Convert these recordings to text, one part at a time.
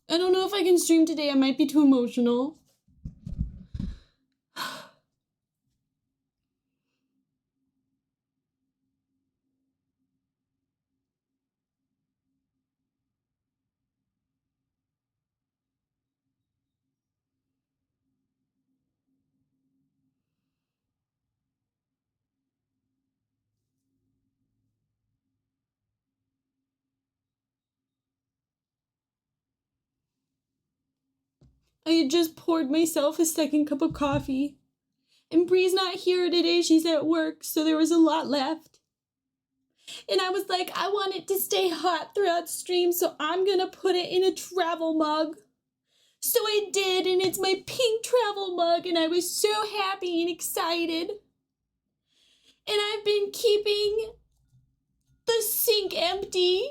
I don't know if I can stream today. I might be too emotional. I had just poured myself a second cup of coffee. And Bree's not here today, she's at work, so there was a lot left. And I was like, I want it to stay hot throughout stream, so I'm gonna put it in a travel mug. So I did, and it's my pink travel mug, and I was so happy and excited. And I've been keeping the sink empty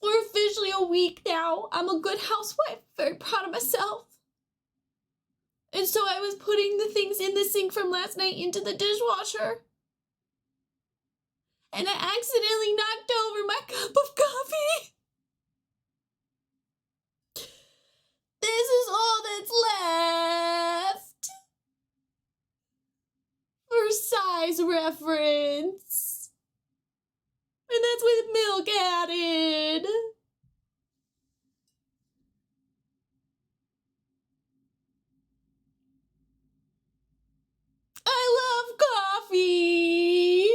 for officially a week now. I'm a good housewife, very proud of myself. And so I was putting the things in the sink from last night into the dishwasher. And I accidentally knocked over my cup of coffee. This is all that's left. For size reference. And that's with milk added. I love coffee.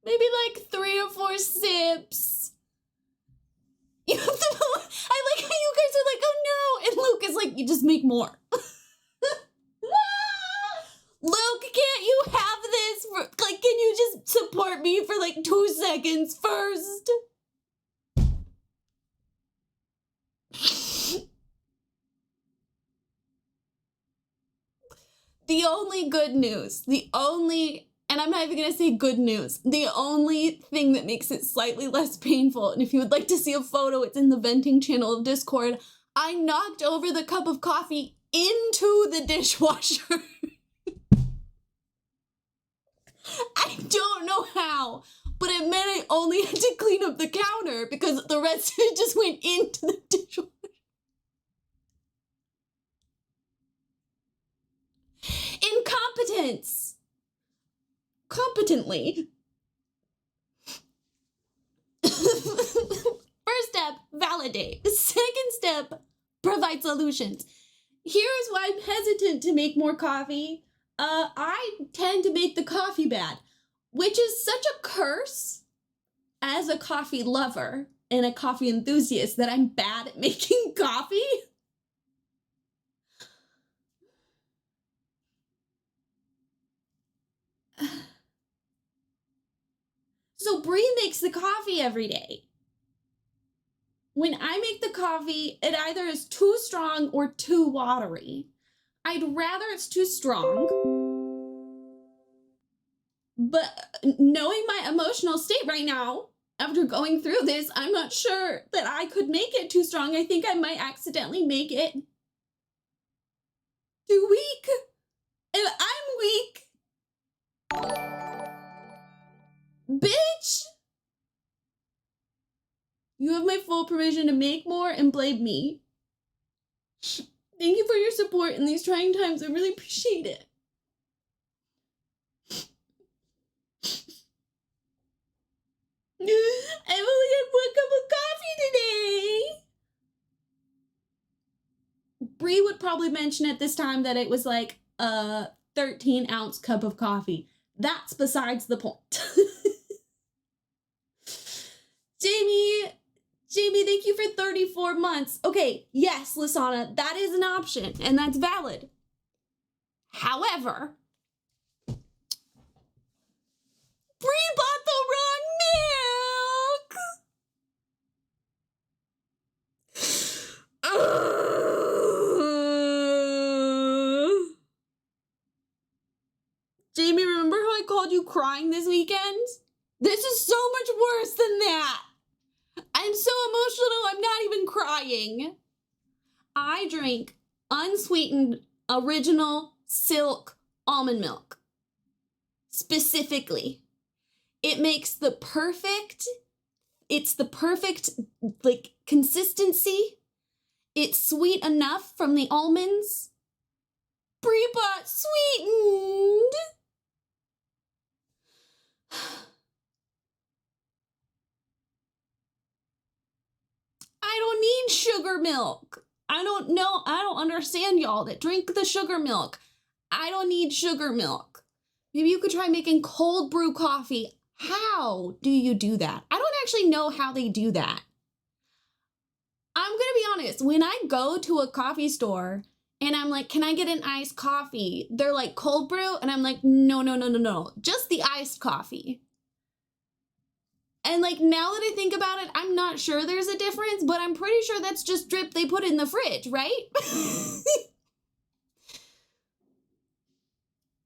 Maybe like 3 or 4 sips. You have to, I like how you guys are like, oh no. And Luke is like, you just make more. Luke, can't you have this? Like, can you just support me for like 2 seconds first? The only good news, and I'm not even gonna say good news, the only thing that makes it slightly less painful, and if you would like to see a photo, it's in the venting channel of Discord, I knocked over the cup of coffee into the dishwasher. I don't know how, but it meant I only had to clean up the counter because the rest of it just went into the dishwasher. Incompetence. Competently. First step, validate. The second step, provide solutions. Here's why I'm hesitant to make more coffee. I tend to make the coffee bad, which is such a curse as a coffee lover and a coffee enthusiast that I'm bad at making coffee. So Bree makes the coffee every day. When I make the coffee, it either is too strong or too watery. I'd rather it's too strong. But knowing my emotional state right now, after going through this, I'm not sure that I could make it too strong. I think I might accidentally make it too weak. And I'm weak. Bitch! You have my full permission to make more and blame me. Thank you for your support in these trying times. I really appreciate it. I've only had 1 cup of coffee today. Bree would probably mention at this time that it was like a 13-ounce cup of coffee. That's besides the point. Jamie, thank you for 34 months. Okay, yes, Lisana, that is an option, and that's valid. However, Bree bought the wrong milk! Jamie, remember how I called you crying this weekend? This is so much worse than that. I'm so emotional, I'm not even crying. I drank unsweetened, original silk almond milk. Specifically. It makes it's the perfect like consistency. It's sweet enough from the almonds. Brie bought sweetened. I don't need sugar milk. I don't know. I don't understand y'all that drink the sugar milk. I don't need sugar milk. Maybe you could try making cold brew coffee. How do you do that? I don't actually know how they do that. I'm gonna be honest, when I go to a coffee store and I'm like, can I get an iced coffee? They're like, cold brew? And I'm like, no, just the iced coffee. And like, now that I think about it, I'm not sure there's a difference, but I'm pretty sure that's just drip they put in the fridge, right?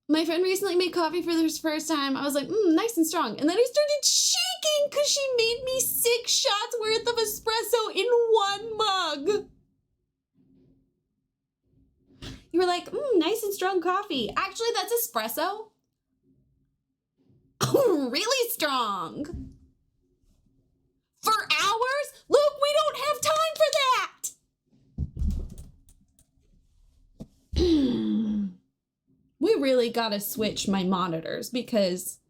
My friend recently made coffee for the first time. I was like, nice and strong. And then I started shaking because she made me 6 shots worth of espresso in 1 mug. You were like, nice and strong coffee. Actually, that's espresso. Oh, really strong. For hours? Luke, we don't have time for that. We really gotta switch my monitors because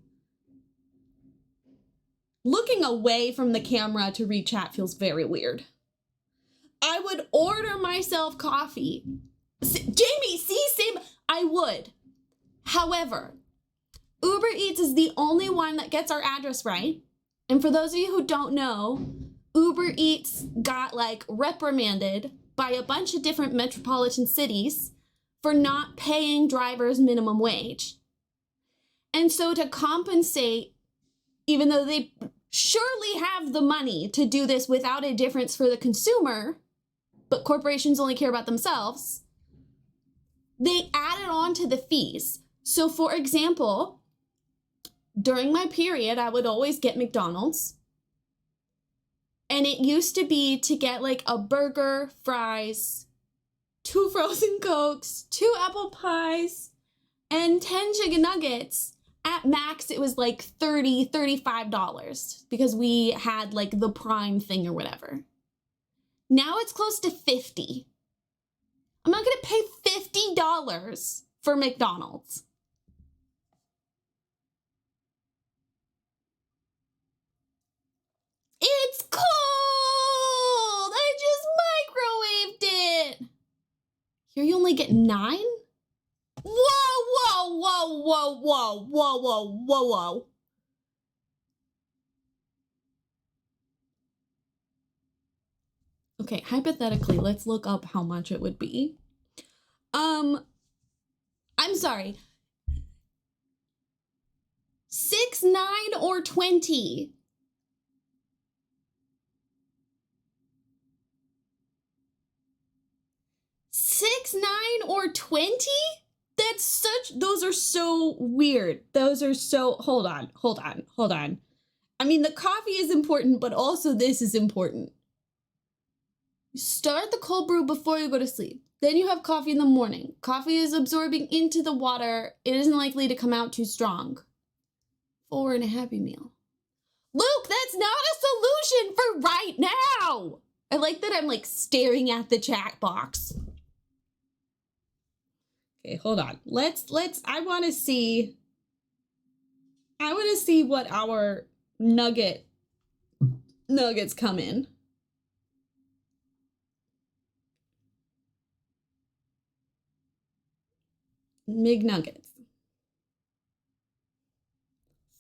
looking away from the camera to read chat feels very weird. I would order myself coffee. Jamie, see, same, I would. However, Uber Eats is the only one that gets our address right. And for those of you who don't know, Uber Eats got like reprimanded by a bunch of different metropolitan cities for not paying drivers minimum wage. And so to compensate, even though they surely have the money to do this without a difference for the consumer, but corporations only care about themselves, they added on to the fees. So for example, during my period, I would always get McDonald's. And it used to be to get like a burger, fries, 2 frozen Cokes, 2 apple pies, and 10 chicken nuggets. At max, it was like $30, $35 because we had like the Prime thing or whatever. Now it's close to $50. I'm not gonna pay $50 for McDonald's. It's cold! I just microwaved it! Here you only get 9? Whoa. Okay, hypothetically, let's look up how much it would be. I'm sorry. 6, 9, or 20? $6, 9, or 20? Those are so weird. Those are so, hold on. I mean, the coffee is important, but also this is important. You start the cold brew before you go to sleep. Then you have coffee in the morning. Coffee is absorbing into the water. It isn't likely to come out too strong. 4 and a Happy Meal. Luke, that's not a solution for right now. I like that I'm like staring at the chat box. Okay, hold on. I want to see what our nuggets come in. McNuggets.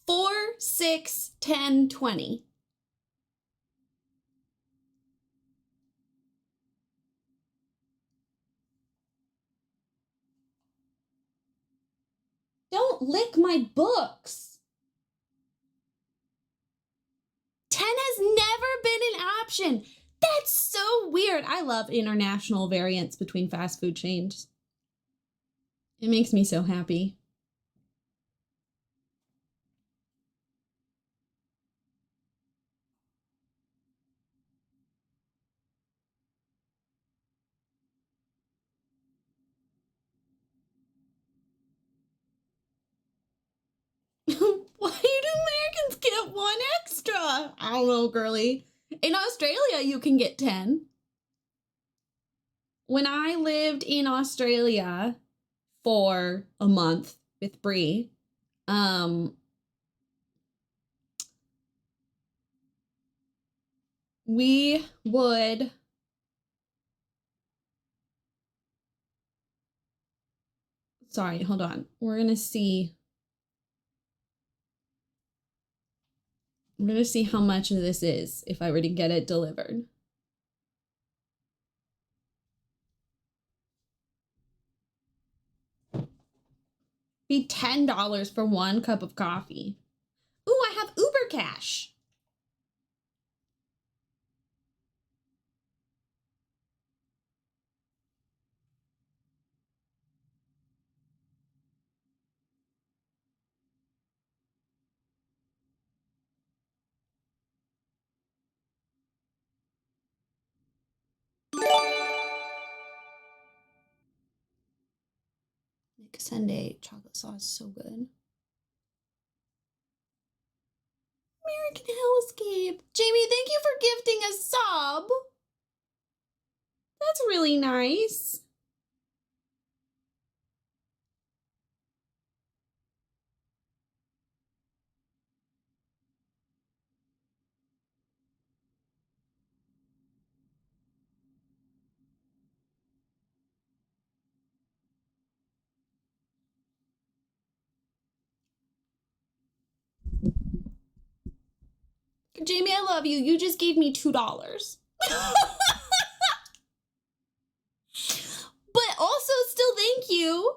4, 6, 10, 20. Don't lick my books. 10 has never been an option. That's so weird. I love international variants between fast food chains. It makes me so happy. Why do Americans get 1 extra? I don't know, girly. In Australia, you can get 10. When I lived in Australia for a month with Bree, we would sorry, hold on. We're going to see how much of this is if I were to get it delivered. Be $10 for 1 cup of coffee. Ooh, I have Uber Cash. Nick Sunday chocolate sauce, so good. American Hellscape. Jamie, thank you for gifting a sub. That's really nice. Jamie, I love you. You just gave me $2. But also, still thank you.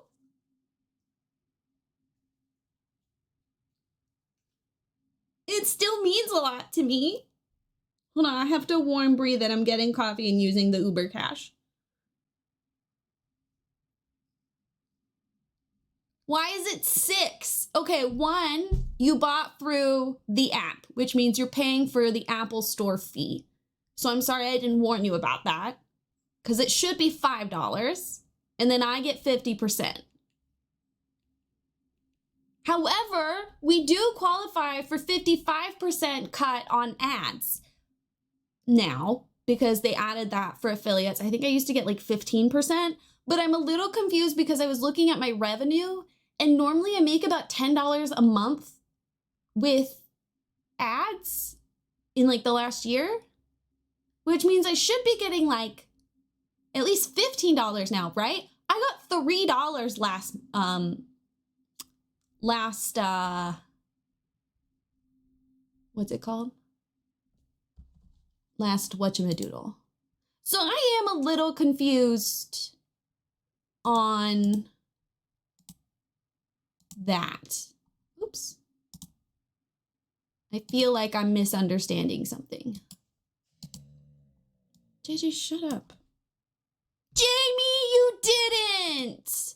It still means a lot to me. Hold on, I have to warn Bree that I'm getting coffee and using the Uber Cash. Why is it 6? Okay, 1, you bought through the app, which means you're paying for the Apple Store fee. So I'm sorry I didn't warn you about that, because it should be $5, and then I get 50%. However, we do qualify for 55% cut on ads now, because they added that for affiliates. I think I used to get like 15%, but I'm a little confused because I was looking at my revenue, and normally I make about $10 a month with ads in like the last year, which means I should be getting like at least $15 now, right? I got $3 last what's it called? Last whatchamadoodle. So I am a little confused on that. Oops. I feel like I'm misunderstanding something. JJ, shut up. Jamie, you didn't!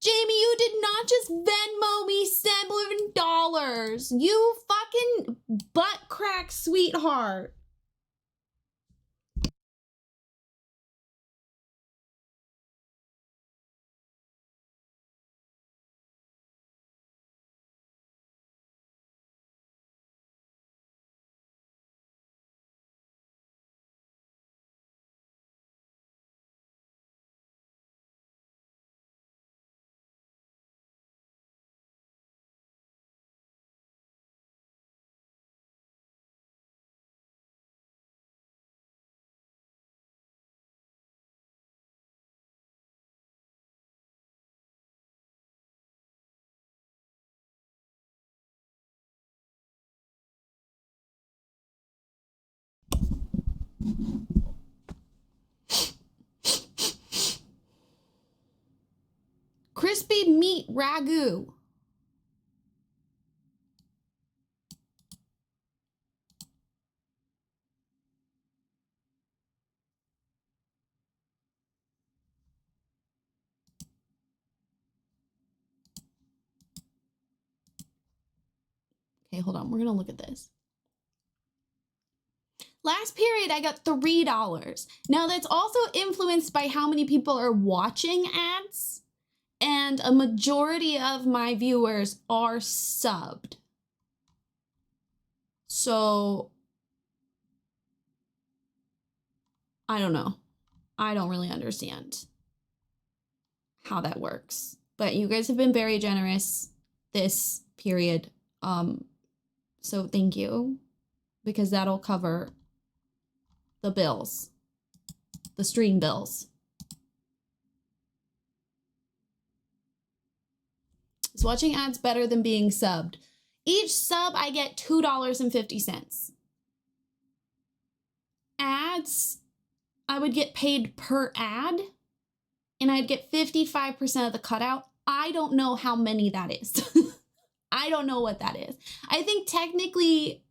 Jamie, you did not just Venmo me $7. You fucking butt crack sweetheart. Crispy meat ragu. Okay, hold on. We're going to look at this. Last period, I got $3. Now, that's also influenced by how many people are watching ads, and a majority of my viewers are subbed. So I don't know. I don't really understand how that works. But you guys have been very generous this period. So thank you, because that'll cover the bills, the stream bills. Is watching ads better than being subbed? Each sub I get $2.50. Ads, I would get paid per ad, and I'd get 55% of the cutout. I don't know how many that is. I don't know what that is. I think technically,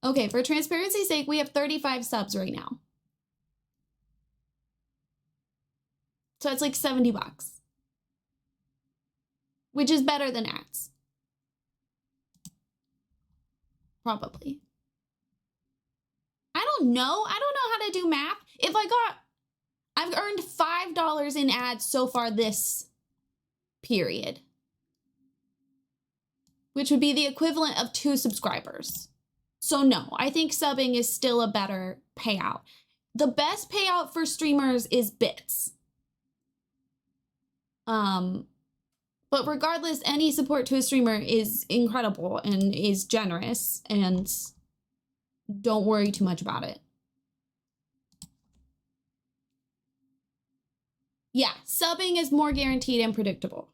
okay, for transparency's sake, we have 35 subs right now. So it's like 70 bucks, which is better than ads. Probably. I don't know. I don't know how to do math. If I've earned $5 in ads so far this period, which would be the equivalent of 2 subscribers. So no, I think subbing is still a better payout. The best payout for streamers is bits. But regardless, any support to a streamer is incredible and is generous, and don't worry too much about it. Yeah, subbing is more guaranteed and predictable.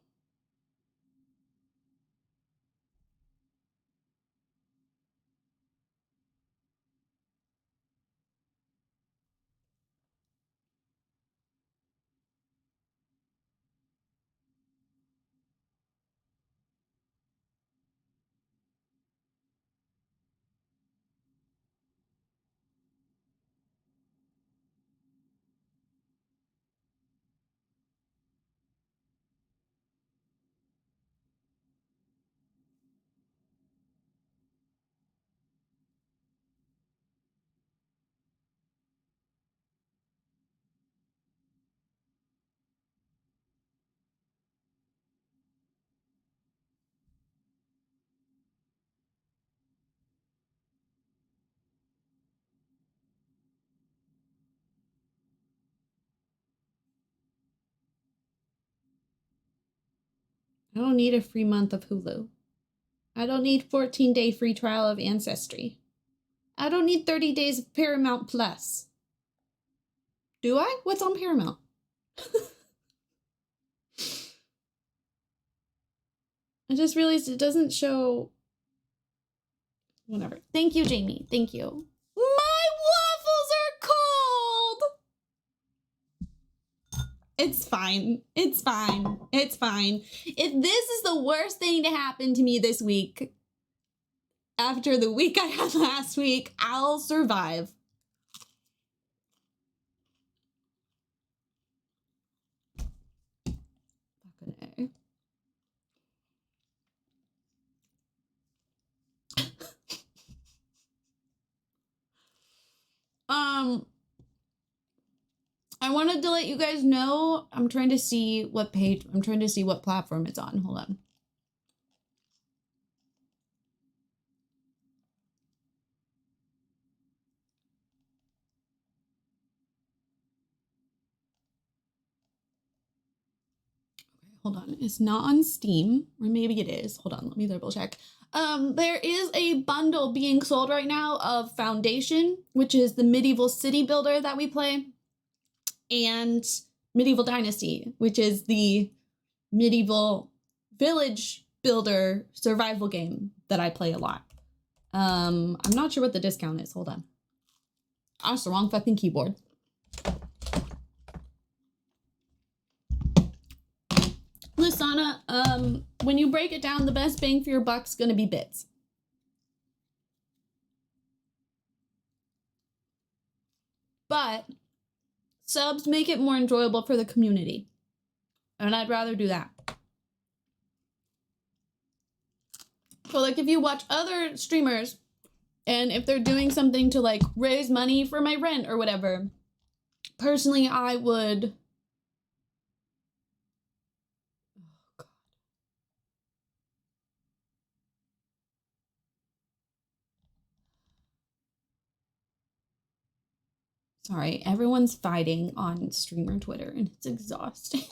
I don't need a free month of Hulu. I don't need 14-day free trial of Ancestry. I don't need 30 days of Paramount Plus. Do I? What's on Paramount? I just realized it doesn't show. Whatever. Thank you, Jamie. Thank you. My waffles are cold! It's fine. It's fine. It's fine. If this is the worst thing to happen to me this week, after the week I had last week, I'll survive. Fucking A. I wanted to let you guys know, I'm trying to see what platform it's on. Hold on. Hold on, it's not on Steam, or maybe it is. Hold on, let me double check. There is a bundle being sold right now of Foundation, which is the medieval city builder that we play, and Medieval Dynasty, which is the medieval village builder survival game that I play a lot. I'm not sure what the discount is. Hold on. Oh, it's the wrong fucking keyboard. Lusana, when you break it down, the best bang for your buck's gonna be bits. But subs make it more enjoyable for the community, and I'd rather do that. So like if you watch other streamers and if they're doing something to like raise money for my rent or whatever, personally I would Sorry, everyone's fighting on streamer Twitter and it's exhausting.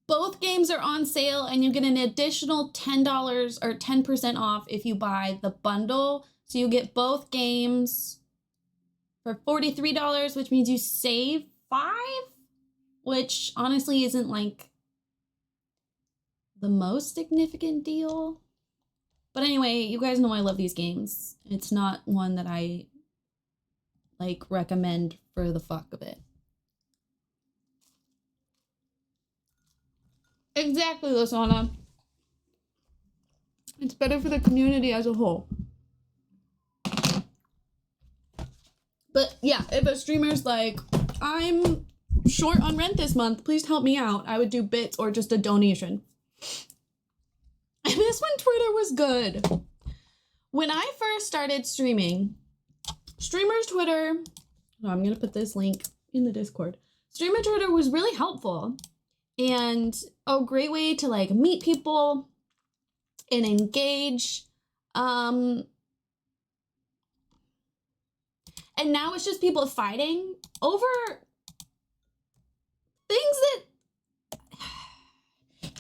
Both games are on sale and you get an additional $10 or 10% off if you buy the bundle. So you get both games for $43, which means you save $5, which honestly isn't like the most significant deal. But anyway, you guys know I love these games. It's not one that I like recommend for the fuck of it. Exactly, Lasana. It's better for the community as a whole. But yeah, if a streamer's like, I'm short on rent this month, please help me out, I would do bits or just a donation. And this when Twitter was good. When I first started streaming, streamers Twitter, I'm gonna put this link in the Discord. Streamer Twitter was really helpful and a great way to like meet people and engage. And now it's just people fighting over things that,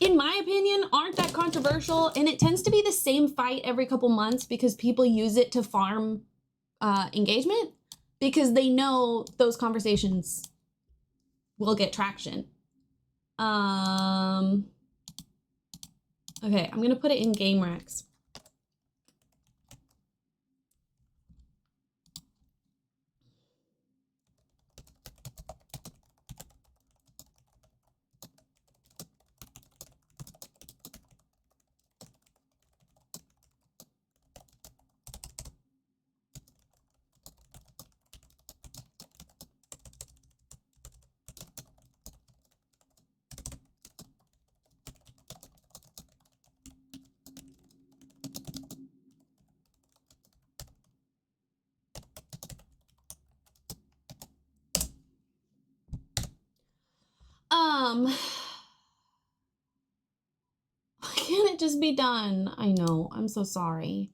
in my opinion, aren't that controversial. And it tends to be the same fight every couple months because people use it to farm engagement because they know those conversations will get traction. Okay, I'm gonna put it in Game Rex. Why can't it just be done? I know, I'm so sorry.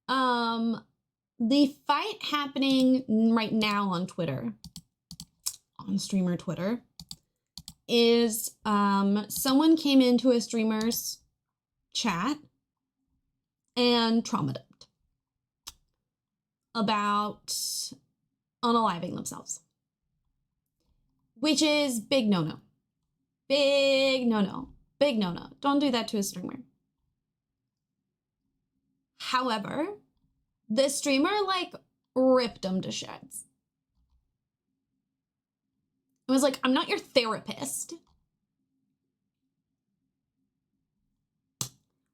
The fight happening right now on Twitter, on streamer Twitter, is someone came into a streamer's chat and trauma dumped about unaliving themselves, which is big no-no. Big no-no. Big no-no. Don't do that to a streamer. However, the streamer like ripped them to shreds. It was like, I'm not your therapist.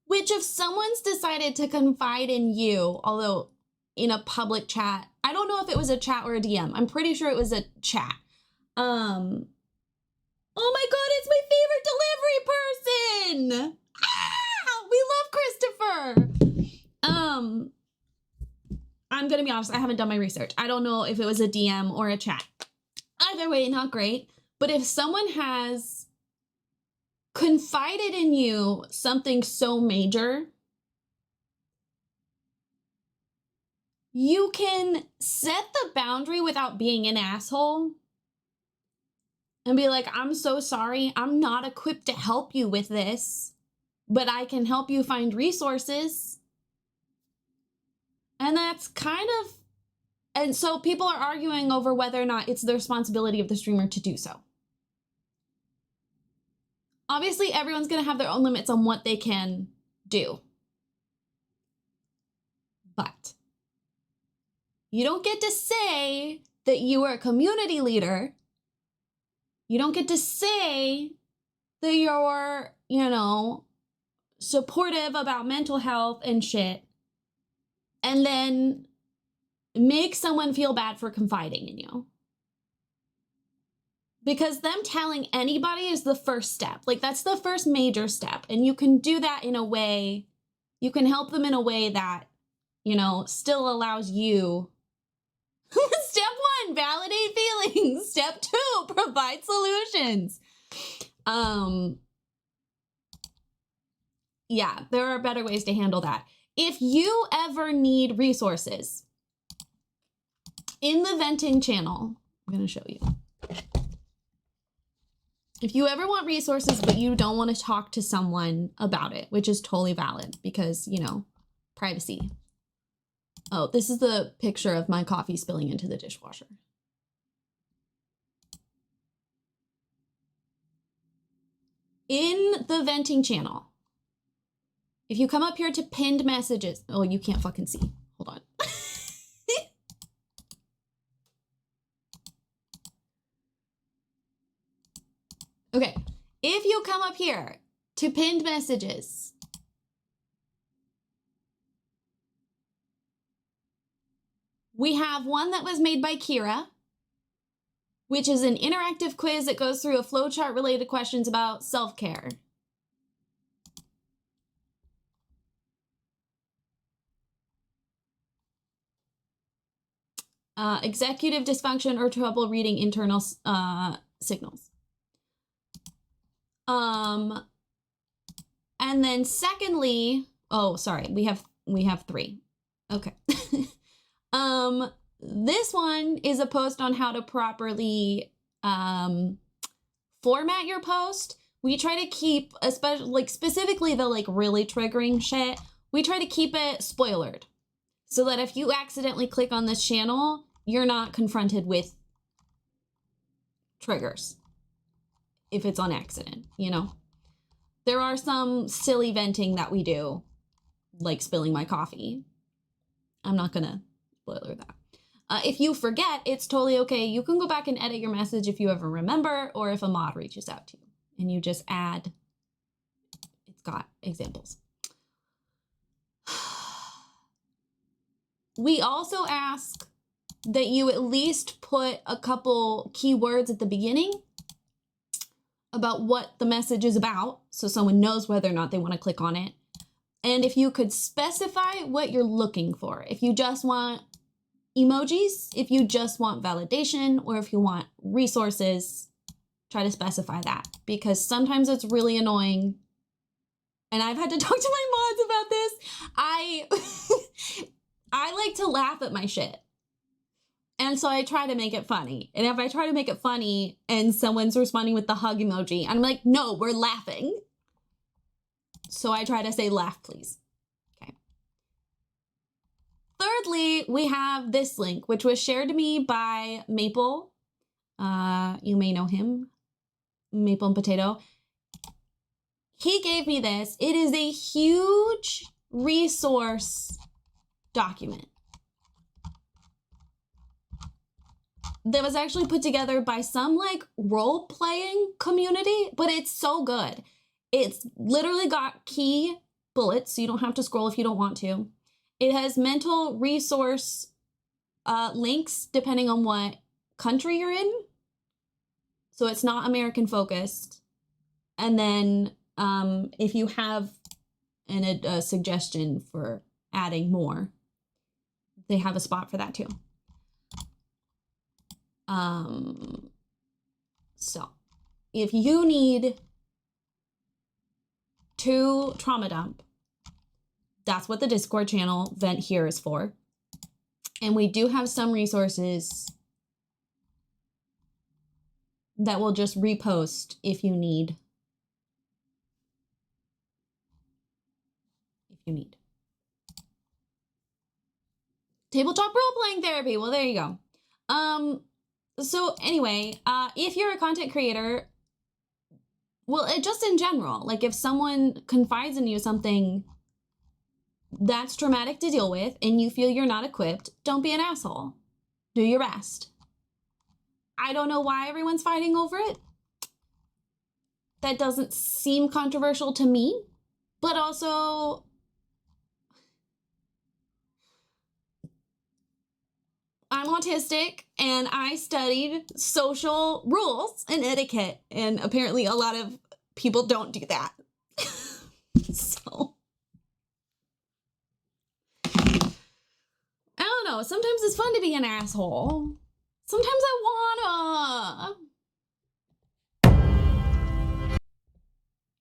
Which if someone's decided to confide in you, although in a public chat, I don't know if it was a chat or a DM. I'm pretty sure it was a chat. Oh my God, it's my favorite delivery person. Ah, we love Christopher. I'm gonna be honest, I haven't done my research. I don't know if it was a DM or a chat. Either way, not great. But if someone has confided in you something so major, you can set the boundary without being an asshole and be like, I'm so sorry. I'm not equipped to help you with this, but I can help you find resources. And that's kind of, and so people are arguing over whether or not it's the responsibility of the streamer to do so. Obviously, everyone's going to have their own limits on what they can do. But you don't get to say that you are a community leader. You don't get to say that you're, you know, supportive about mental health and shit, and then make someone feel bad for confiding in you. Because them telling anybody is the first step. Like, that's the first major step. And you can do that in a way, you can help them in a way that, you know, still allows you. Step 1, validate feelings. Step 2, provide solutions. Yeah, there are better ways to handle that. If you ever need resources in the venting channel, I'm going to show you. If you ever want resources, but you don't want to talk to someone about it, which is totally valid because, you know, privacy. Oh, this is the picture of my coffee spilling into the dishwasher. In the venting channel, if you come up here to pinned messages, oh, you can't fucking see. Hold on. Okay, if you come up here to pinned messages, we have one that was made by Kira, which is an interactive quiz that goes through a flowchart related questions about self-care. Executive dysfunction or trouble reading internal signals. And then secondly, oh, sorry, we have 3. Okay. This one is a post on how to properly format your post. We try to keep, especially like specifically the like really triggering shit, we try to keep it spoilered so that if you accidentally click on this channel, you're not confronted with triggers if it's on accident, you know? There are some silly venting that we do, like spilling my coffee. I'm not gonna spoiler that. If you forget, it's totally okay. You can go back and edit your message if you ever remember, or if a mod reaches out to you and you just add, it's got examples. We also ask that you at least put a couple keywords at the beginning about what the message is about, so someone knows whether or not they want to click on it. And if you could specify what you're looking for, if you just want emojis, if you just want validation, or if you want resources, try to specify that, because sometimes it's really annoying. And I've had to talk to my mods about this. I like to laugh at my shit. And so I try to make it funny. And if I try to make it funny and someone's responding with the hug emoji, I'm like, no, we're laughing. So I try to say laugh, please. Okay. Thirdly, we have this link, which was shared to me by Maple. You may know him, Maple and Potato. He gave me this. It is a huge resource document that was actually put together by some like role-playing community, but it's so good. It's literally got key bullets, so you don't have to scroll if you don't want to. It has mental resource links depending on what country you're in. So it's not American focused. And then if you have a suggestion for adding more, they have a spot for that too. So if you need to trauma dump, that's what the Discord channel vent here is for. And we do have some resources that we'll just repost if you need. Tabletop role-playing therapy. Well, there you go. So anyway, if you're a content creator, well, just in general, like if someone confides in you something that's traumatic to deal with and you feel you're not equipped, don't be an asshole. Do your best. I don't know why everyone's fighting over it. That doesn't seem controversial to me, but also I'm autistic and I studied social rules and etiquette, and apparently a lot of people don't do that. So I don't know. Sometimes it's fun to be an asshole. Sometimes I wanna.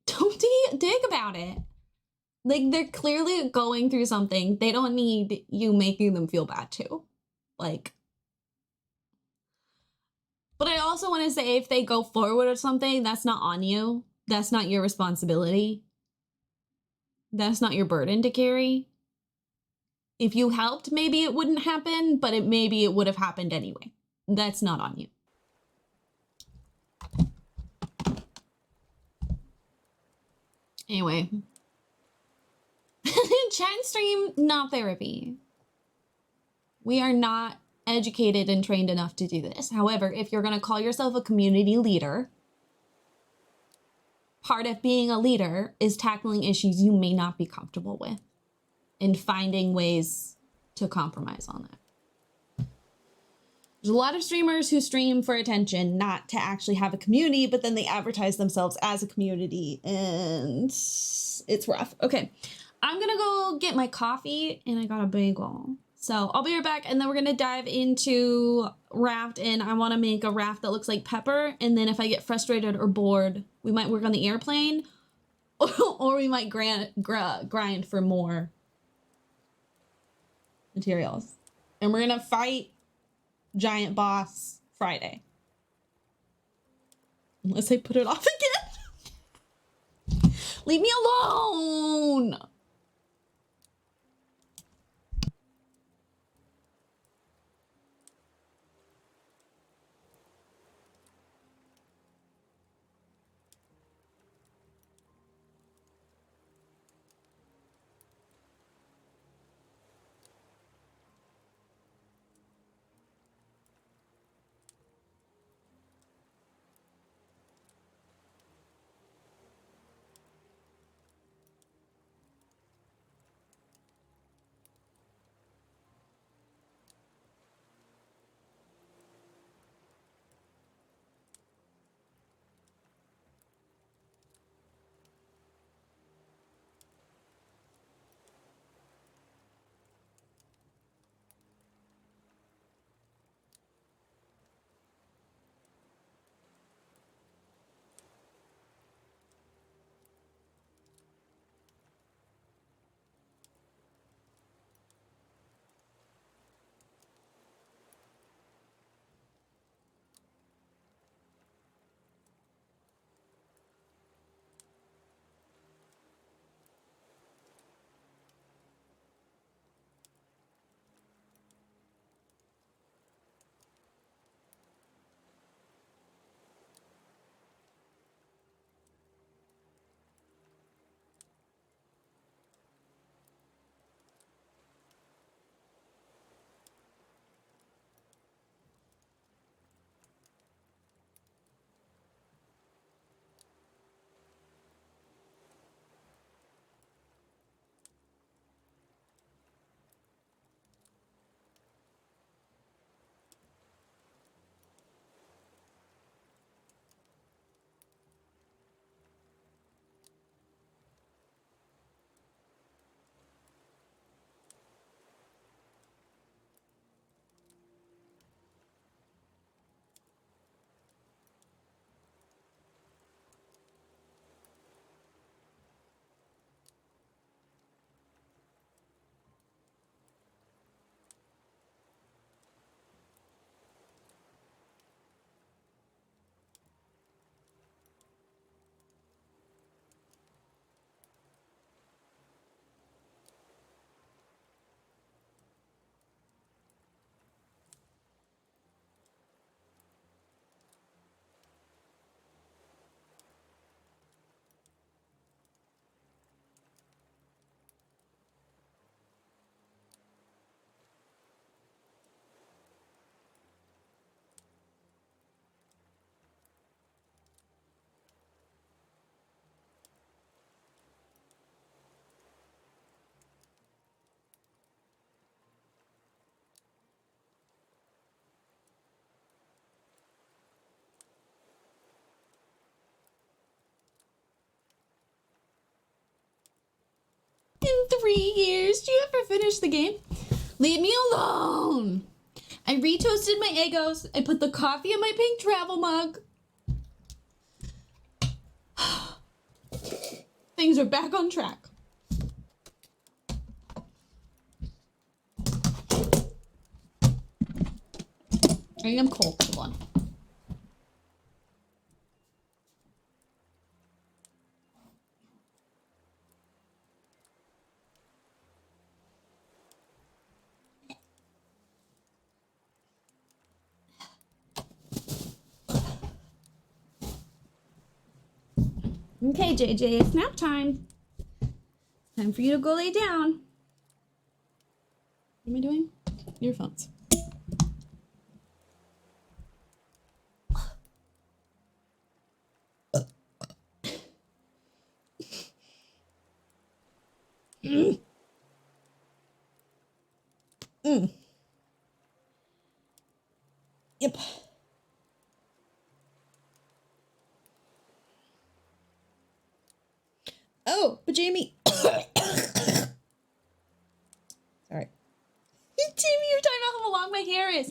Don't dig about it. Like, they're clearly going through something. They don't need you making them feel bad too. Like, but I also want to say, if they go forward with something, that's not on you. That's not your responsibility. That's not your burden to carry. If you helped, maybe it wouldn't happen, but maybe it would have happened anyway. That's not on you. Anyway. Chat and stream, not therapy. We are not educated and trained enough to do this. However, if you're going to call yourself a community leader, part of being a leader is tackling issues you may not be comfortable with and finding ways to compromise on that. There's a lot of streamers who stream for attention, not to actually have a community, but then they advertise themselves as a community, and it's rough. Okay, I'm gonna go get my coffee, and I got a bagel. So I'll be right back, and then we're gonna dive into raft, and I wanna make a raft that looks like pepper, and then if I get frustrated or bored, we might work on the airplane, or we might grind for more materials. And we're gonna fight Giant Boss Friday. Unless I put it off again. Leave me alone! In 3 years, do you ever finish the game? Leave me alone! I retoasted my Eggos. I put the coffee in my pink travel mug. Things are back on track. I think I'm cold. Hold on. Okay, JJ, it's nap time. Time for you to go lay down. What am I doing? Earphones. Yep. Oh, but Jamie. Sorry. Jamie, you're talking about how long my hair is.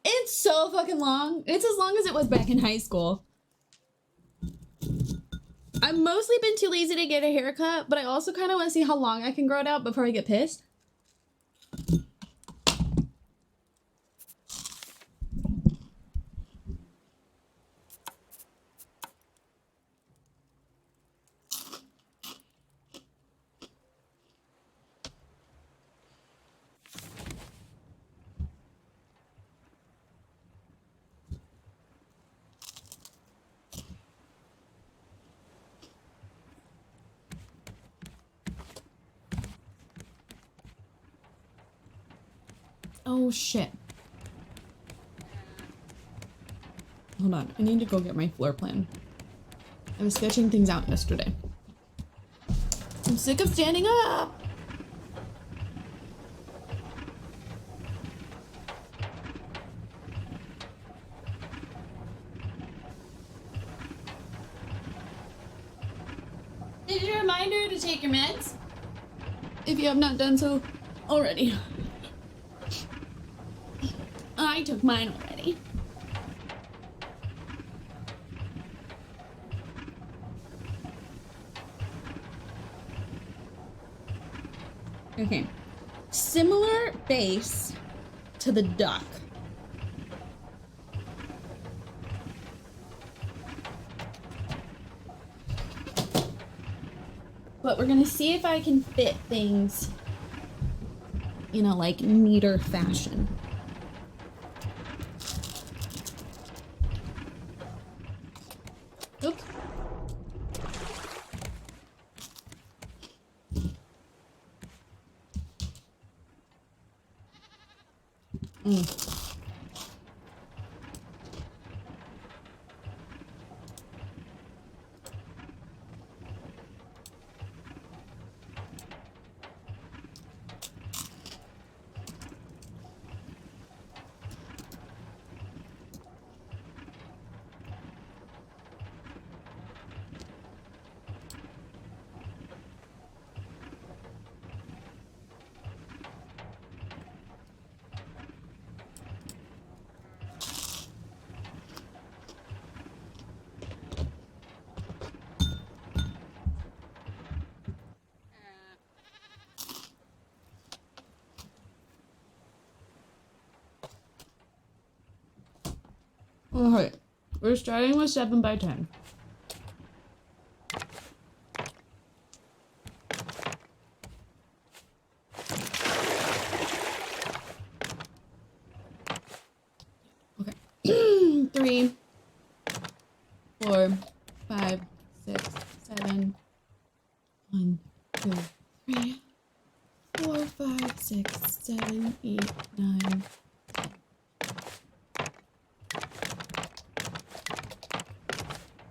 It's so fucking long. It's as long as it was back in high school. I've mostly been too lazy to get a haircut, but I also kind of want to see how long I can grow it out before I get pissed. Oh, shit. Hold on. I need to go get my floor plan. I was sketching things out yesterday. I'm sick of standing up. Did you remind her to take your meds? If you have not done so already. I took mine already. Okay. Similar base to the duck. But we're gonna see if I can fit things in a like neater fashion. Oops. Alright, we're starting with 7 by 10. Okay. 3, 4, 5, 6, 7. 1, 2, 3, 4, 5, 6, 7, 8, 9.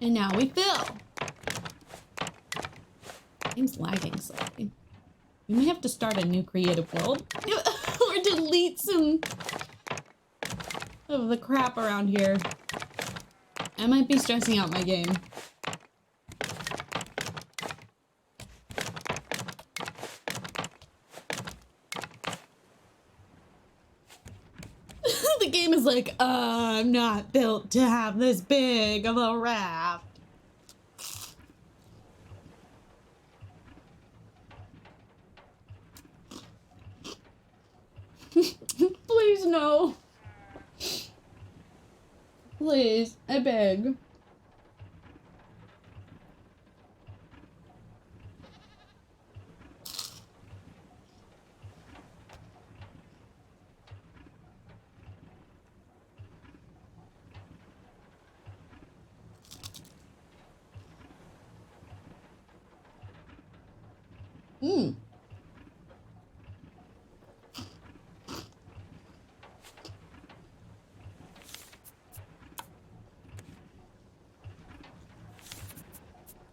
And now we fill. Game's lagging slightly. We may have to start a new creative world. Or delete some of the crap around here. I might be stressing out my game. The game is like, I'm not built to have this big of a raft. Please no. Please, I beg. Mmm.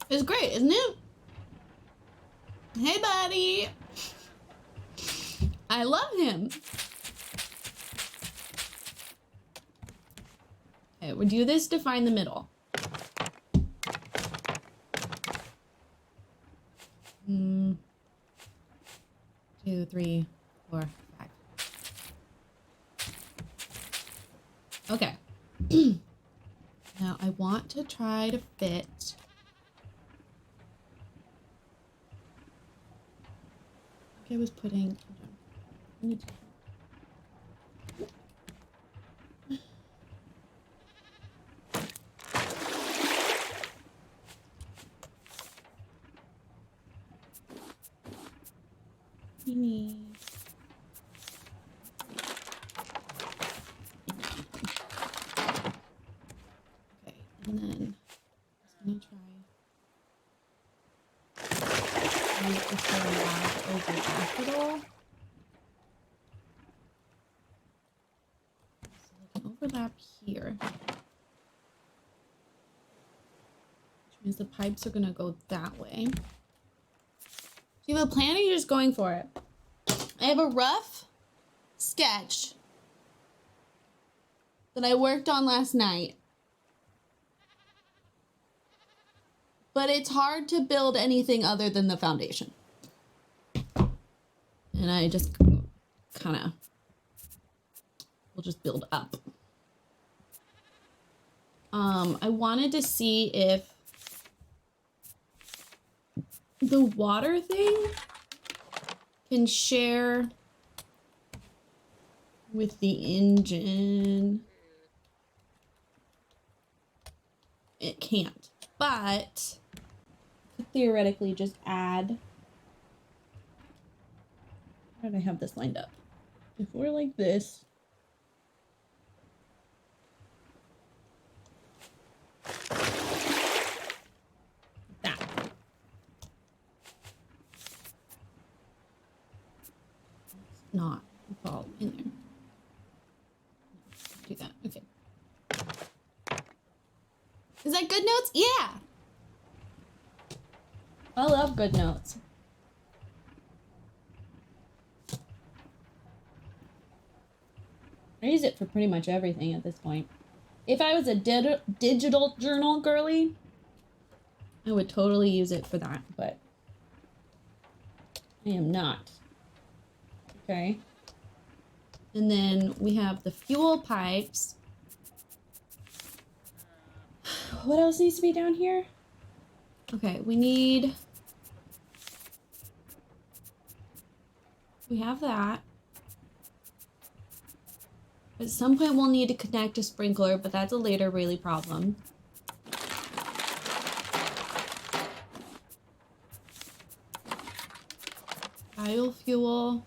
It's great, isn't it? Hey, buddy. I love him. Okay, we do this to find the middle. 2, 3, 4, 5. Okay. Now I want to try to fit. I was putting. I need to. Need. Okay, and then I'm just gonna try if they're allowed overlap at all. So they can overlap here, which means the pipes are gonna go that way. Do you have a plan or you're just going for it? I have a rough sketch that I worked on last night. But it's hard to build anything other than the foundation. And I just kind of will just build up. I wanted to see if the water thing can share with the engine. It can't, but could theoretically just add. How did I have this lined up? If we're like this. That. It's not fall in there. Do that. Okay. Is that good notes? Yeah. I love good notes. I use it for pretty much everything at this point. If I was a digital journal girly, I would totally use it for that, but I am not. Okay. And then we have the fuel pipes. What else needs to be down here? Okay, we have that. At some point we'll need to connect a sprinkler, but that's a later really problem. Biofuel.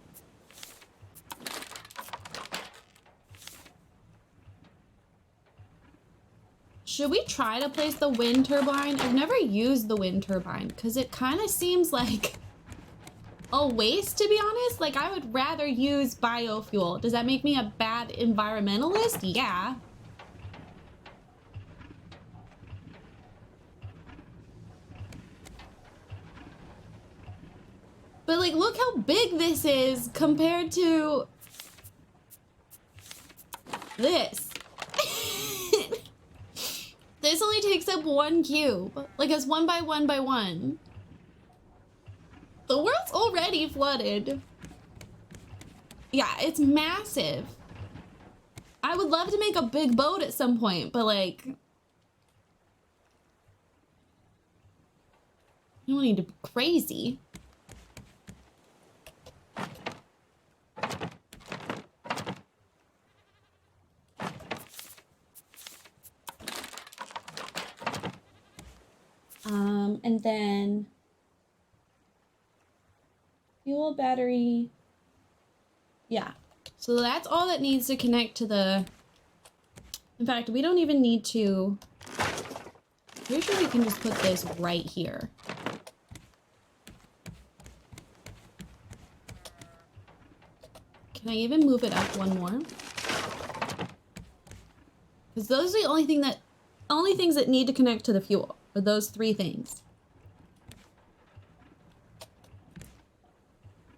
Should we try to place the wind turbine? I've never used the wind turbine because it kind of seems like a waste, to be honest. Like, I would rather use biofuel. Does that make me a bad environmentalist? Yeah. But like, look how big this is compared to this. This only takes up 1 cube. Like, it's 1 by 1 by 1. The world's already flooded. Yeah, it's massive. I would love to make a big boat at some point, but like, you don't need to be crazy. And then fuel, battery. Yeah. So that's all that needs to connect to the... In fact, we don't even need to... Pretty sure we can just put this right here. Can I even move it up one more? Because those are the only things that need to connect to the fuel, are those three things.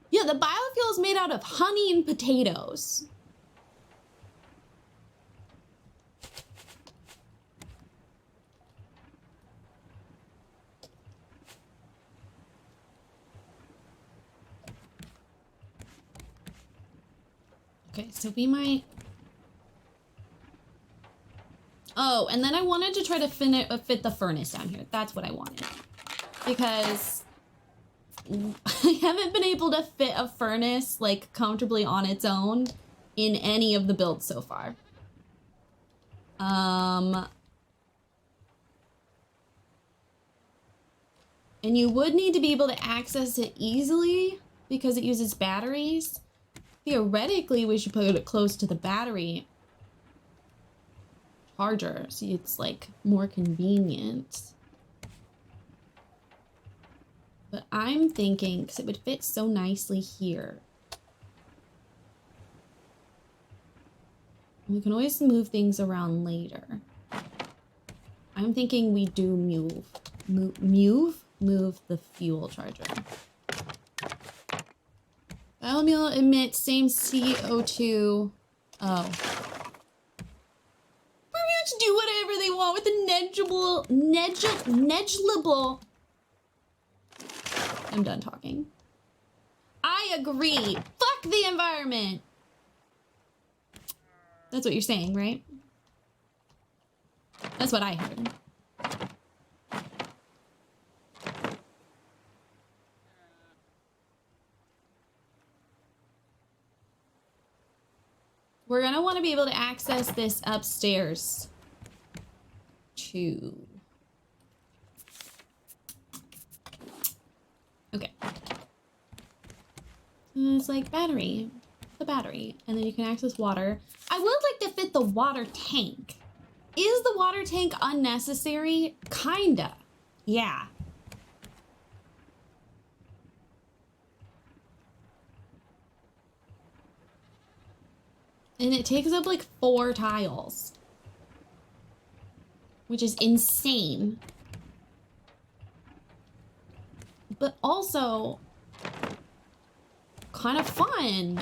Yeah, the biofuel is made out of honey and potatoes. Okay, so we might... Oh, and then I wanted to try to fit the furnace down here. That's what I wanted. Because I haven't been able to fit a furnace, like, comfortably on its own in any of the builds so far. And you would need to be able to access it easily because it uses batteries. Theoretically, we should put it close to the battery charger, so it's like more convenient. But I'm thinking, because it would fit so nicely here. We can always move things around later. I'm thinking we do move the fuel charger. Biomule emits same CO2. Oh. Pretty much do whatever they want with the negligible. I'm done talking. I agree. Fuck the environment. That's what you're saying, right? That's what I heard. We're gonna want to be able to access this upstairs too. Okay. It's like battery, the battery, and then you can access water. I would like to fit the water tank. Is the water tank unnecessary? Kinda. Yeah. And it takes up like 4 tiles, which is insane. But also kind of fun.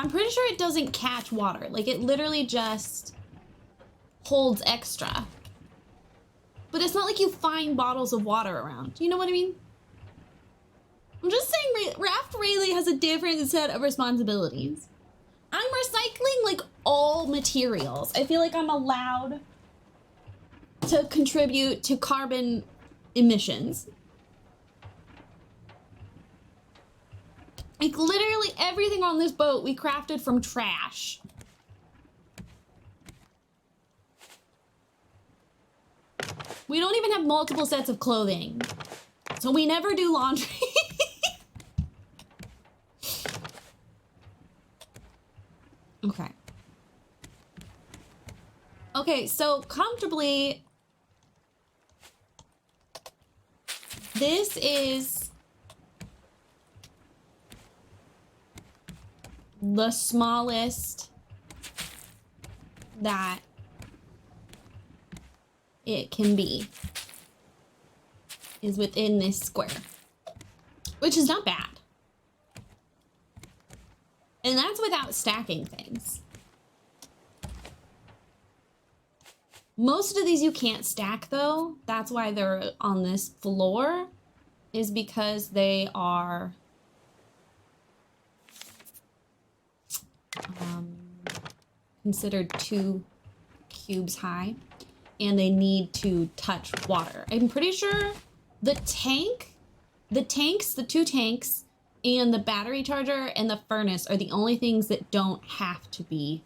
I'm pretty sure it doesn't catch water. Like, it literally just holds extra. But it's not like you find bottles of water around. You know what I mean? I'm just saying, Raft Rayleigh has a different set of responsibilities. I'm recycling, like, all materials. I feel like I'm allowed to contribute to carbon emissions. Like, literally everything on this boat we crafted from trash. We don't even have multiple sets of clothing, so we never do laundry. Okay. Okay, so comfortably, this is the smallest that it can be, is within this square, which is not bad. And that's without stacking things. Most of these you can't stack though. That's why they're on this floor, is because they are considered 2 cubes high. and they need to touch water. I'm pretty sure the tanks, the 2 tanks, and the battery charger and the furnace are the only things that don't have to be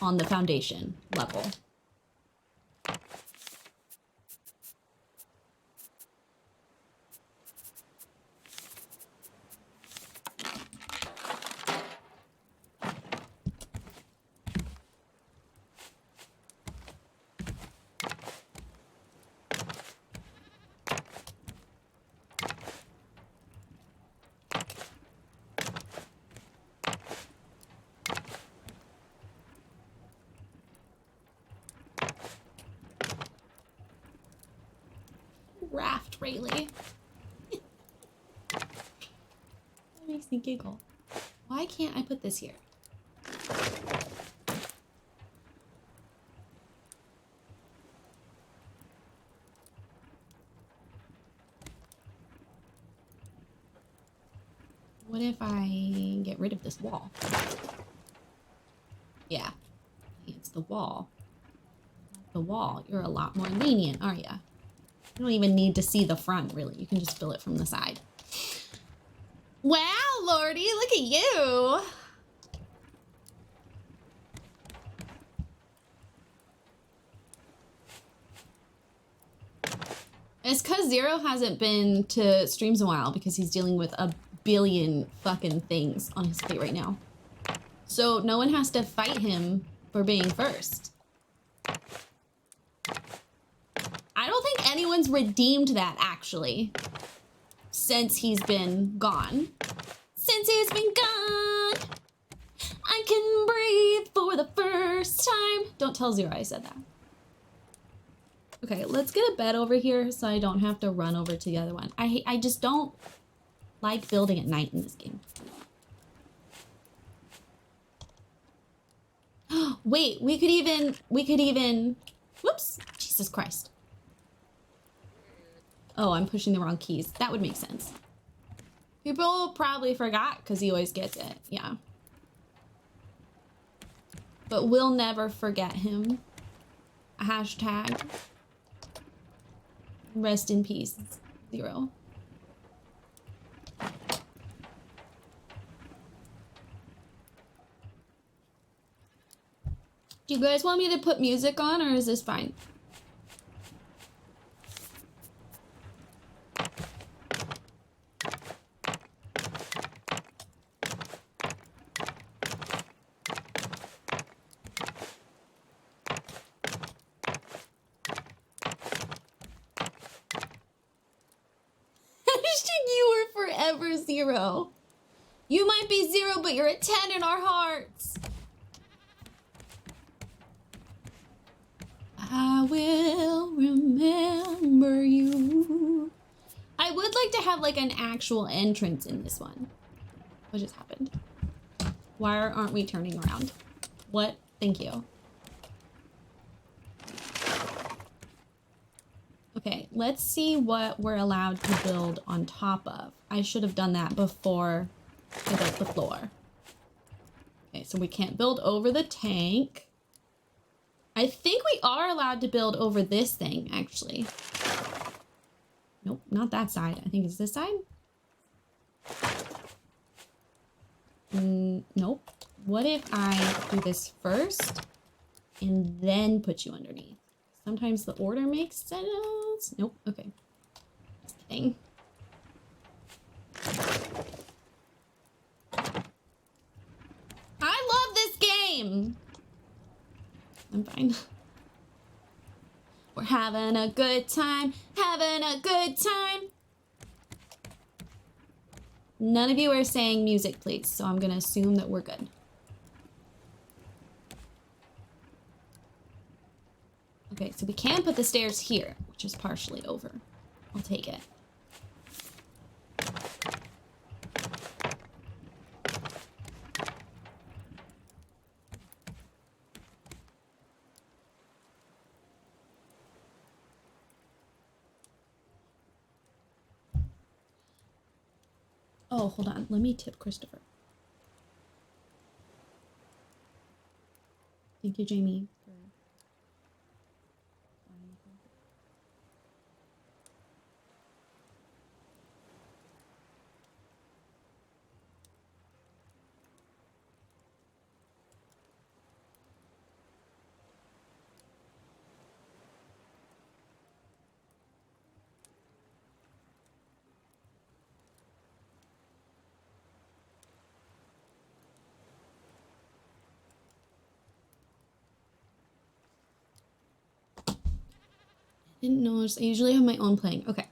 on the foundation level. Raft, Rayleigh. That makes me giggle. Why can't I put this here? What if I get rid of this wall? Yeah, it's the wall. The wall. You're a lot more lenient, aren't ya? You don't even need to see the front, really. You can just fill it from the side. Wow, Lordy, look at you. It's because Zero hasn't been to streams in a while because he's dealing with a billion fucking things on his plate right now. So no one has to fight him for being first. I don't think anyone's redeemed that, actually, since he's been gone. Since he's been gone, I can breathe for the first time. Don't tell Zero I said that. Okay, let's get a bed over here so I don't have to run over to the other one. I just don't like building at night in this game. Wait, we could even, whoops, Jesus Christ. Oh, I'm pushing the wrong keys. That would make sense. People probably forgot because he always gets it, yeah. But we'll never forget him. Hashtag. Rest in peace, Zero. Do you guys want me to put music on, or is this fine? You were forever Zero. You might be Zero, but you're a 10 in our hearts. I will remember you. I would like to have like an actual entrance in this one. What just happened? Why aren't we turning around? What? Thank you. Okay, let's see what we're allowed to build on top of. I should have done that before I built the floor. Okay, so we can't build over the tank. I think we are allowed to build over this thing, actually. Nope, not that side. I think it's this side. Nope. What if I do this first and then put you underneath? Sometimes the order makes sense. Nope. Okay. Just kidding. I love this game. I'm fine. We're having a good time. Having a good time. None of you are saying music, please, so I'm gonna assume that we're good. Okay, so we can put the stairs here, which is partially over. I'll take it. Oh, hold on. Let me tip Christopher. Thank you, Jamie. Didn't notice. I usually have my own playing. Okay.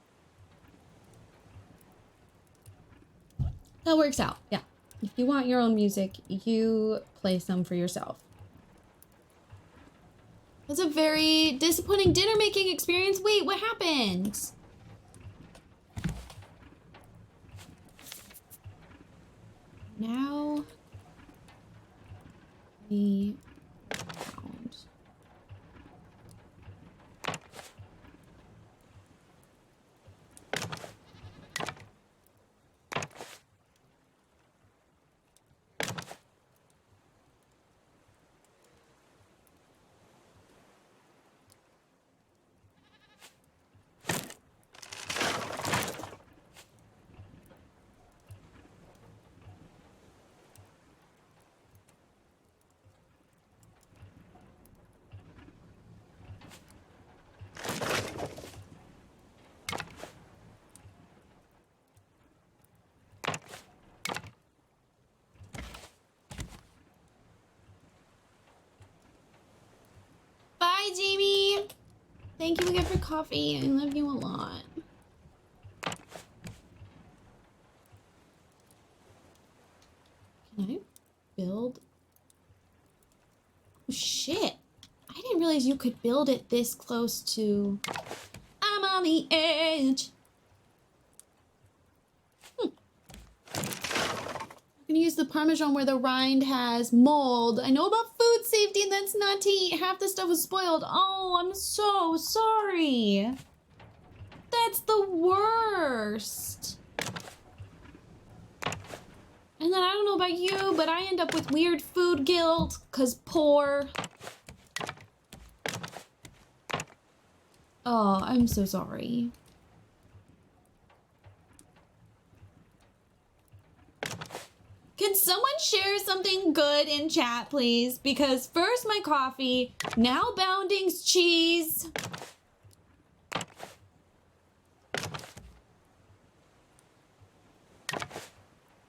That works out. Yeah. If you want your own music, you play some for yourself. That's a very disappointing dinner making experience. Wait, what happened? Now we found. Bye, Jamie. Thank you again for coffee. I love you a lot. Can I build? Oh, shit. I didn't realize you could build it this close to... I'm on the edge. I'm gonna use the Parmesan where the rind has mold. I know about food safety and that's not to eat. Half the stuff was spoiled. Oh, I'm so sorry. That's the worst. And then I don't know about you, but I end up with weird food guilt, 'cause poor. Oh, I'm so sorry. Can someone share something good in chat, please? Because first my coffee, now Bounding's cheese.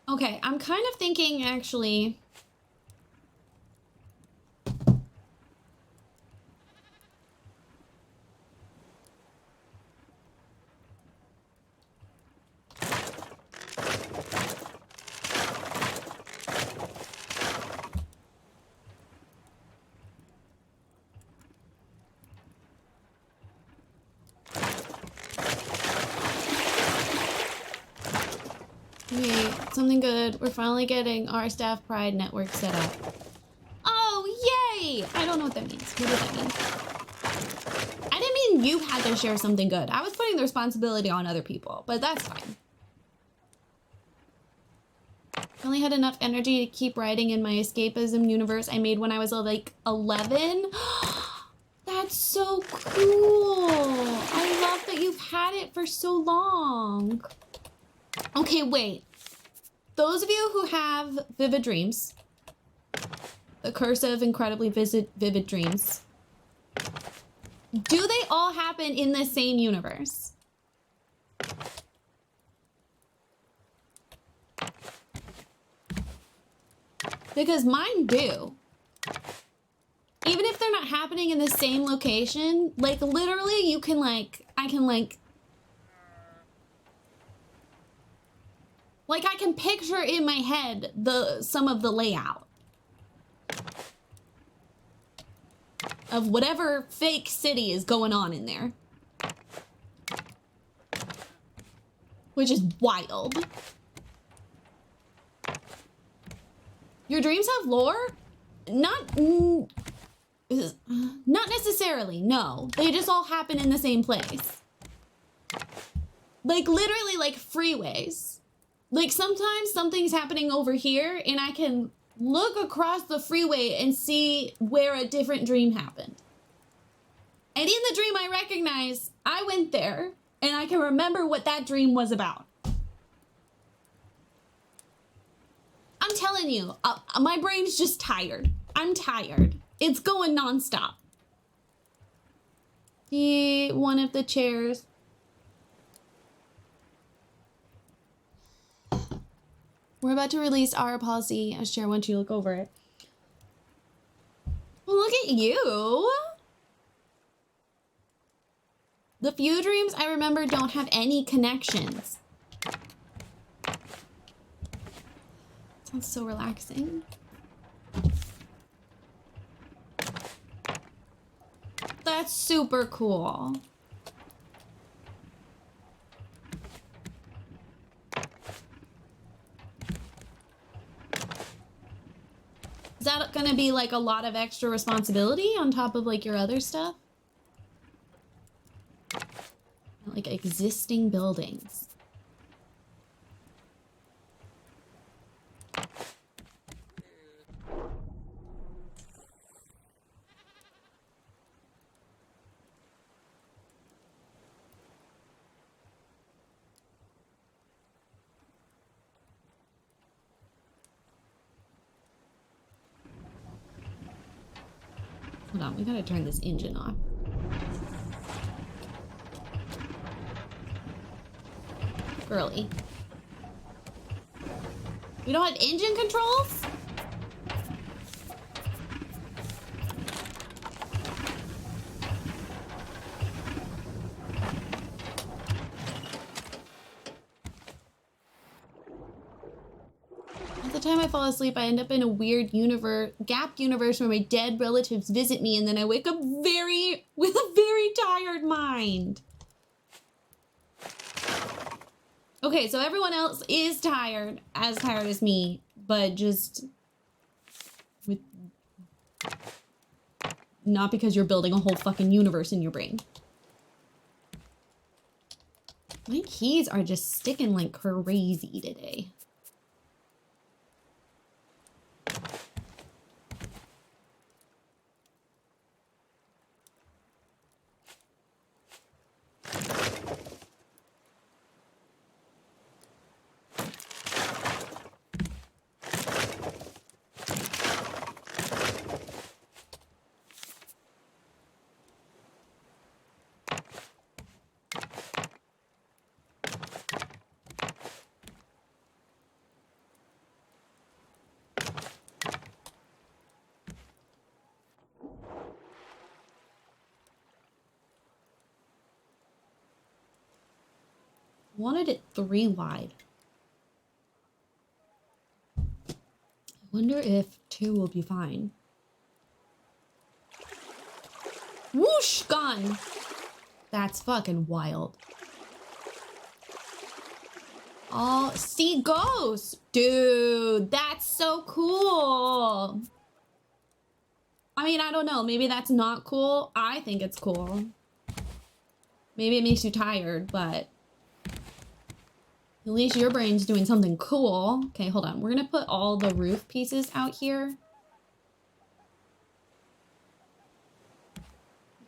Okay, I'm kind of thinking actually... Okay, something good. We're finally getting our Staff Pride network set up. Oh, yay! I don't know what that means. What does that mean? I didn't mean you had to share something good. I was putting the responsibility on other people, but that's fine. I only had enough energy to keep writing in my escapism universe I made when I was like 11. That's so cool. I love that you've had it for so long. Okay, wait. Those of you who have vivid dreams, the curse of incredibly vivid dreams, do they all happen in the same universe? Because mine do. Even if they're not happening in the same location, like literally you can like, I can picture in my head some of the layout of whatever fake city is going on in there. Which is wild. Your dreams have lore? Not necessarily, no. They just all happen in the same place. Like literally like freeways. Like sometimes something's happening over here and I can look across the freeway and see where a different dream happened. And in the dream I recognize I went there and I can remember what that dream was about. I'm telling you, my brain's just tired. I'm tired. It's going nonstop. See one of the chairs. We're about to release our policy as chair once you look over it. Well, look at you. The few dreams I remember don't have any connections. Sounds so relaxing. That's super cool. Is that gonna be like a lot of extra responsibility on top of like your other stuff? Like existing buildings. Hold on, we gotta turn this engine off. Girly. We don't have engine controls? At the time I fall asleep, I end up in a weird gapped universe where my dead relatives visit me, and then I wake up with a very tired mind. Okay, so everyone else is tired, as tired as me, but just with not because you're building a whole fucking universe in your brain. My keys are just sticking like crazy today. Wanted it 3 wide. I wonder if 2 will be fine. Whoosh, gone. That's fucking wild. Oh, see ghosts. Dude, that's so cool. I mean, I don't know. Maybe that's not cool. I think it's cool. Maybe it makes you tired, but at least your brain's doing something cool. Okay, hold on. We're gonna put all the roof pieces out here.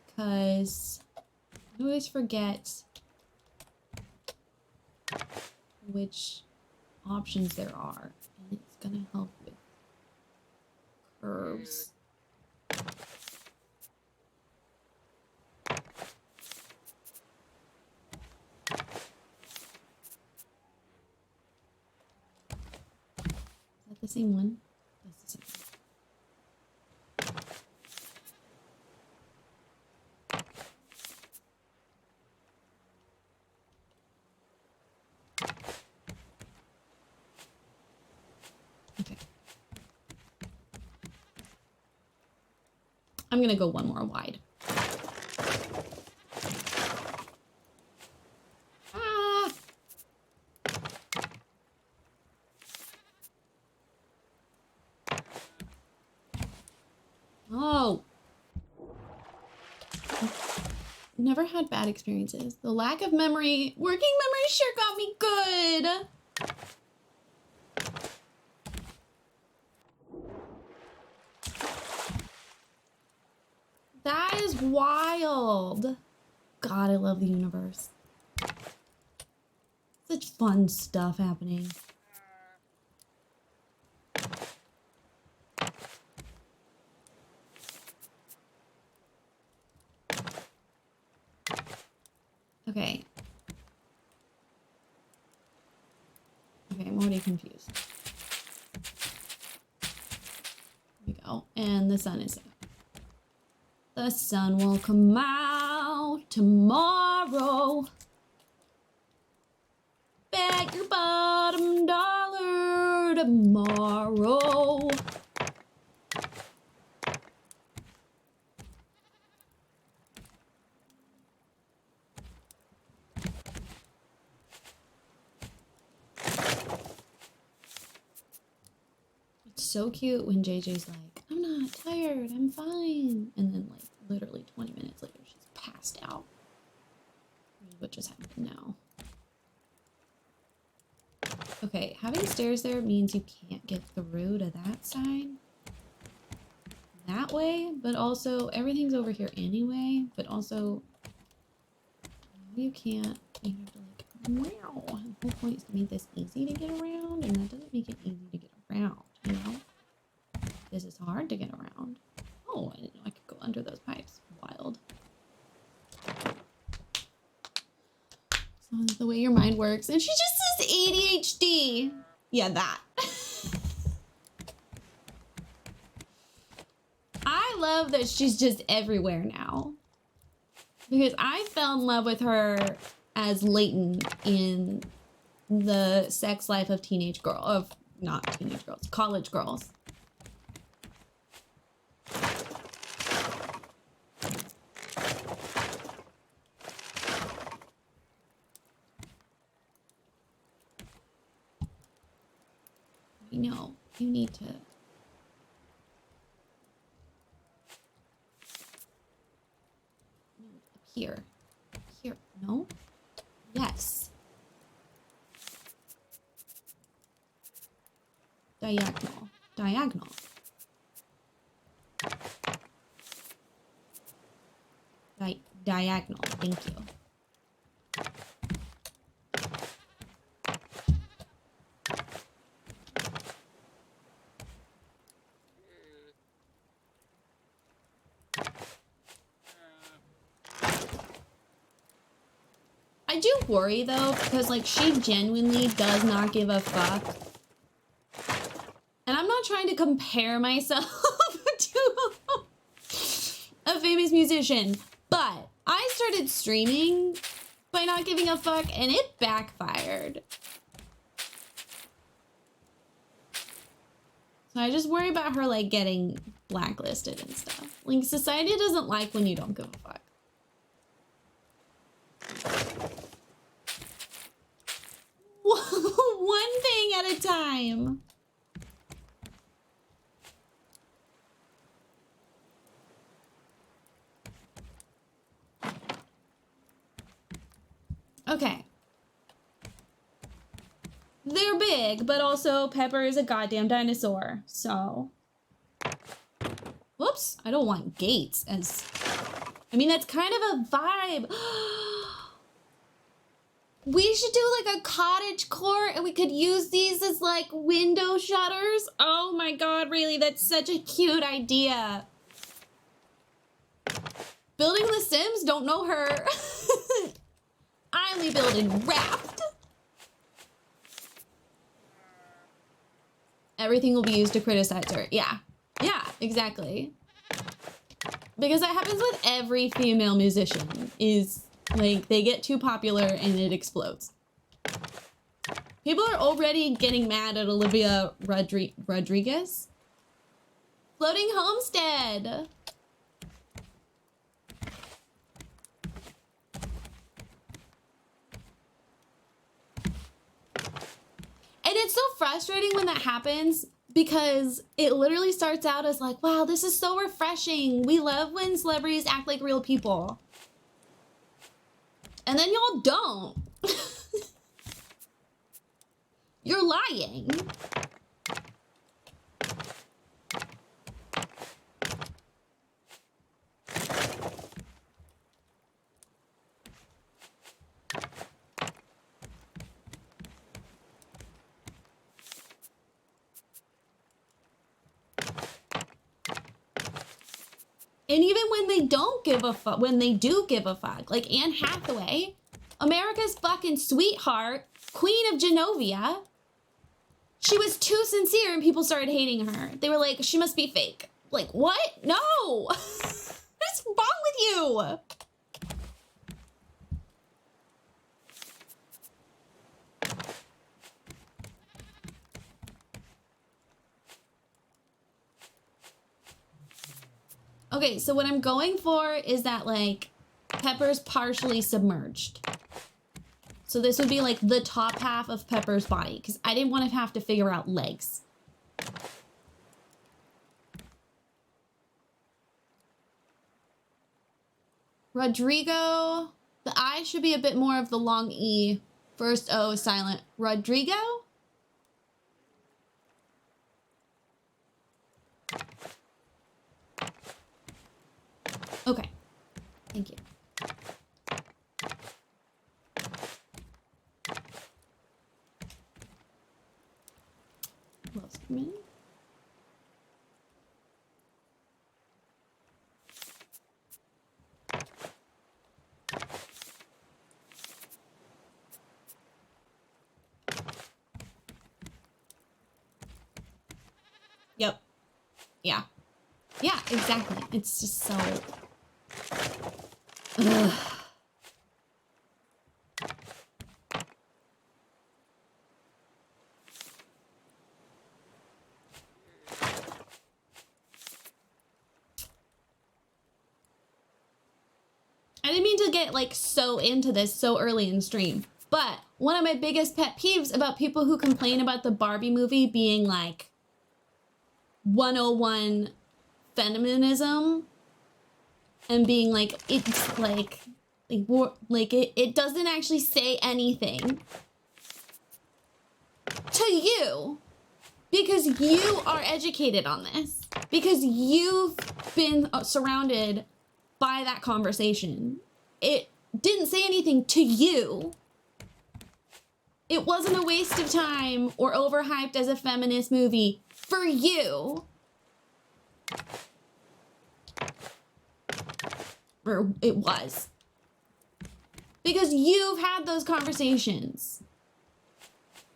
Because I always forget which options there are. And it's gonna help with curves. The same one. That's the same one. Okay. I'm gonna go 1 more wide. Oh. Never had bad experiences. The lack of working memory sure got me good. That is wild. God, I love the universe. Such fun stuff happening. Okay. Okay, I'm already confused. Here we go. And the sun is out. The sun will come out tomorrow. tomorrow. Bet your bottom dollar tomorrow. It's so cute when JJ's like, I'm not tired, I'm fine. And then like literally 20 minutes later, she's passed out. What just happened now? Okay, having stairs there means you can't get through to that side. That way, but also everything's over here anyway, but also you can't, you have to like, wow. The whole point is to make this easy to get around, and that doesn't make it easy to get around, you know? This is hard to get around. Oh, I didn't know I could go under those pipes. Wild. So that's the way your mind works. And she just says ADHD. Yeah, that. I love that she's just everywhere now. Because I fell in love with her as Leighton in the sex life of teenage girl, of not teenage girls, college girls. No, you need to. Here. Here. No? Yes. Diagonal. Diagonal. Diagonal. Thank you. I do worry though, because like she genuinely does not give a fuck. And I'm not trying to compare myself to a famous musician, but I started streaming by not giving a fuck and it backfired. So I just worry about her like getting blacklisted and stuff. Like society doesn't like when you don't give a fuck. One thing at a time. Okay. They're big, but also Pepper is a goddamn dinosaur, so. Whoops, I don't want gates as. I mean, that's kind of a vibe. We should do like a cottage core and we could use these as like window shutters. Oh my god, really? That's such a cute idea. Building The Sims? Don't know her. I only build in raft. Everything will be used to criticize her. Yeah. Yeah, exactly. Because that happens with every female musician is like they get too popular and it explodes. People are already getting mad at Olivia Rodriguez. Floating homestead. And it's so frustrating when that happens because it literally starts out as like, wow, this is so refreshing. We love when celebrities act like real people. And then y'all don't. You're lying. And even when they don't give a fuck, when they do give a fuck, like Anne Hathaway, America's fucking sweetheart, Queen of Genovia, she was too sincere and people started hating her. They were like, she must be fake. Like, what? No! What's wrong with you? Okay, so what I'm going for is that, like, Pepper's partially submerged. So this would be, like, the top half of Pepper's body, because I didn't want to have to figure out legs. Rodrigo, the I should be a bit more of the long E. First O is silent. Rodrigo? Okay, thank you. Who else came in? Yep. Yeah. Yeah, exactly. It's just so... Ugh. I didn't mean to get, like, so into this so early in stream, but one of my biggest pet peeves about people who complain about the Barbie movie being, like, 101 feminism and being like, it's like it doesn't actually say anything to you because you are educated on this, because you've been surrounded by that conversation. It didn't say anything to you. It wasn't a waste of time or overhyped as a feminist movie for you. Or it was. Because you've had those conversations.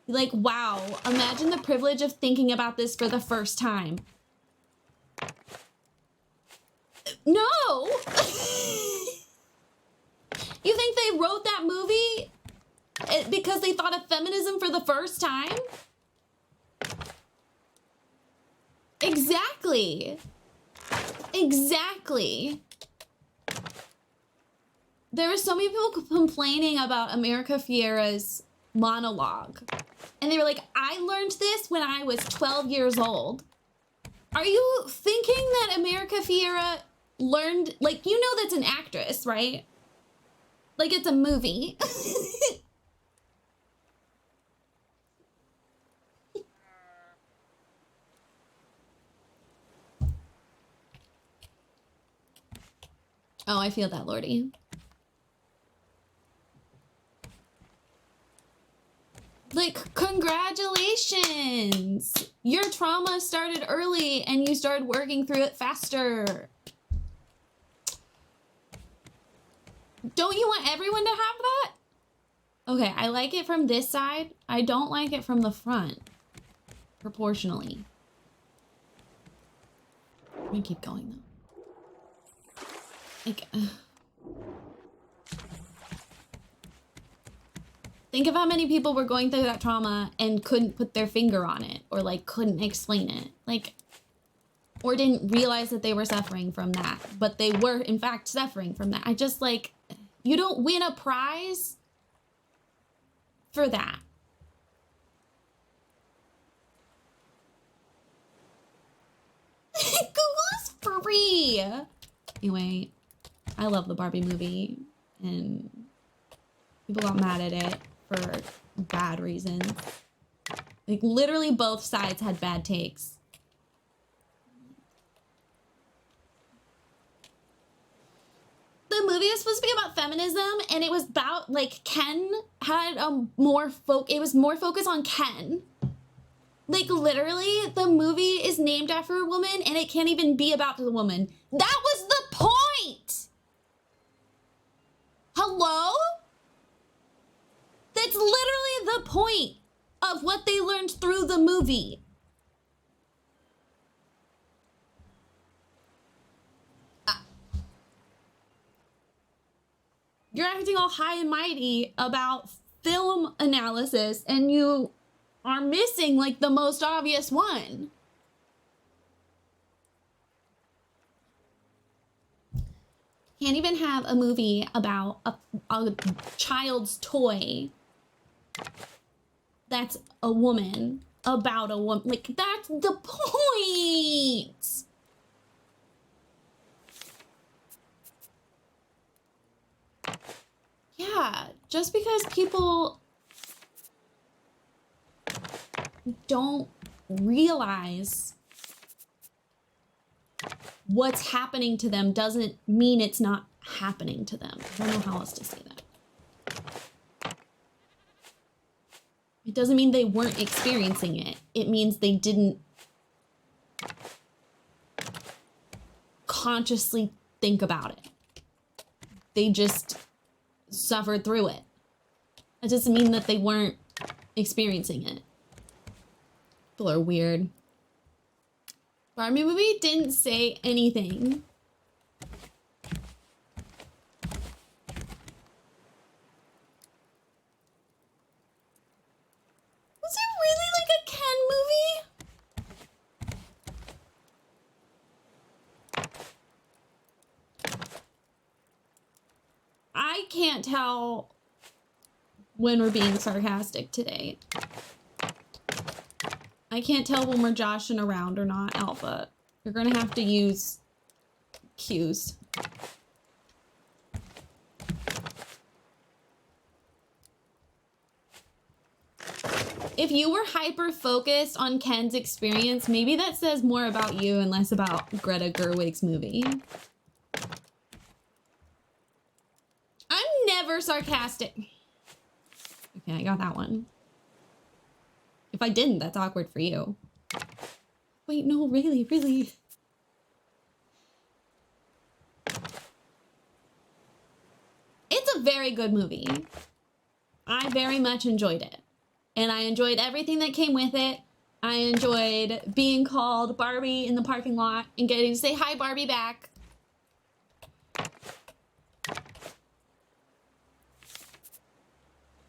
Like, wow, imagine the privilege of thinking about this for the first time. No! You think they wrote that movie because they thought of feminism for the first time? Exactly. Exactly. There were so many people complaining about America Fiera's monologue. And they were like, I learned this when I was 12 years old. Are you thinking that America Fiera learned, like, you know that's an actress, right? Like, it's a movie. Oh, I feel that, Lordy. Like, congratulations! Your trauma started early and you started working through it faster. Don't you want everyone to have that? Okay, I like it from this side. I don't like it from the front. Proportionally. I'm gonna keep going though. Like, think of how many people were going through that trauma and couldn't put their finger on it, or like couldn't explain it, like, or didn't realize that they were suffering from that, but they were in fact suffering from that. I just, like, you don't win a prize for that. Google's free. Anyway, I love the Barbie movie, and people got mad at it for bad reasons. Like, literally both sides had bad takes. The movie was supposed to be about feminism, and it was about, like, Ken had it was more focused on Ken. Like, literally, the movie is named after a woman, and it can't even be about the woman. That was the point! Hello? That's literally the point of what they learned through the movie. You're acting all high and mighty about film analysis, and you are missing, like, the most obvious one. Can't even have a movie about a child's toy that's a woman, about a woman. Like, that's the point! Yeah, just because people don't realize what's happening to them doesn't mean it's not happening to them. I don't know how else to say that. It doesn't mean they weren't experiencing it. It means they didn't consciously think about it. They just suffered through it. It doesn't mean that they weren't experiencing it. People are weird. Barbie movie didn't say anything. Was it really like a Ken movie? I can't tell when we're being sarcastic today. I can't tell when we're joshing around or not, Alpha. You're gonna have to use cues. If you were hyper-focused on Ken's experience, maybe that says more about you and less about Greta Gerwig's movie. I'm never sarcastic. Okay, I got that one. If I didn't, that's awkward for you. Wait, no, really, really. It's a very good movie. I very much enjoyed it. And I enjoyed everything that came with it. I enjoyed being called Barbie in the parking lot and getting to say hi, Barbie, back.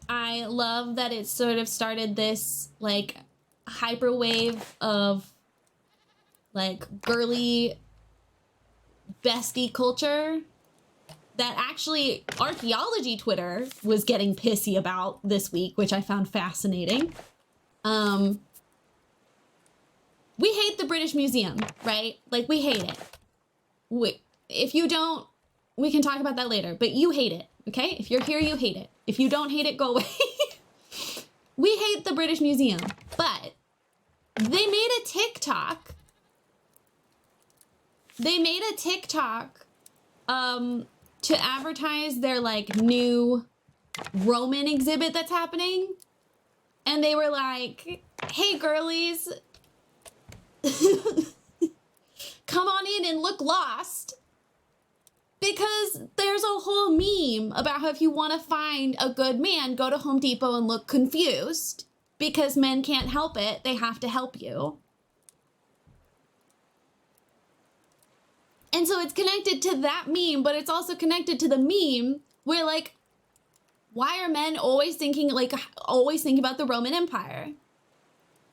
I love that it sort of started this, like, hyperwave of, like, girly bestie culture that actually archaeology Twitter was getting pissy about this week, which I found fascinating. We hate the British Museum, right? Like, we hate it. If you don't, we can talk about that later, but you hate it, okay? If you're here, you hate it. If you don't hate it, go away. We hate the British Museum, but they made a TikTok. They made a TikTok to advertise their, like, new Roman exhibit that's happening. And they were like, hey, girlies, come on in and look lost. Because there's a whole meme about how if you want to find a good man, go to Home Depot and look confused. Because men can't help it, they have to help you. And so it's connected to that meme, but it's also connected to the meme where, like, why are men always thinking about the Roman Empire?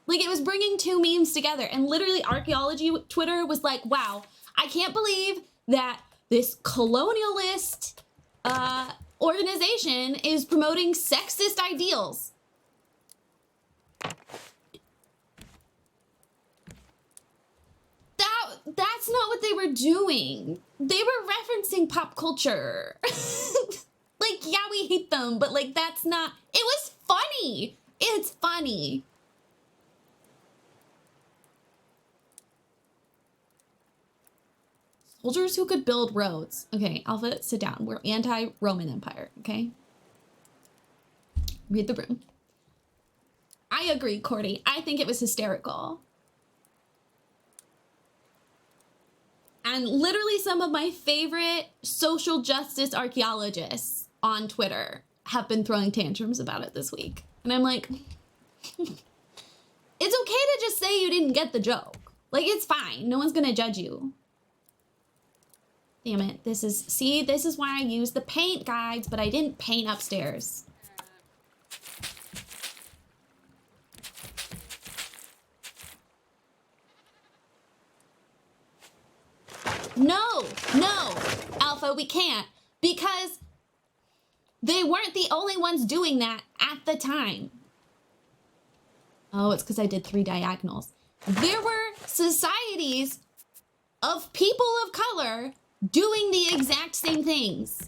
Like, it was bringing two memes together, and literally archaeology Twitter was like, wow, I can't believe that this colonialist organization is promoting sexist ideals. That's not what they were doing. They were referencing pop culture. Like, yeah, we hate them, but, like, that's not... It was funny. It's funny. Soldiers who could build roads. Okay, Alpha, sit down. We're anti-Roman Empire, okay? Read the room. I agree, Cordy. I think it was hysterical. And literally some of my favorite social justice archaeologists on Twitter have been throwing tantrums about it this week. And I'm like, it's okay to just say you didn't get the joke. Like, it's fine. No one's gonna judge you. Damn it. This is why I use the paint guides, but I didn't paint upstairs. No, Alpha, we can't. Because they weren't the only ones doing that at the time. Oh, it's because I did 3 diagonals. There were societies of people of color doing the exact same things.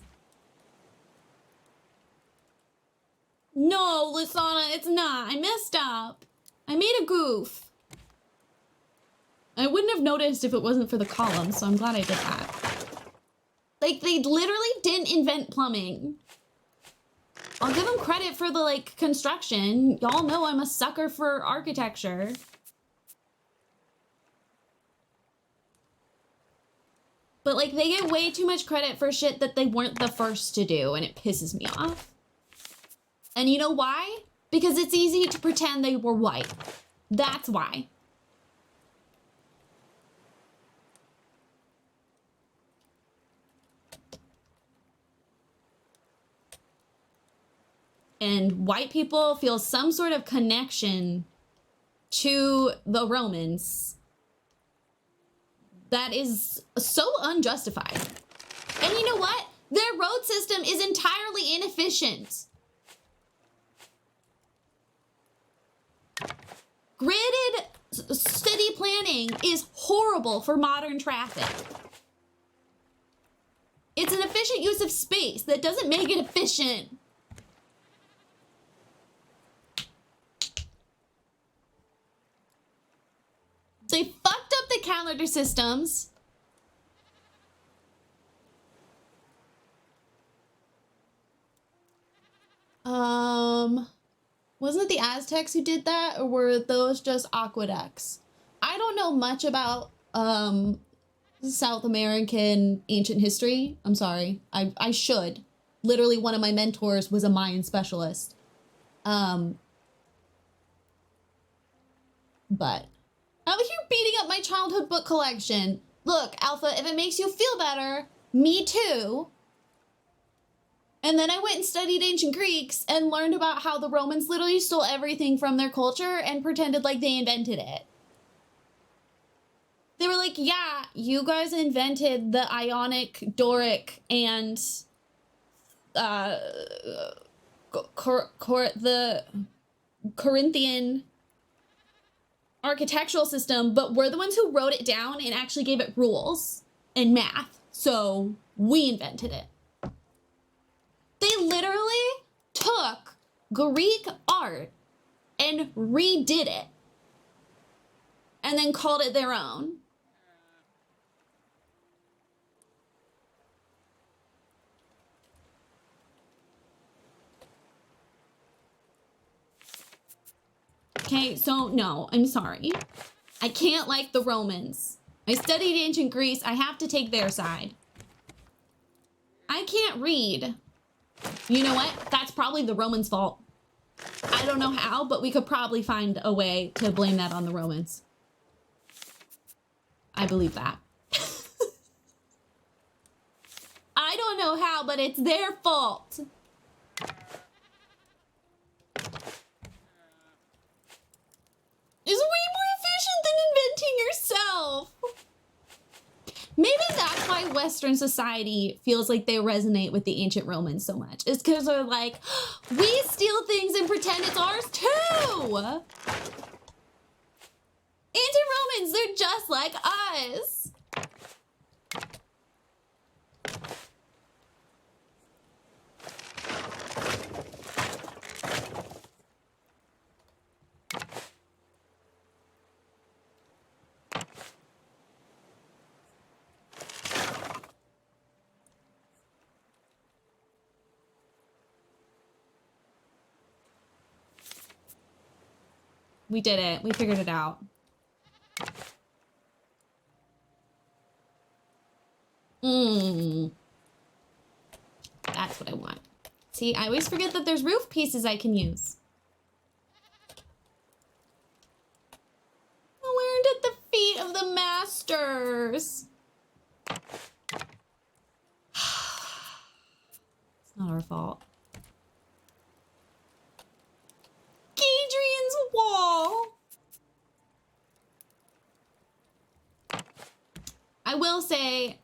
No, Lisana, it's not. I messed up. I made a goof. I wouldn't have noticed if it wasn't for the columns, so I'm glad I did that. Like, they literally didn't invent plumbing. I'll give them credit for the, like, construction. Y'all know I'm a sucker for architecture. But, like, they get way too much credit for shit that they weren't the first to do, and it pisses me off. And you know why? Because it's easy to pretend they were white. That's why. And white people feel some sort of connection to the Romans that is so unjustified. And you know what? Their road system is entirely inefficient. Gridded city planning is horrible for modern traffic. It's an efficient use of space that doesn't make it efficient. They fucked up the calendar systems. Wasn't it the Aztecs who did that, or were those just aqueducts? I don't know much about South American ancient history. I'm sorry. I should. Literally, one of my mentors was a Mayan specialist. But out here beating up my childhood book collection. Look, Alpha, if it makes you feel better, me too. And then I went and studied ancient Greeks and learned about how the Romans literally stole everything from their culture and pretended like they invented it. They were like, yeah, you guys invented the Ionic, Doric, and the Corinthian architectural system, but we're the ones who wrote it down and actually gave it rules and math. So we invented it. They literally took Greek art and redid it and then called it their own. Okay, so no, I'm sorry. I can't like the Romans. I studied ancient Greece. I have to take their side. I can't read. You know what? That's probably the Romans' fault. I don't know how, but we could probably find a way to blame that on the Romans. I believe that. I don't know how, but it's their fault. It's way more efficient than inventing yourself. Maybe that's why Western society feels like they resonate with the ancient Romans so much. It's because they're like, we steal things and pretend it's ours too. Ancient Romans, they're just like us. We did it. We figured it out. That's what I want. See, I always forget that there's roof pieces I can use. I learned at the feet of the masters. It's not our fault. Adrian's wall. I will say,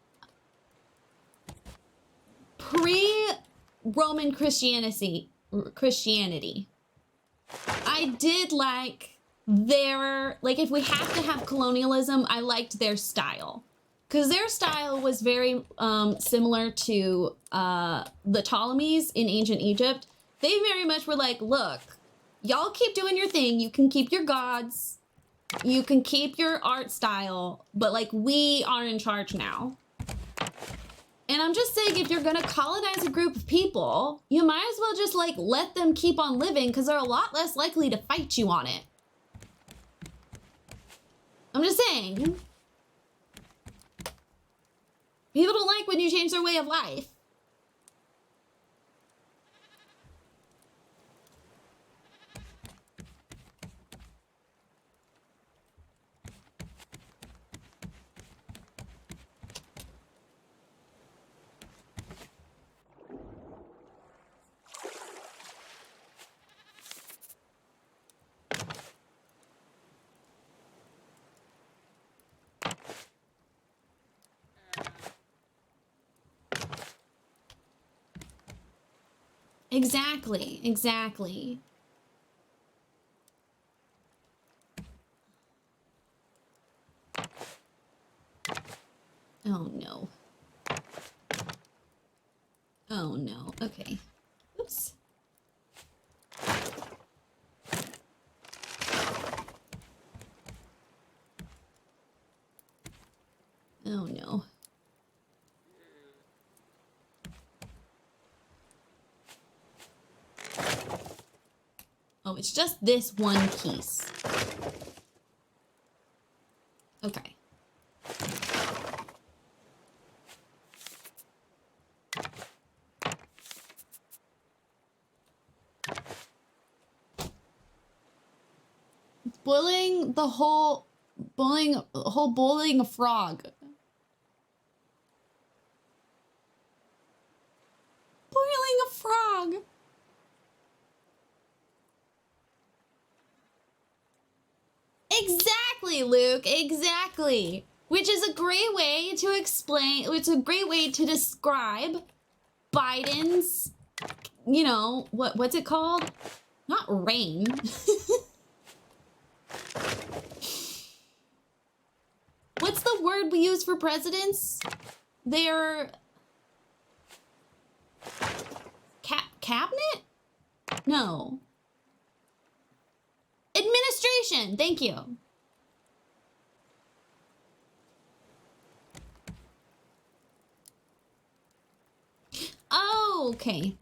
pre-Roman Christianity, I did like their, like, if we have to have colonialism, I liked their style. Because their style was very similar to the Ptolemies in ancient Egypt. They very much were like, look, y'all keep doing your thing. You can keep your gods. You can keep your art style. But, like, we are in charge now. And I'm just saying, if you're going to colonize a group of people, you might as well just, like, let them keep on living because they're a lot less likely to fight you on it. I'm just saying. People don't like when you change their way of life. Exactly, exactly. Oh no. Oh no, okay. Oops. Oh no. Oh, it's just this one piece. Okay. Boiling a frog. Boiling a frog. Exactly, Luke, exactly. Which is a great way to explain, it's a great way to describe Biden's, you know, what's it called? Not reign. What's the word we use for presidents? They're cabinet? No. Administration. Thank you. Oh, okay.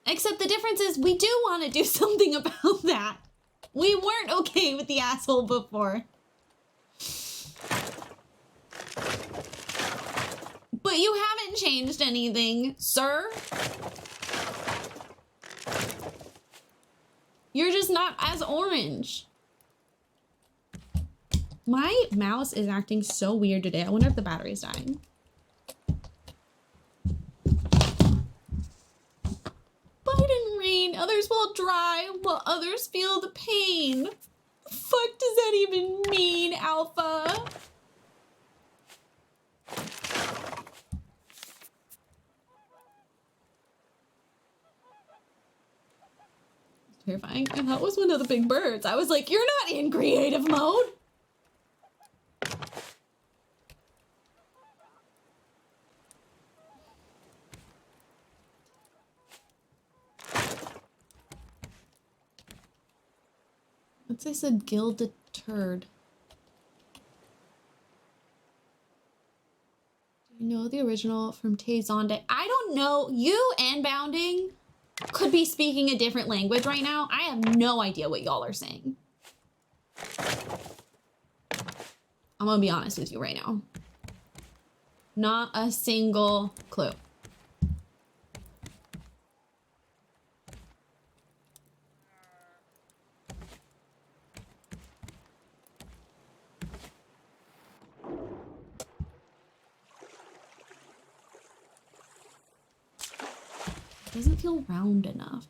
Except the difference is we do want to do something about that. We weren't okay with the asshole before. But you haven't changed anything, sir. You're just not as orange. My mouse is acting so weird today. I wonder if the battery's dying. Biden reign. Others will dry while others feel the pain. The fuck does that even mean, Alpha? Terrifying. And that was one of the big birds. I was like, you're not in creative mode. What's this? A gilded turd. Do you know the original from Tay-Zonde? I don't know. You and Bounding could be speaking a different language right now. I have no idea what y'all are saying. I'm gonna be honest with you right now. Not a single clue. It doesn't feel round enough.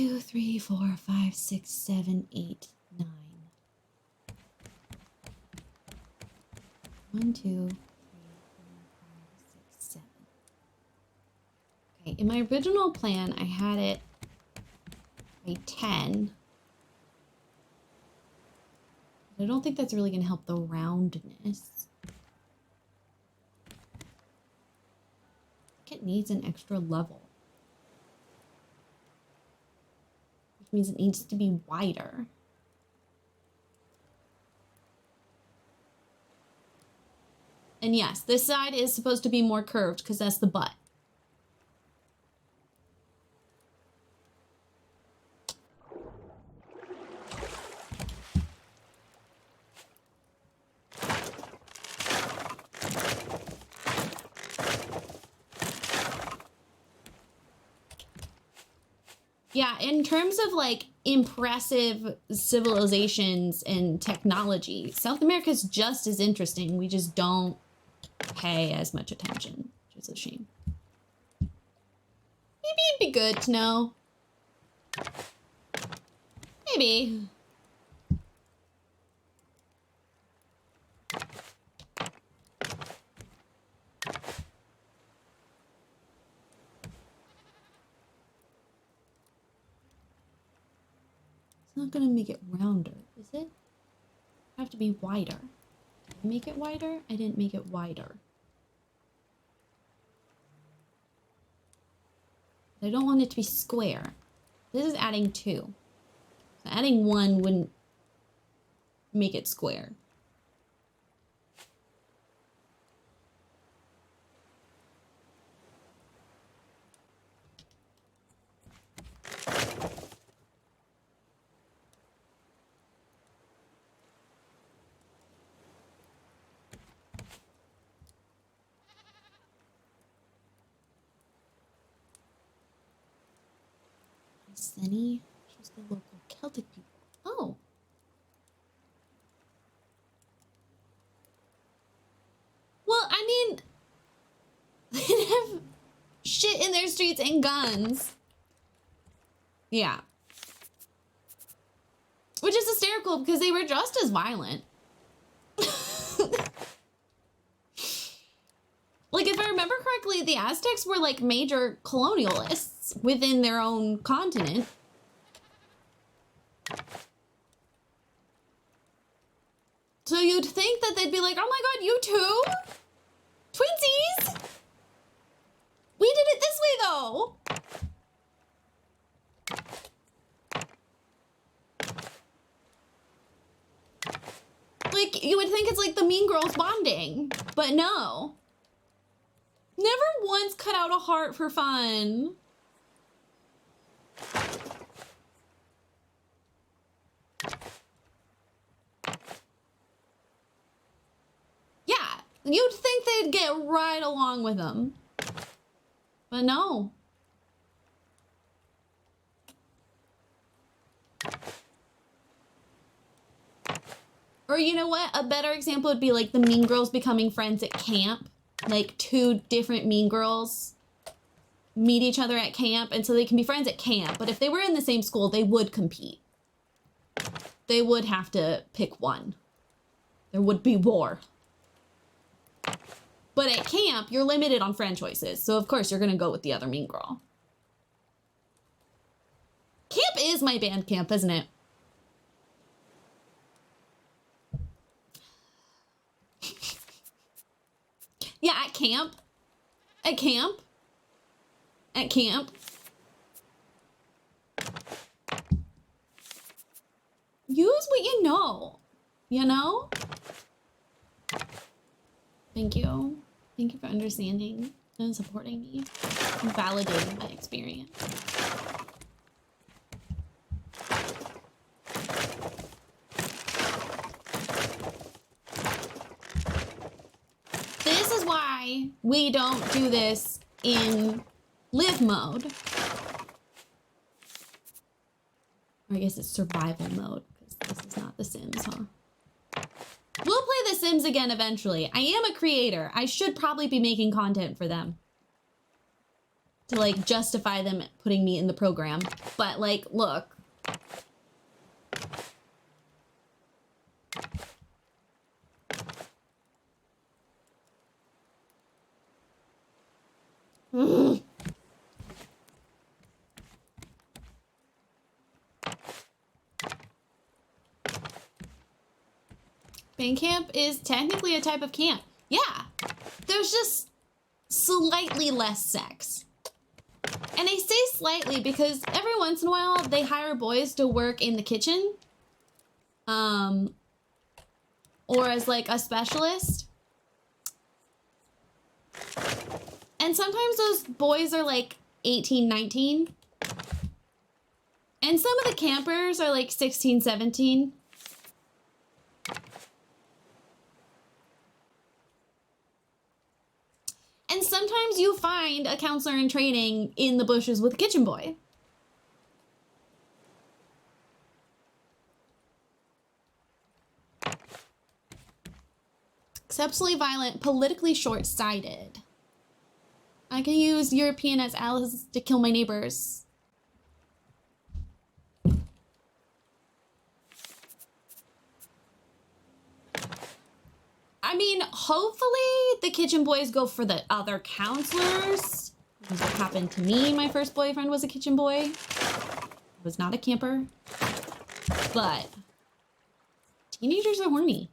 2, 3, 4, 5, 6, 7, 8, 9. 1, 2, 3, 4, 5, 6, 7. Okay, in my original plan, I had it by 10. I don't think that's really going to help the roundness. It needs an extra level, which means it needs to be wider. And yes, this side is supposed to be more curved because that's the butt. Yeah, in terms of like impressive civilizations and technology, South America's just as interesting. We just don't pay as much attention, which is a shame. Maybe it'd be good to know. Maybe. It's not gonna make it rounder, is it? Have to be wider. Did I make it wider? I didn't make it wider. I don't want it to be square. This is adding 2. So adding 1 wouldn't make it square. Senny, she's the local Celtic people. Oh. Well, I mean, they have shit in their streets and guns. Yeah. Which is hysterical because they were just as violent. Like, if I remember correctly, the Aztecs were like major colonialists within their own continent. So you'd think that they'd be like, oh my god, you too? Twinsies? We did it this way though. Like, you would think it's like the Mean Girls bonding, but no. Never once cut out a heart for fun. Yeah, you'd think they'd get right along with them. But no. Or you know what? A better example would be like the Mean Girls becoming friends at camp. Like 2 different Mean Girls meet each other at camp, and so they can be friends at camp. But if they were in the same school, they would compete. They would have to pick one. There would be war. But at camp, you're limited on friend choices. So of course you're gonna go with the other Mean Girl. Camp is my band camp, isn't it? Yeah, at camp. At camp. At camp. Use what you know. You know? Thank you. Thank you for understanding and supporting me and validating my experience. This is why we don't do this in live mode. Or I guess it's survival mode, because this is not The Sims, huh? We'll play The Sims again eventually. I am a creator. I should probably be making content for them. to like justify them putting me in the program. But like, look. Band camp is technically a type of camp. Yeah. There's just slightly less sex. And I say slightly because every once in a while they hire boys to work in the kitchen. Or as like a specialist. And sometimes those boys are like 18, 19. And some of the campers are like 16, 17. And sometimes you find a counselor in training in the bushes with a kitchen boy. Exceptionally violent, politically short-sighted. I can use European as allies to kill my neighbors. I mean, hopefully the kitchen boys go for the other counselors. This is what happened to me. My first boyfriend was a kitchen boy. He was not a camper. But teenagers are horny.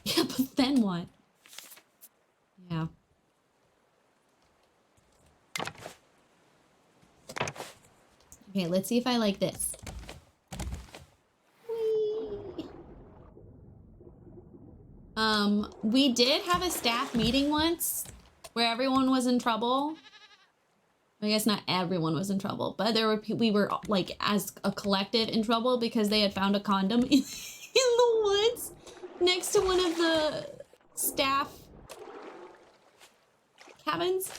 Yeah, but then what? Yeah. Okay, let's see if I like this. Whee! We did have a staff meeting once where everyone was in trouble. I guess not everyone was in trouble, but we were like as a collective in trouble because they had found a condom in the woods next to one of the staff cabins.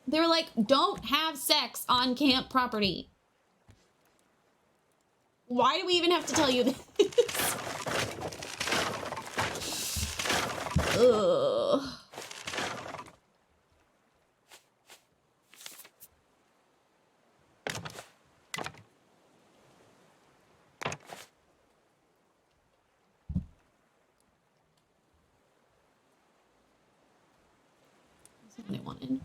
They were like, don't have sex on camp property. Why do we even have to tell you this? Ugh. That's what I wanted.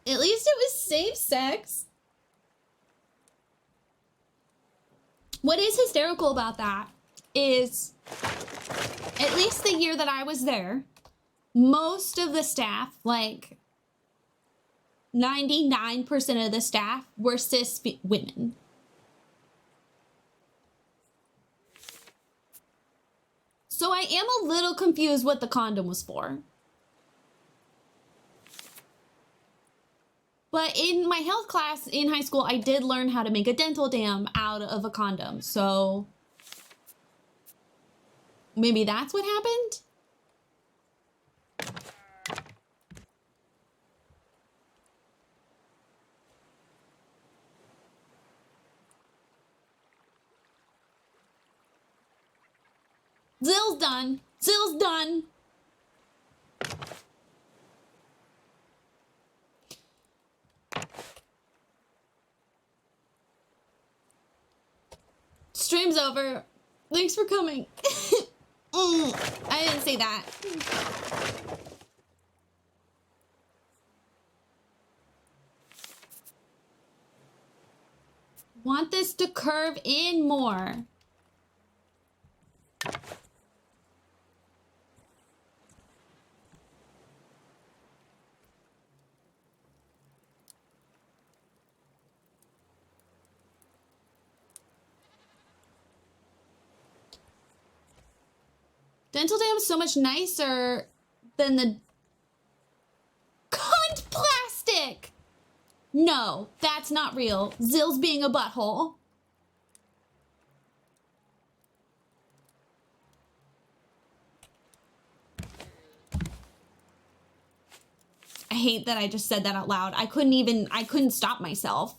At least it was safe sex. What is hysterical about that is, at least the year that I was there, most of the staff, like 99% of the staff, were cis women. So I am a little confused what the condom was for. But in my health class in high school, I did learn how to make a dental dam out of a condom. So maybe that's what happened? Zill's done. Zill's done. Stream's over. Thanks for coming. I didn't say that. Want this to curve in more. Dental dam is so much nicer than the cunt plastic. No, that's not real. Zill's being a butthole. hate that I just said that out loud. I couldn't stop myself.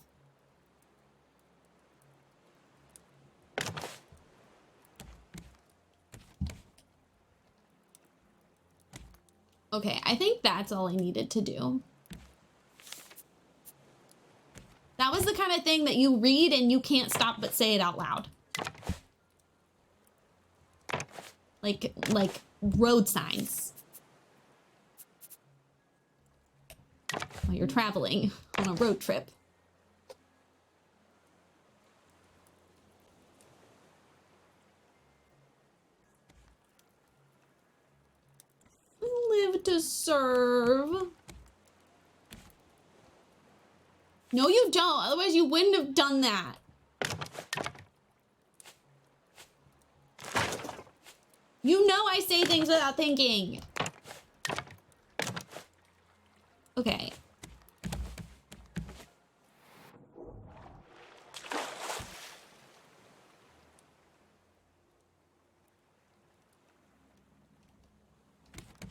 Okay, I think that's all I needed to do. That was the kind of thing that you read and you can't stop but say it out loud. Like road signs. While you're traveling on a road trip. Live to serve. No, you don't. Otherwise, you wouldn't have done that. You know I say things without thinking. Okay.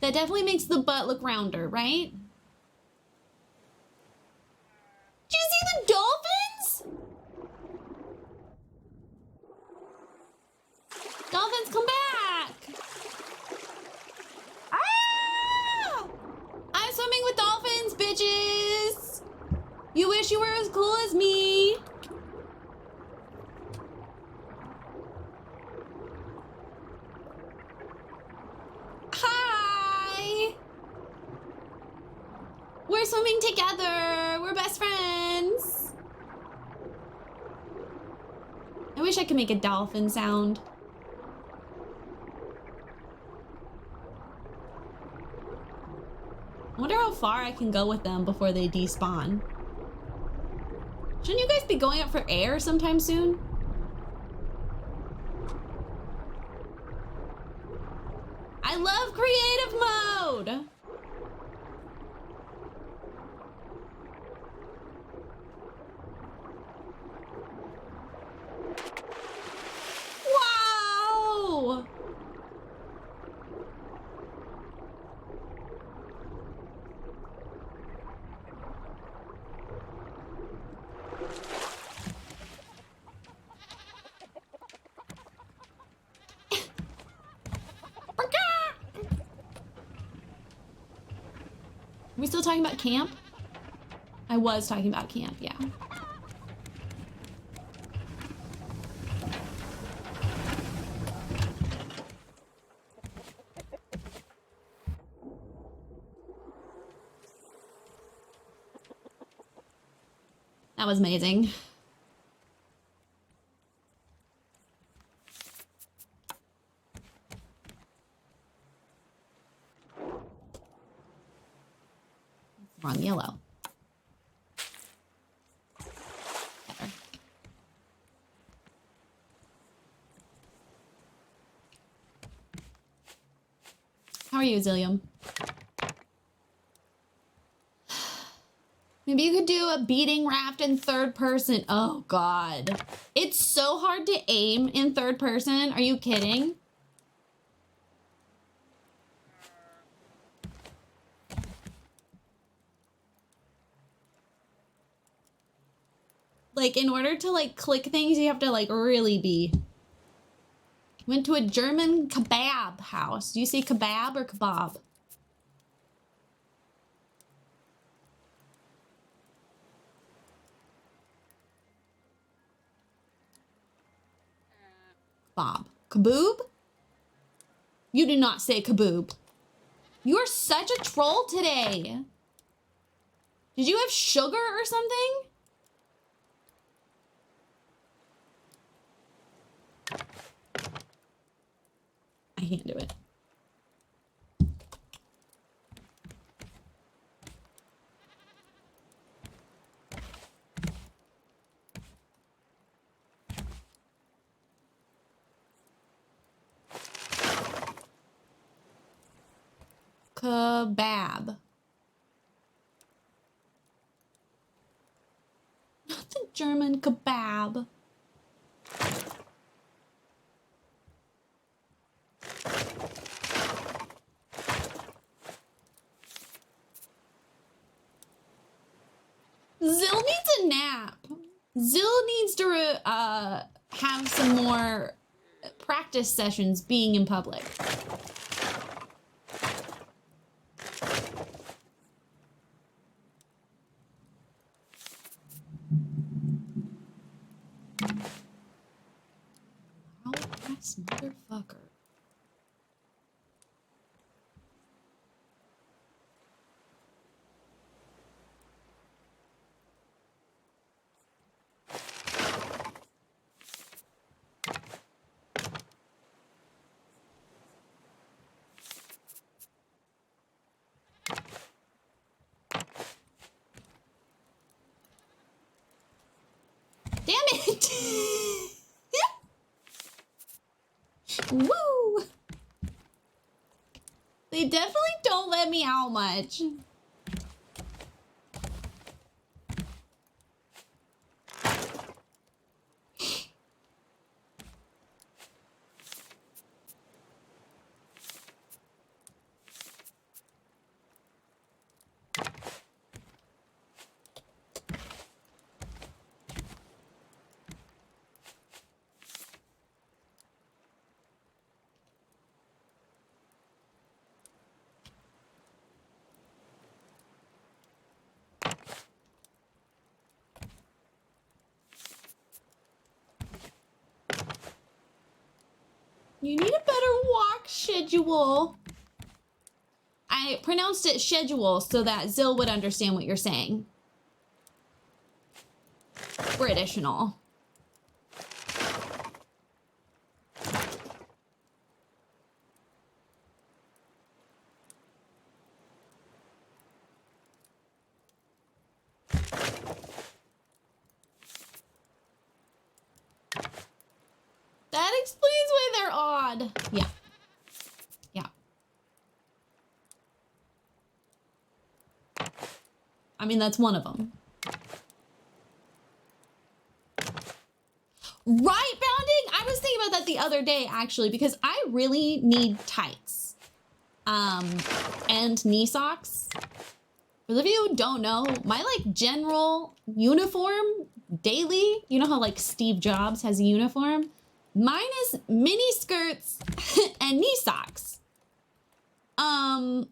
That definitely makes the butt look rounder, right? Did you see the dolphins? Dolphins, come back! Ah! I'm swimming with dolphins, bitches! You wish you were as cool as me. Hi! We're swimming together. We're best friends. I wish I could make a dolphin sound. I wonder how far I can go with them before they despawn. Shouldn't you guys be going up for air sometime soon? I love creative mode! Wow! Are we still talking about camp? I was talking about camp, yeah. That was amazing. Wrong yellow. Better. How are you, Zillium? Maybe you could do a beating raft in third person. Oh, God. It's so hard to aim in third person. Are you kidding? Like, in order to, like, click things, you have to, like, really be. Went to a German kebab house. Do you say kebab or kebab? Bob. Kaboob? You did not say kaboob. You are such a troll today. Did you have sugar or something? I can't do it. Kebab. Not the German kebab. nap. Zill needs to have some more practice sessions being in public. Loud-ass motherfucker. Damn it! Woo! They definitely don't let me out much. You need a better walk schedule. I pronounced it schedule so that Zill would understand what you're saying. British and all. That explains why they're odd. Yeah. Yeah. I mean, that's one of them. Right, Bounding? I was thinking about that the other day, actually, because I really need tights. And knee socks. For those of you who don't know, my, like, general uniform daily, you know how, like, Steve Jobs has a uniform? Mine is mini skirts and knee socks. And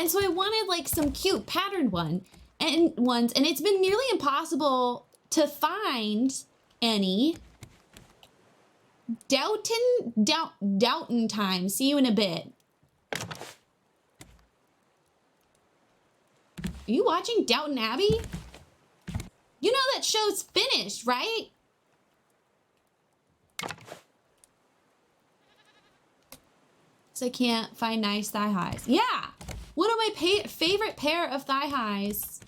so I wanted like some cute patterned ones, and it's been nearly impossible to find any. Downton time. See you in a bit. Are you watching Downton Abbey? You know that show's finished, right? So I can't find nice thigh highs. Yeah, one of my favorite pair of thigh highs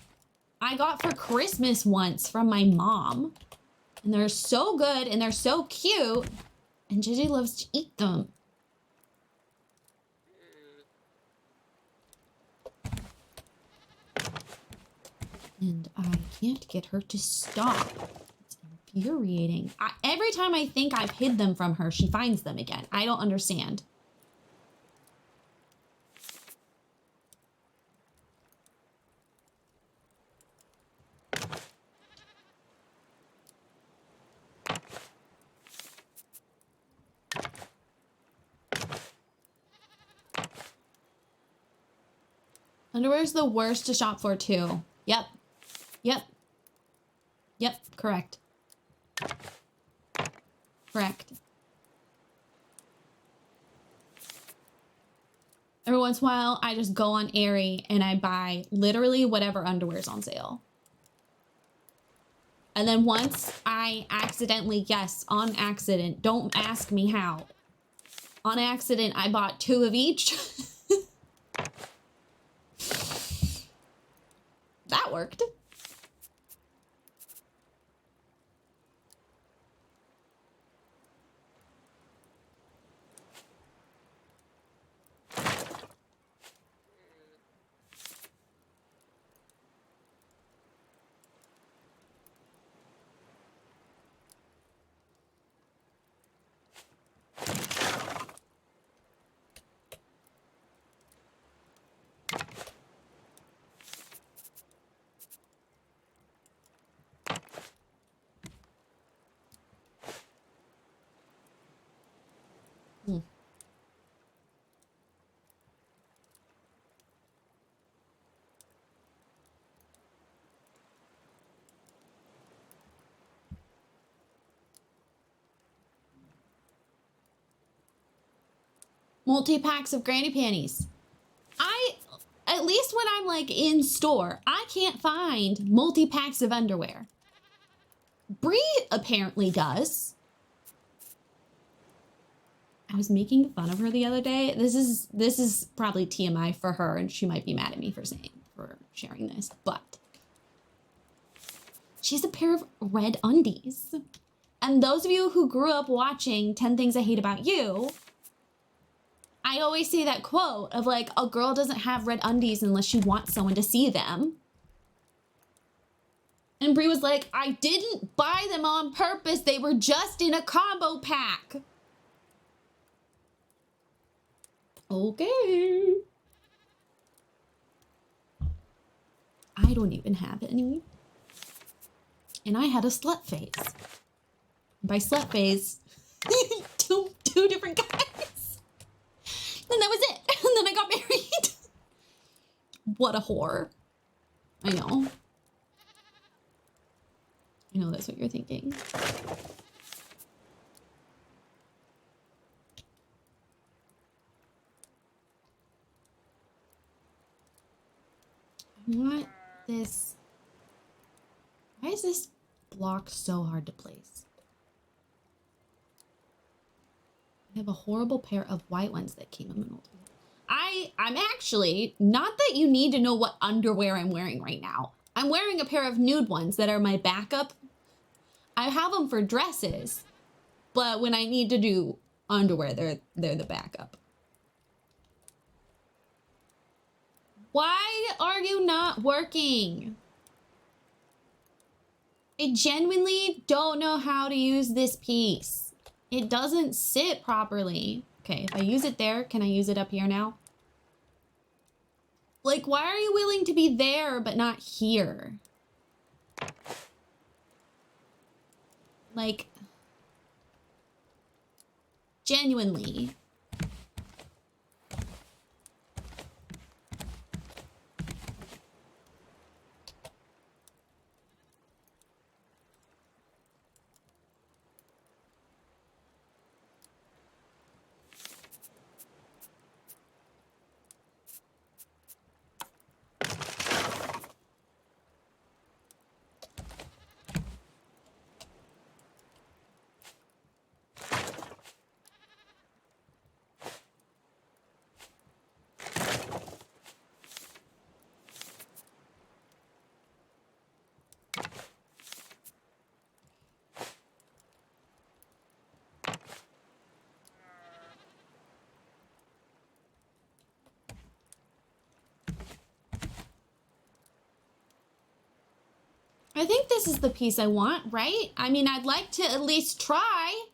I got for Christmas once from my mom. And they're so good and they're so cute. And JJ loves to eat them. And I can't get her to stop. It's infuriating. Every time I think I've hid them from her, she finds them again. I don't understand. Underwear's the worst to shop for too. Yep. Yep. Yep. Correct. Correct. Every once in a while, I just go on Aerie and I buy literally whatever underwear's on sale. And then once I accidentally, yes, on accident, don't ask me how. On accident, I bought 2 of each. That worked. multi-packs of granny panties. At least when I'm like in store, I can't find multi-packs of underwear. Bree apparently does. I was making fun of her the other day. This is probably TMI for her, and she might be mad at me for sharing this, but she has a pair of red undies. And those of you who grew up watching 10 Things I Hate About You, I always say that quote of like, a girl doesn't have red undies unless she wants someone to see them. And Bree was like, I didn't buy them on purpose. They were just in a combo pack. Okay. I don't even have any. And I had a slut phase. By slut phase, two different guys. And that was it. And then I got married. What a whore. I know. I know that's what you're thinking. I want this. Why is this block so hard to place? I have a horrible pair of white ones that came in the multiple. I'm actually, not that you need to know what underwear I'm wearing right now. I'm wearing a pair of nude ones that are my backup. I have them for dresses, but when I need to do underwear, they're the backup. Why are you not working? I genuinely don't know how to use this piece. It doesn't sit properly. Okay, if I use it there, can I use it up here now? Like, why are you willing to be there but not here? Like, genuinely. I think this is the piece I want, right? I mean, I'd like to at least try.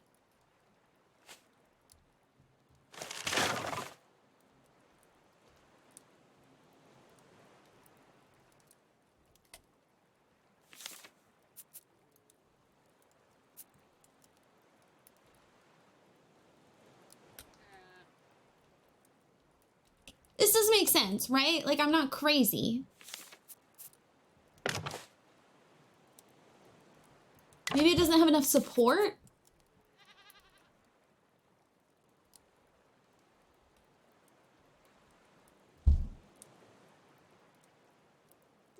This does make sense, right? Like, I'm not crazy. Maybe it doesn't have enough support?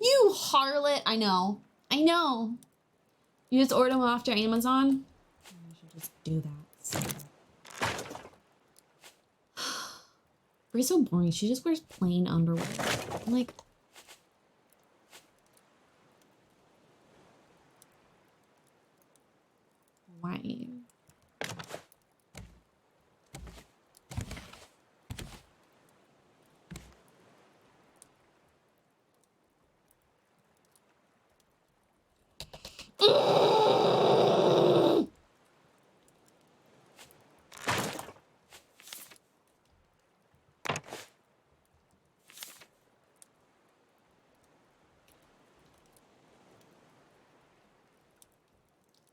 You harlot. I know. I know. You just order them off your Amazon? I should just do that. Bree's so boring. She just wears plain underwear. I'm like... Why?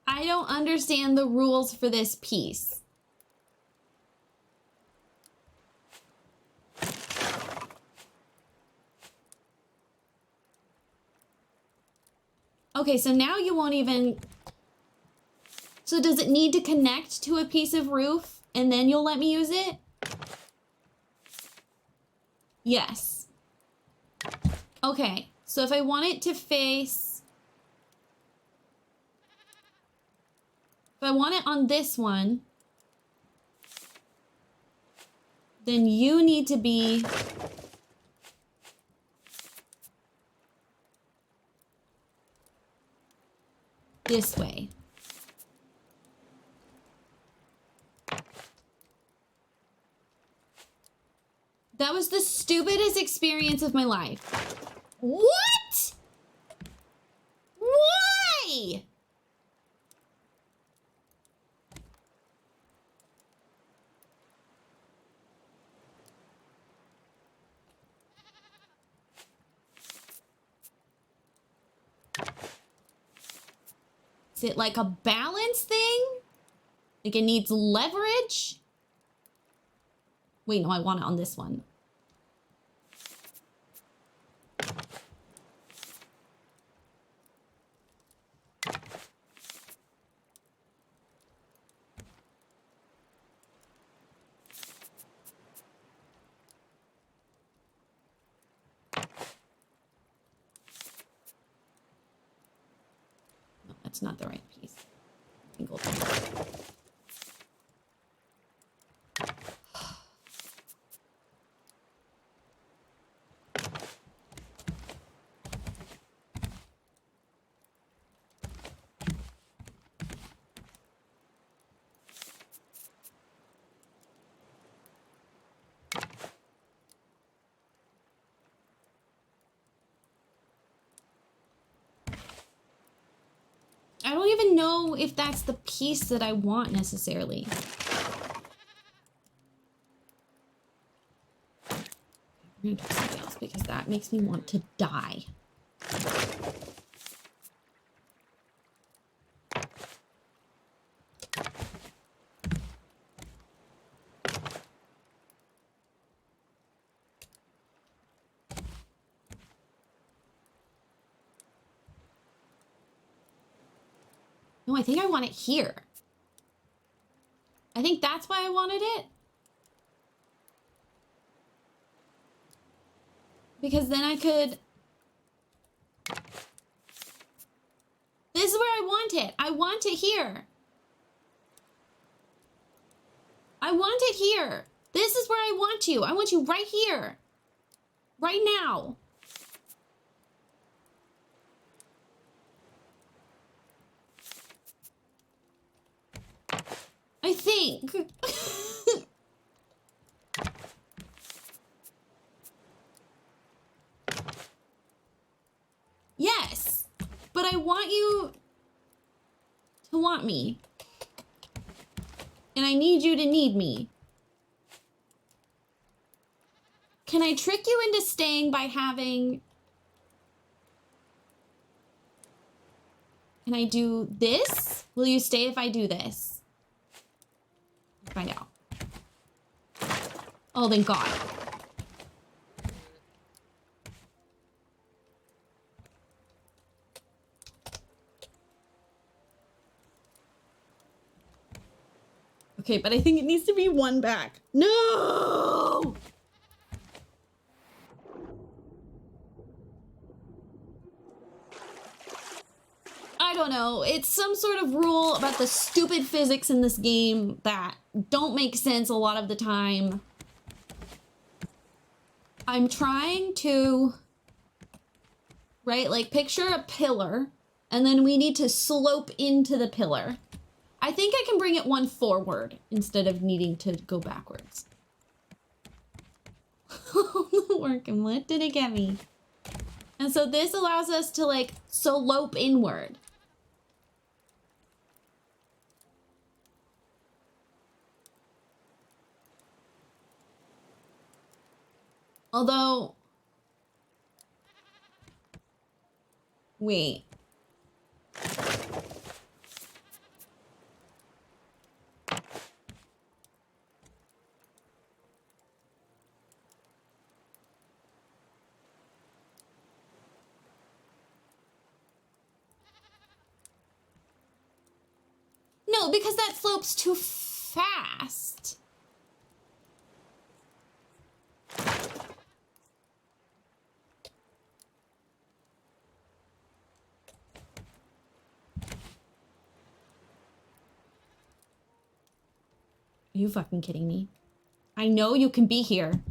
I don't understand the rules for this piece. Okay, so now you won't even... So does it need to connect to a piece of roof and then you'll let me use it? Yes. Okay, so if I want it to face... If I want it on this one, then you need to be... this way. That was the stupidest experience of my life. What? Why? Is it like a balance thing? Like it needs leverage? Wait, no, I want it on this one. No, that's not the right piece. Single thing. I don't even know if that's the piece that I want necessarily. I'm gonna do something else because that makes me want to die. No, I think I want it here. I think that's why I wanted it. Because then I could... This is where I want it. I want it here. I want it here. This is where I want you. I want you right here. Right now. I think. Yes, but I want you to want me. And I need you to need me. Can I trick you into staying by having... Can I do this? Will you stay if I do this? Find out. Oh, thank God. Okay, but I think it needs to be one back. No! I don't know. It's some sort of rule about the stupid physics in this game that don't make sense a lot of the time. I'm trying to, right, like picture a pillar, and then we need to slope into the pillar. I think I can bring it one forward instead of needing to go backwards. Working. What did it get me? And so this allows us to like slope inward. Although, wait. No, because that slopes too fast. you fucking kidding me? I know you can be here.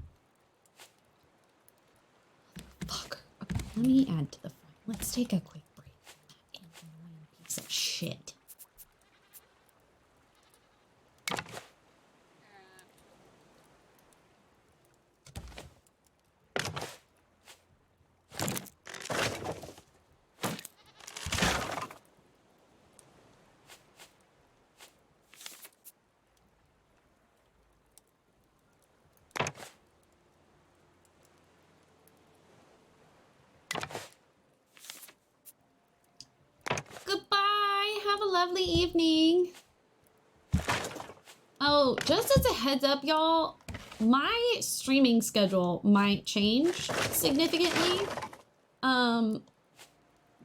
Fuck. Okay, let me add to the front. Let's take a quick break. That annoying piece of shit. Goodbye. Have a lovely evening. Oh, just as a heads up, y'all, my streaming schedule might change significantly.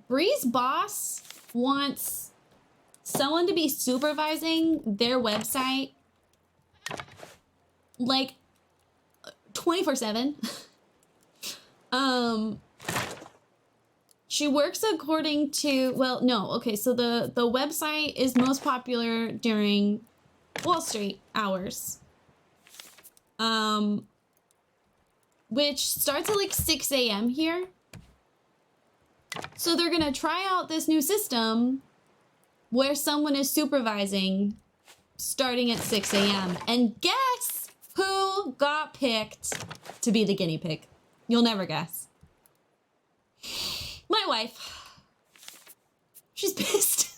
Bree's boss wants someone to be supervising their website like 24/7. She works according to, well, no, okay, so the website is most popular during Wall Street hours. Which starts at like 6 a.m. here. So they're gonna try out this new system where someone is supervising starting at 6 a.m. And guess who got picked to be the guinea pig? You'll never guess. My wife. She's pissed.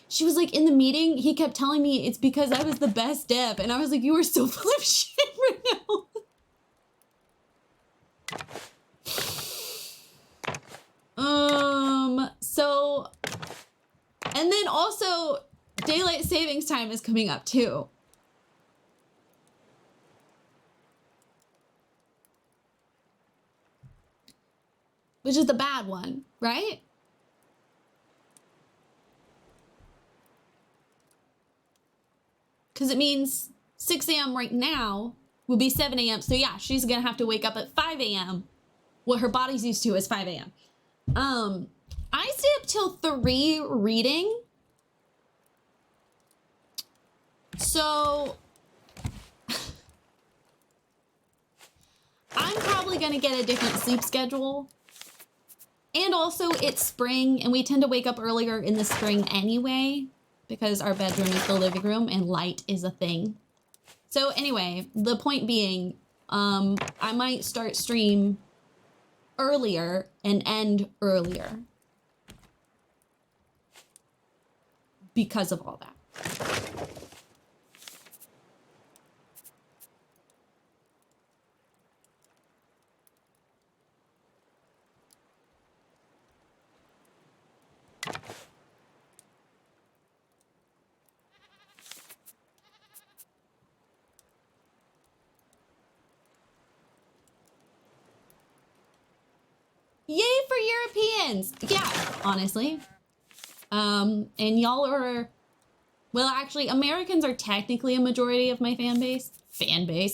She was like, in the meeting, he kept telling me it's because I was the best dev. And I was like, you are so full of shit right now. So, and then also daylight savings time is coming up too. Which is the bad one, right? Because it means 6 a.m. right now will be 7 a.m. So yeah, she's gonna have to wake up at 5 a.m. What her body's used to is 5 a.m. I stay up till 3 reading. So I'm probably gonna get a different sleep schedule. And also it's spring and we tend to wake up earlier in the spring anyway, because our bedroom is the living room and light is a thing. So anyway, the point being, I might start stream earlier and end earlier because of all that. Yay for Europeans! Yeah, honestly. And y'all are, well, actually, Americans are technically a majority of my fan base. Anyway.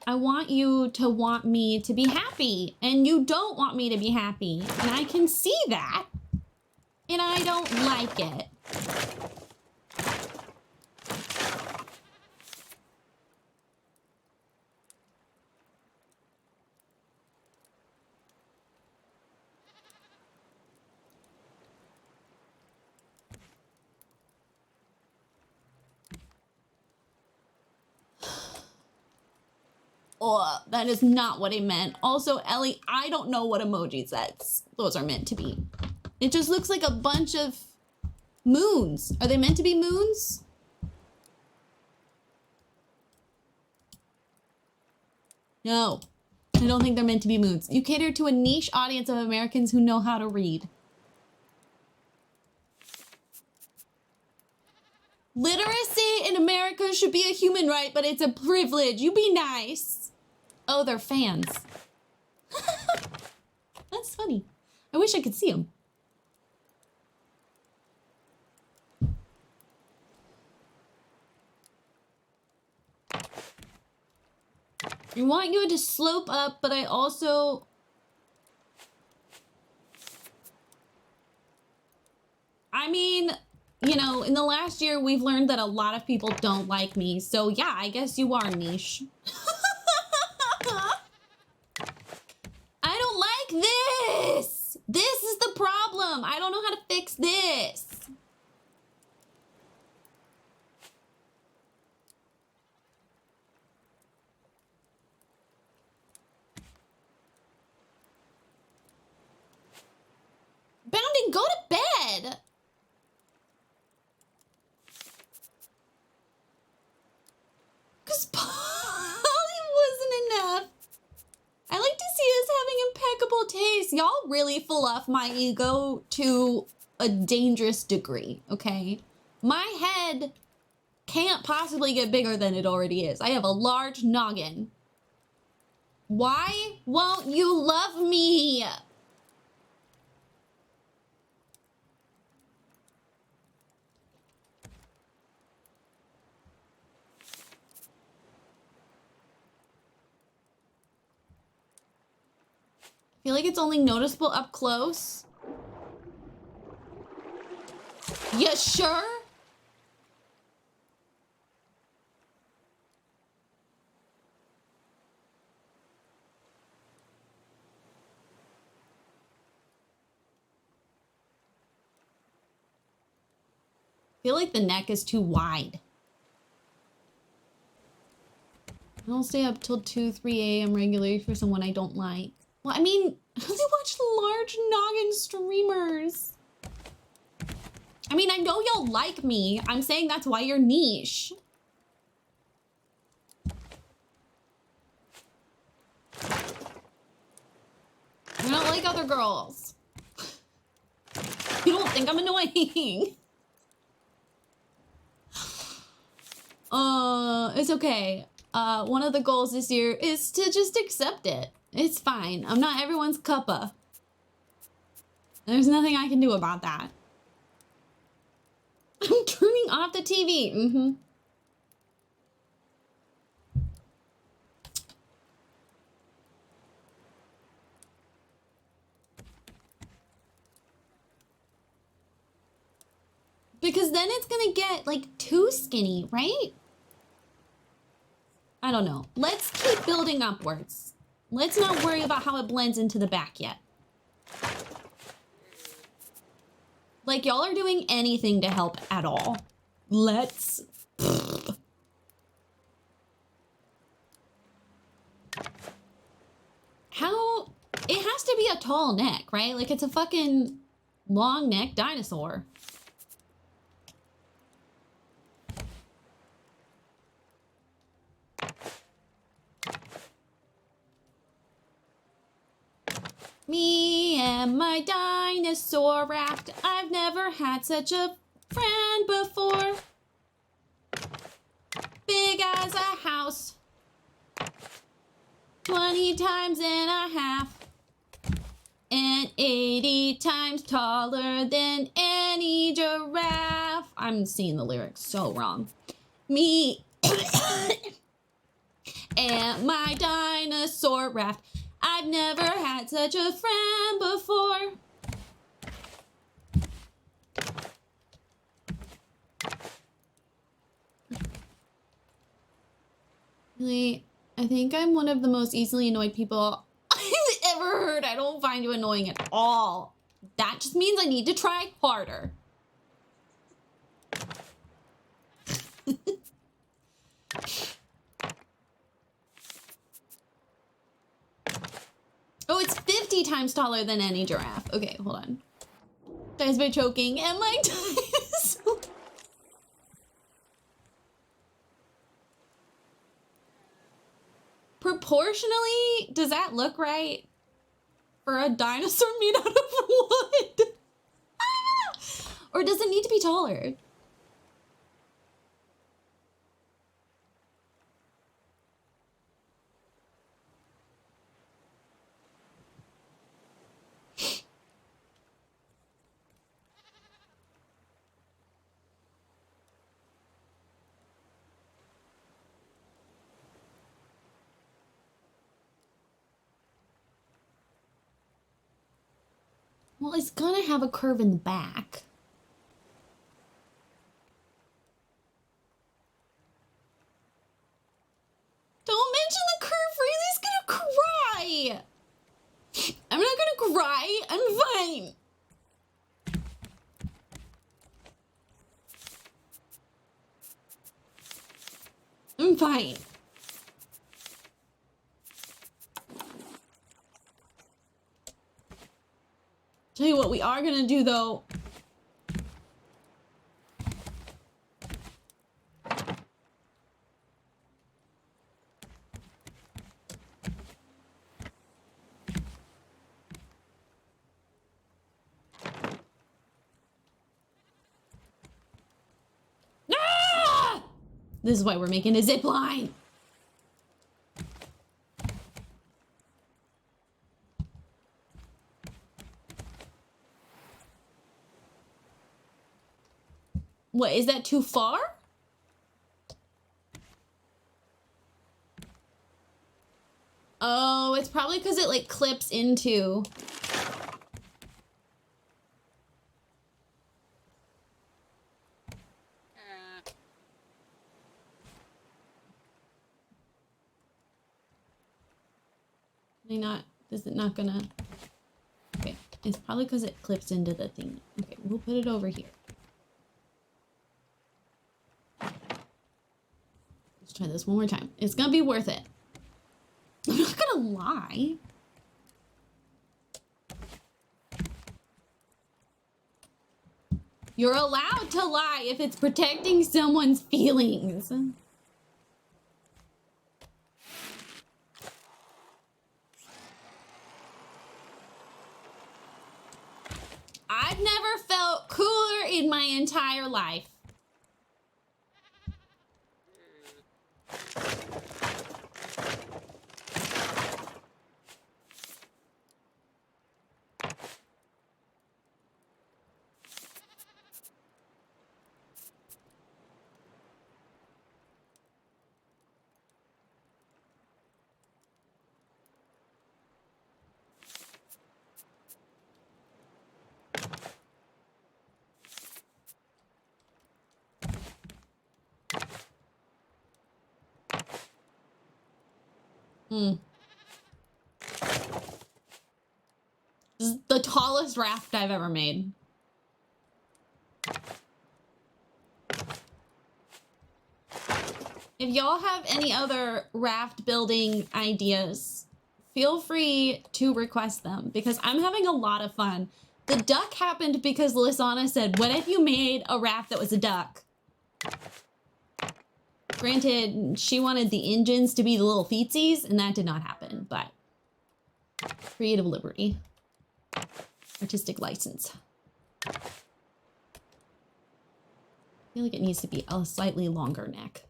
I want you to want me to be happy, and you don't want me to be happy, and I can see that, and I don't like it. Oh, that is not what I meant. Also, Ellie, I don't know what emojis those are meant to be. It just looks like a bunch of moons. Are they meant to be moons? No, I don't think they're meant to be moons. You cater to a niche audience of Americans who know how to read. Literacy in America should be a human right, but it's a privilege. You be nice. Oh, they're fans. That's funny. I wish I could see them. I want you to slope up, but I also... I mean, you know, in the last year, we've learned that a lot of people don't like me. So yeah, I guess you are niche. I don't like this. This is the problem. I don't know how to fix this. Bounding, go to bed. Because poly wasn't enough. I like to see us having impeccable taste. Y'all really fluff my ego to a dangerous degree, okay? My head can't possibly get bigger than it already is. I have a large noggin. Why won't you love me? I feel like it's only noticeable up close. You sure? I feel like the neck is too wide. I'll stay up till 2, 3 a.m. regularly for someone I don't like. Well, I mean, I only watch large noggin streamers. I mean, I know y'all like me. I'm saying that's why you're niche. I don't like other girls. You don't think I'm annoying. It's okay. One of the goals this year is to just accept it. It's fine. I'm not everyone's cuppa. There's nothing I can do about that. I'm turning off the TV. Mm-hmm. Because then it's gonna get, like, too skinny, right? I don't know. Let's keep building upwards. Let's not worry about how it blends into the back yet. Like, y'all are doing anything to help at all. Let's... How... It has to be a tall neck, right? Like, it's a fucking long neck dinosaur. Me and my dinosaur raft. I've never had such a friend before. Big as a house. 20 times and a half. And 80 times taller than any giraffe. I'm seeing the lyrics so wrong. Me and my dinosaur raft. I've never had such a friend before. Really, I think I'm one of the most easily annoyed people I've ever heard. I don't find you annoying at all. That just means I need to try harder. Oh, it's 50 times taller than any giraffe. Okay, hold on. Dies by choking and my dinosaur. Proportionally, does that look right? For a dinosaur made out of wood? Or does it need to be taller? Well, it's gonna have a curve in the back. Don't mention the curve, Rayleigh's gonna cry! I'm not gonna cry, I'm fine. I'm fine. Tell you what we are gonna do though. Ah! This is why we're making a zip line. What, is that too far? Oh, it's probably because it like clips into. Is it not gonna? Okay, it's probably because it clips into the thing. Okay, we'll put it over here. Let's try this one more time. It's gonna be worth it. I'm not gonna lie. You're allowed to lie if it's protecting someone's feelings. I've never felt cooler in my entire life. This is the tallest raft I've ever made. If y'all have any other raft building ideas, feel free to request them because I'm having a lot of fun. The duck happened because Lysana said, what if you made a raft that was a duck? Granted, she wanted the engines to be the little feetsies, and that did not happen, but creative liberty. Artistic license. I feel like it needs to be a slightly longer neck.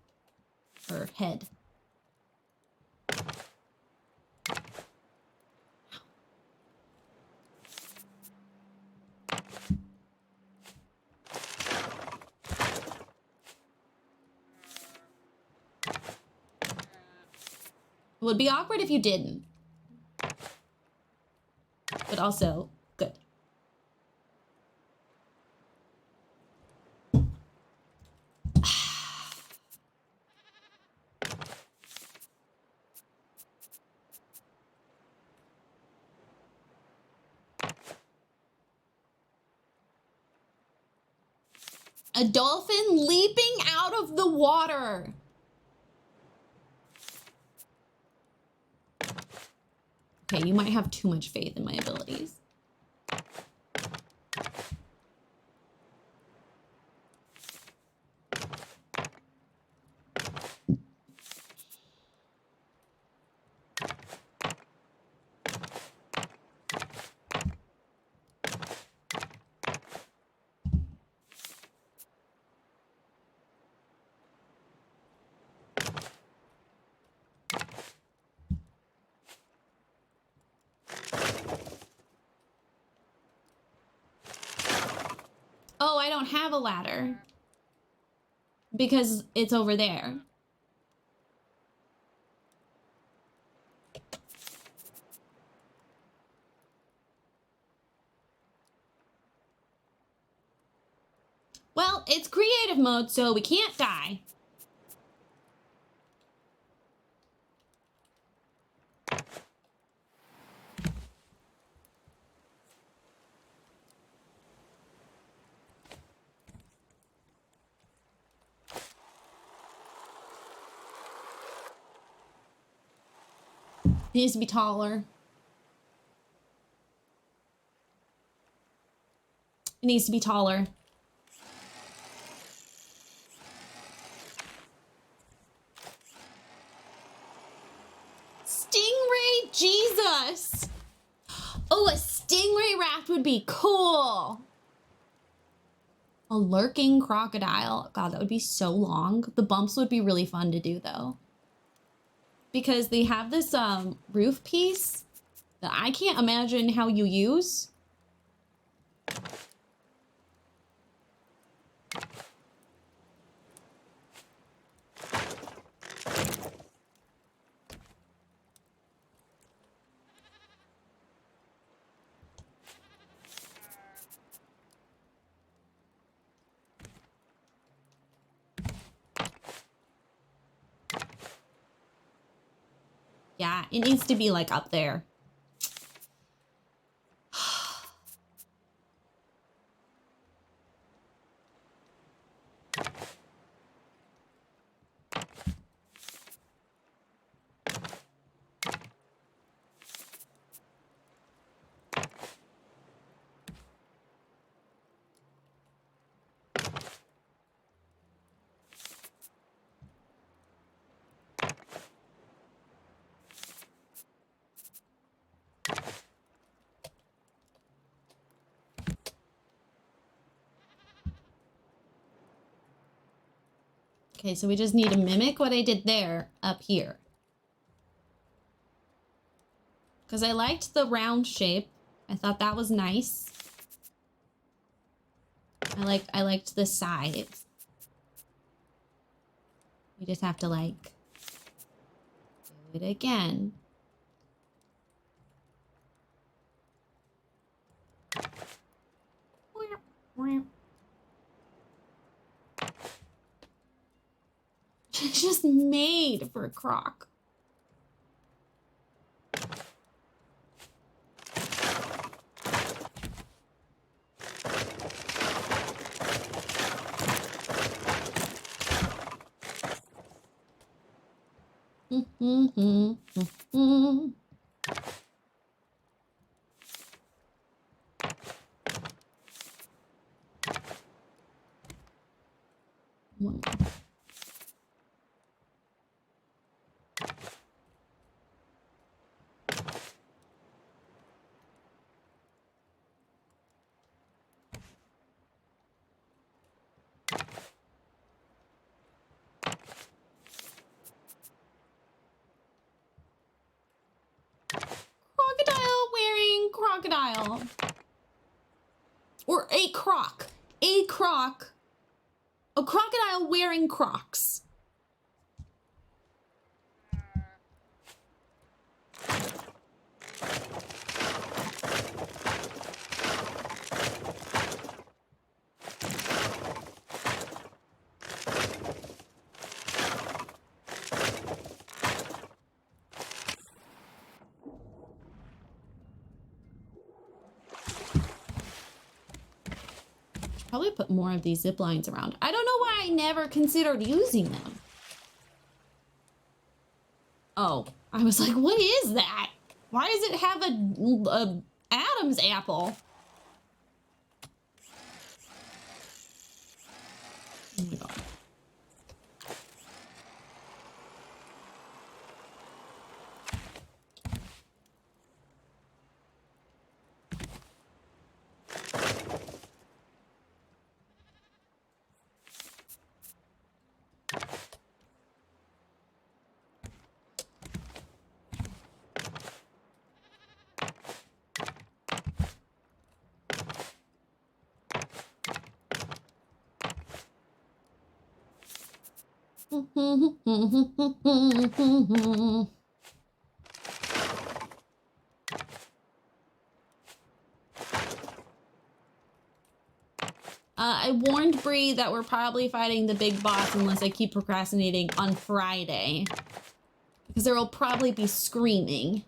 Or head. It would be awkward if you didn't. But also, good. A dolphin leaping out of the water. Okay, you might have too much faith in my abilities. Oh, I don't have a ladder. Because it's over there. Well, it's creative mode, so we can't die. It needs to be taller. It needs to be taller. Stingray, Jesus. Oh, a stingray raft would be cool. A lurking crocodile. God, that would be so long. The bumps would be really fun to do though. Because they have this roof piece that I can't imagine how you use. Yeah, it needs to be like up there. Okay, so we just need to mimic what I did there up here. Because I liked the round shape. I thought that was nice. I liked the side. We just have to like do it again. It's just made for a croc. Crocodile wearing crocodile. Or a croc. A croc. A crocodile wearing Crocs. Probably put more of these zip lines around. I don't know why I never considered using them. Oh, I was like, what is that? Why does it have a Adam's apple? Oh my God. I warned Bree that we're probably fighting the big boss unless I keep procrastinating on Friday. Because there will probably be screaming.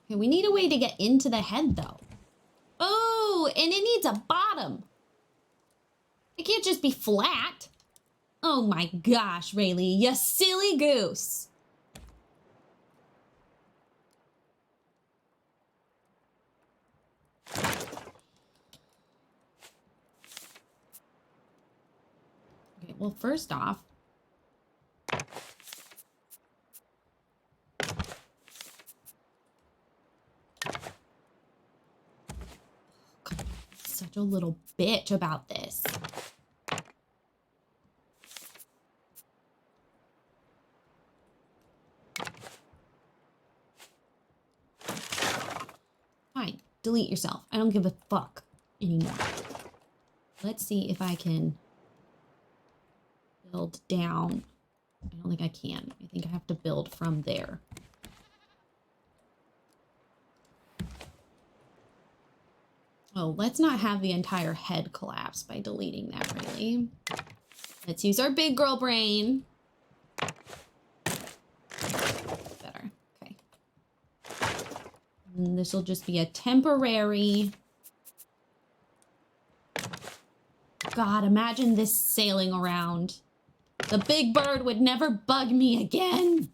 Okay, we need a way to get into the head, though. Oh, and it needs a bottom. It can't just be flat. Oh my gosh, Rayleigh, you silly goose. Okay, well, first off, such a little bitch about this. Fine, delete yourself. I don't give a fuck anymore. Let's see if I can build down. I don't think I can. I think I have to build from there. Oh, let's not have the entire head collapse by deleting that, really. Let's use our big girl brain. Better. Okay. And this will just be a temporary... God, imagine this sailing around. The big bird would never bug me again.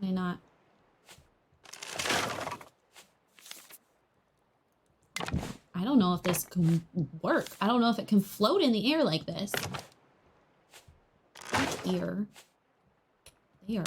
Can I not? I don't know if this can work. I don't know if it can float in the air like this. Here. There.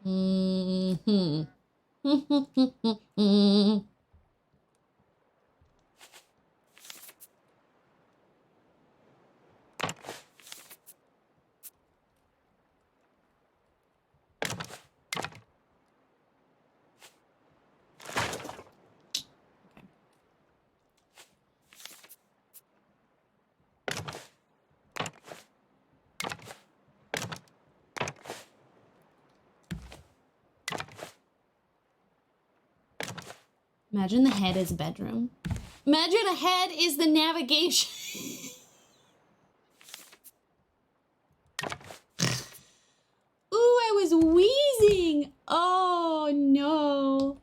Mm-hmm. Imagine the head is a bedroom. Imagine a head is the navigation. Ooh, I was wheezing. Oh, no.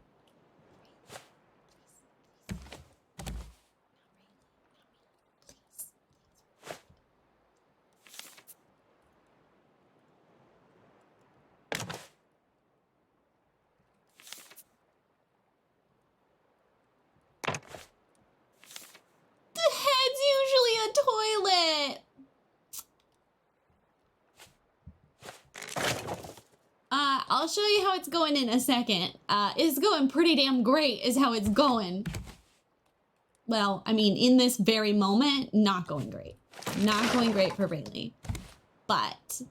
The head's usually a toilet. I'll show you how it's going in a second. It's going pretty damn great is how it's going. Well, I mean, in this very moment, not going great. Not going great for Rayleigh. But...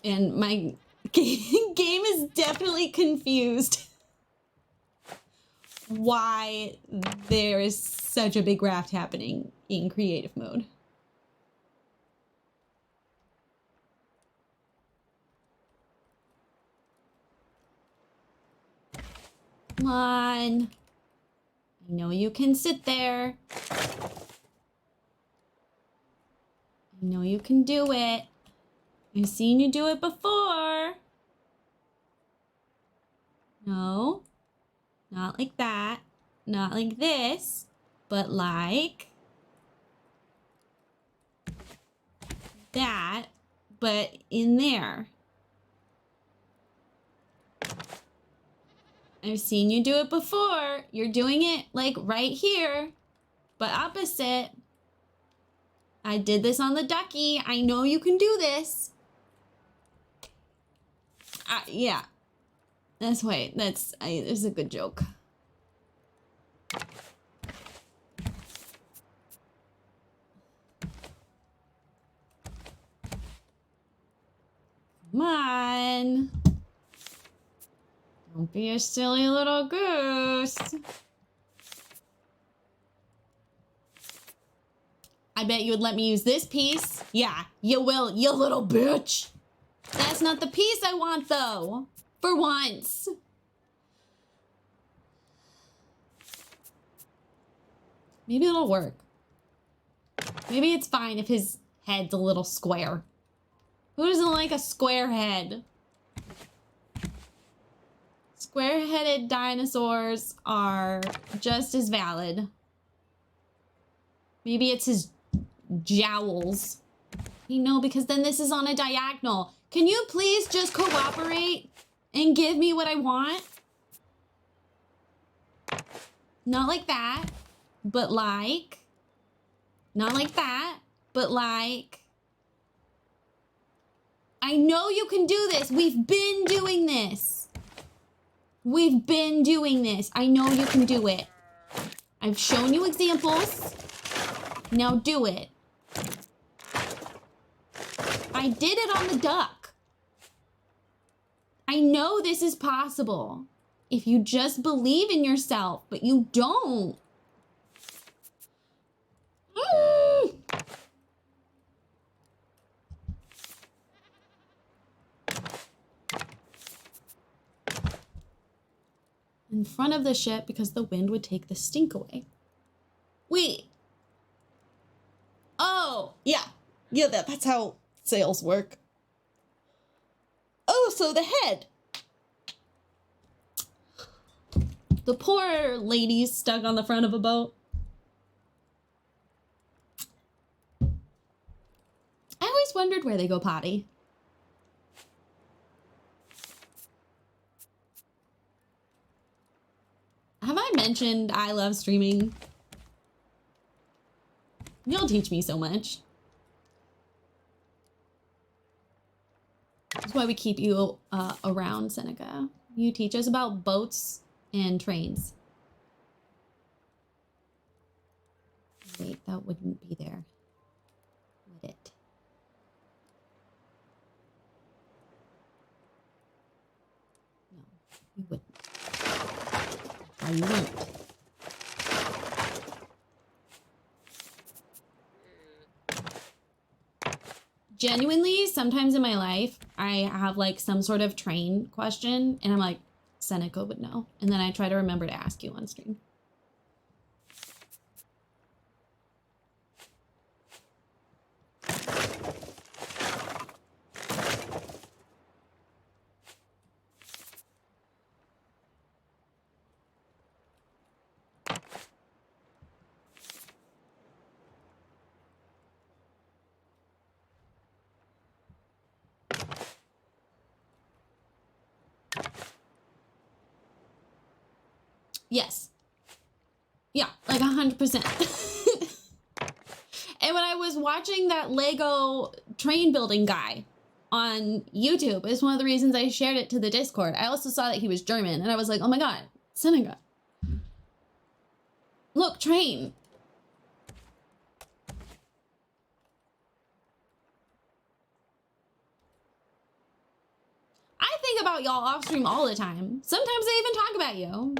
and my game is definitely confused why there is such a big raft happening in creative mode. Come on. I know you can sit there. I know you can do it. I've seen you do it before. No, not like that. Not like this, but like that, but in there. I've seen you do it before. You're doing it like right here, but opposite. I did this on the ducky. I know you can do this. Yeah. That's why, it's a good joke. Come on. Don't be a silly little goose. I bet you would let me use this piece. Yeah, you will, you little bitch. That's not the piece I want, though. For once. Maybe it'll work. Maybe it's fine if his head's a little square. Who doesn't like a square head? Square-headed dinosaurs are just as valid. Maybe it's his jowls. You know, because then this is on a diagonal. Can you please just cooperate and give me what I want? Not like that, but like. Not like that, but like. I know you can do this. We've been doing this. We've been doing this. I know you can do it. I've shown you examples. Now do it. I did it on the duck. I know this is possible. If you just believe in yourself, but you don't. In front of the ship because the wind would take the stink away. Wait. Oh, yeah. Yeah, that's how sails work. Oh, so the head. The poor ladies stuck on the front of a boat. I always wondered where they go potty. Have I mentioned I love streaming? You'll teach me so much. That's why we keep you around, Seneca. You teach us about boats and trains. Wait, that wouldn't be there, would it? No, you wouldn't. Why you won't? Genuinely, sometimes in my life, I have like some sort of train question and I'm like, Seneca would know. And then I try to remember to ask you on stream. Yes. Yeah, like 100%. And when I was watching that Lego train building guy on YouTube, it's one of the reasons I shared it to the Discord. I also saw that he was German and I was like, oh my God, Seneca. Look, train. I think about y'all off stream all the time. Sometimes I even talk about you.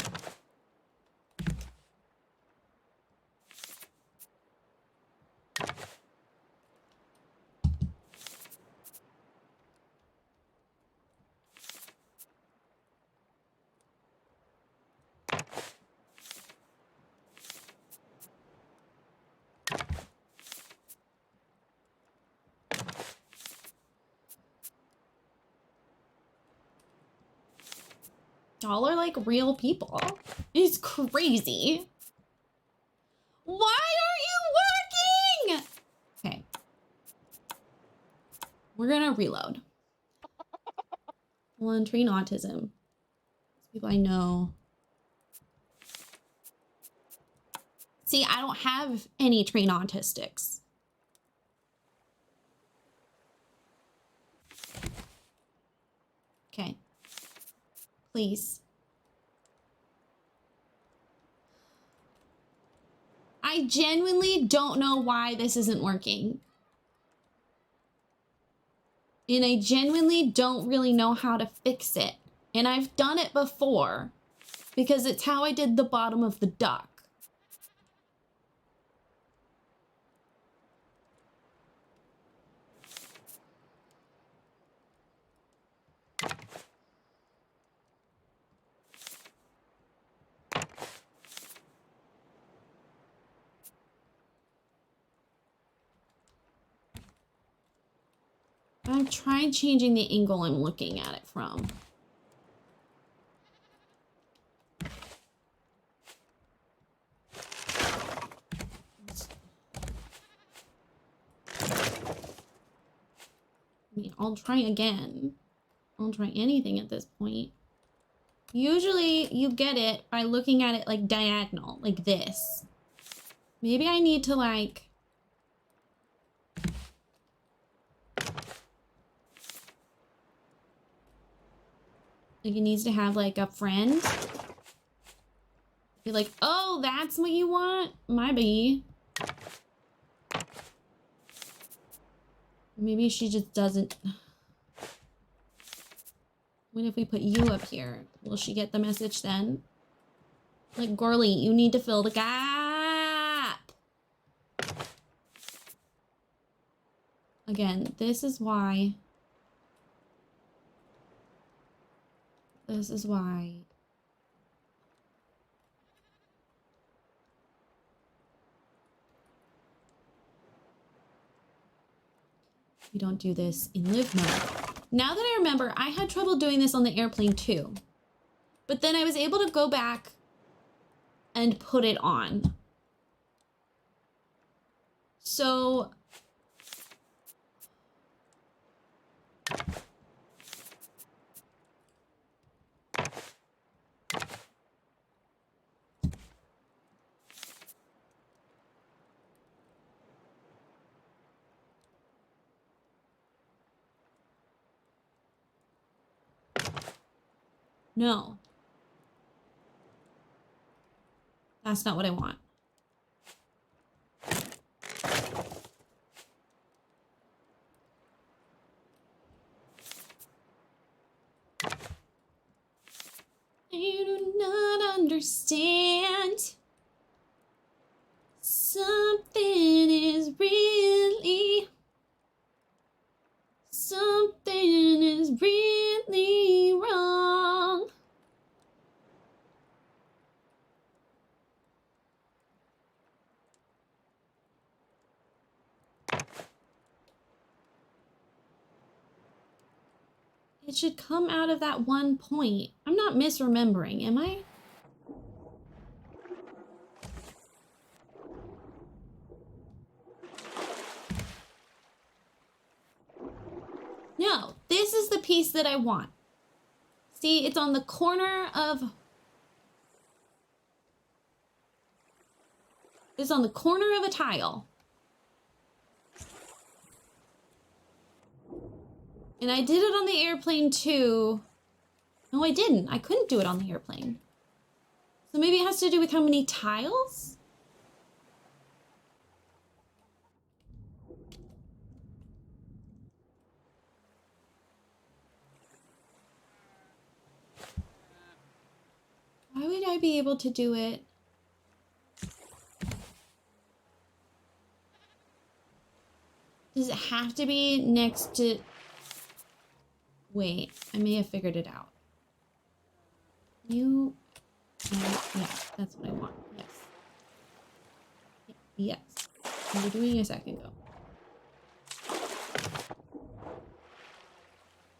y'all are like real people. It's crazy. Why aren't you working? Okay. We're gonna reload. Well, train autism. People I know. See, I don't have any train autistics. Okay. Please. I genuinely don't know why this isn't working. And I genuinely don't really know how to fix it. And I've done it before because it's how I did the bottom of the duck. I've tried changing the angle I'm looking at it from. I mean, I'll try again. I'll try anything at this point. Usually you get it by looking at it like diagonal, like this. Maybe I need to like... Like it needs to have like a friend. Be like, oh, that's what you want? My bee. Maybe she just doesn't. What if we put you up here? Will she get the message then? Like, girly, you need to fill the gap. Again, this is why. This is why. We don't do this in live mode. Now that I remember, I had trouble doing this on the airplane too. But then I was able to go back and put it on. So... No. That's not what I want. I do not understand. Something is really wrong. It should come out of that one point. I'm not misremembering, am I? No, this is the piece that I want. See, it's on the corner of... It's on the corner of a tile. And I did it on the airplane too. No, I didn't. I couldn't do it on the airplane. So maybe it has to do with how many tiles? Why would I be able to do it? Does it have to be next to... Wait, I may have figured it out. You... Yeah, that's what I want. Yes. Yes. You were doing a second ago.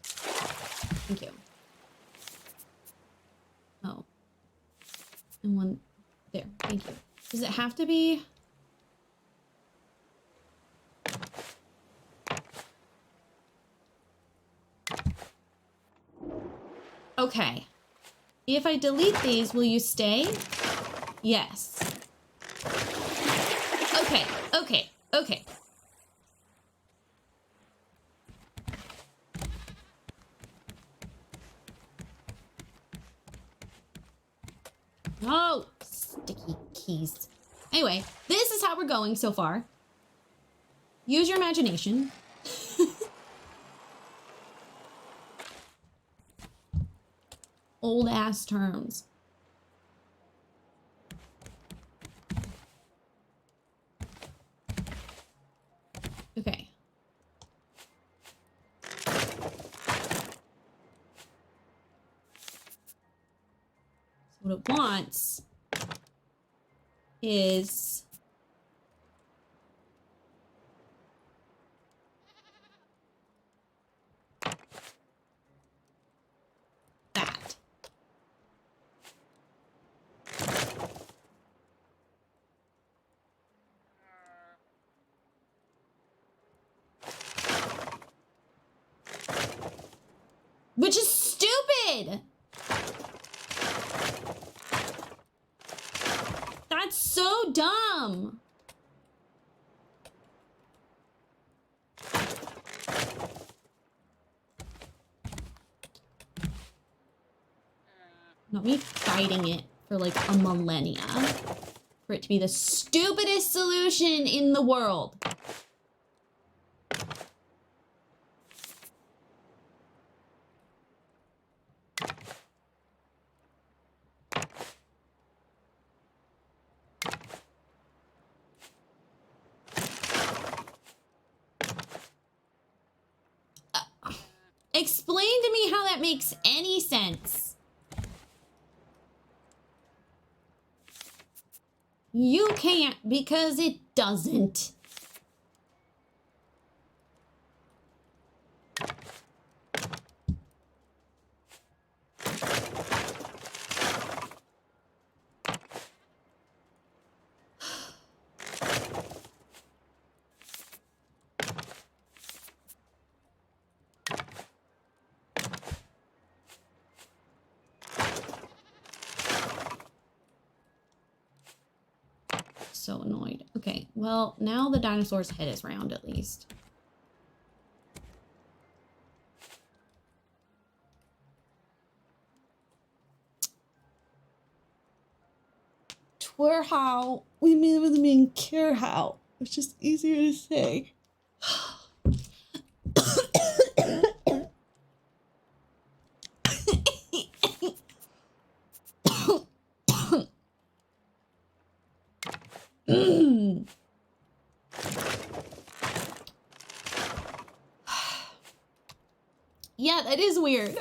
Thank you. Does it have to be? Okay. If I delete these, will you stay? Yes. Okay, okay, okay. Oh, sticky keys. Anyway, this is how we're going so far. Use your imagination. Old ass terms. Okay. So what it wants is that. Which is stupid! That's so dumb! Not me fighting it for like a millennia. For it to be the stupidest solution in the world. Explain to me how that makes any sense. You can't because it doesn't. So annoyed. Okay, well, now the dinosaur's head is round at least. Twer how we mean care how. It's just easier to say. Yeah, that is weird.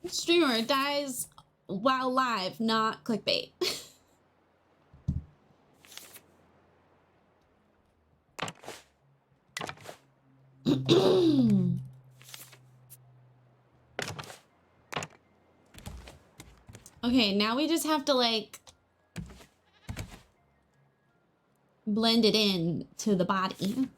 Streamer dies while live, not clickbait. Okay, now we just have to like blend it in to the body.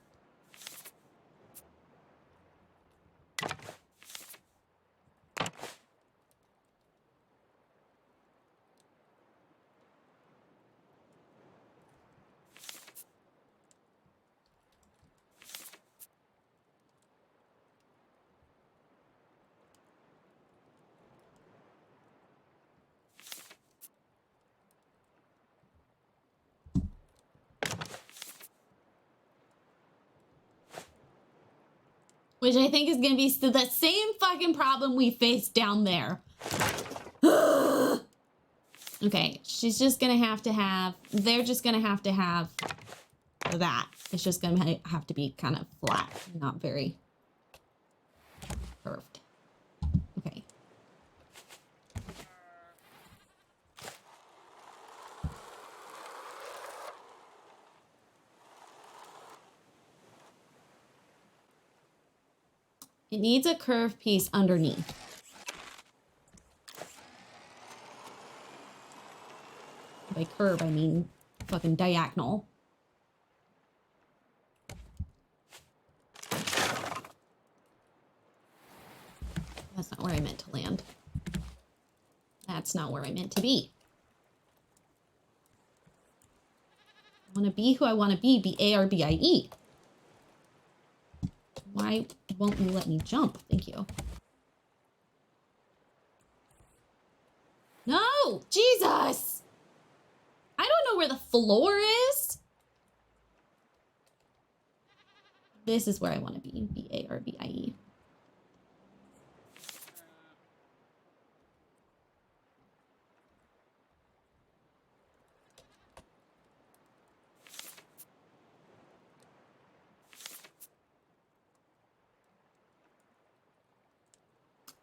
Which I think is gonna be the same fucking problem we faced down there. Okay, she's just gonna have to have, they're just gonna have to have that. It's just gonna have to be kind of flat, not very curved. Okay. It needs a curved piece underneath. By curve, I mean fucking diagonal. That's not where I meant to land. That's not where I meant to be. I want to be who I want to be. B-A-R-B-I-E. Why won't you let me jump? Thank you. No! Jesus! I don't know where the floor is. This is where I want to be. B-A-R-B-I-E.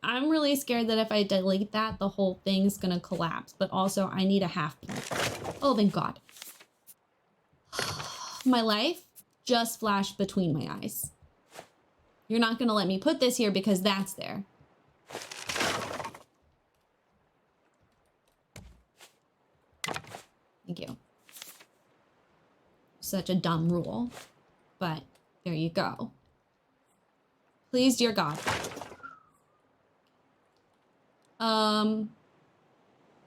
I'm really scared that if I delete that, the whole thing's gonna collapse. But also, I need a half point. Oh, thank God. My life just flashed between my eyes. You're not gonna let me put this here because that's there. Thank you. Such a dumb rule. But there you go. Please, dear God.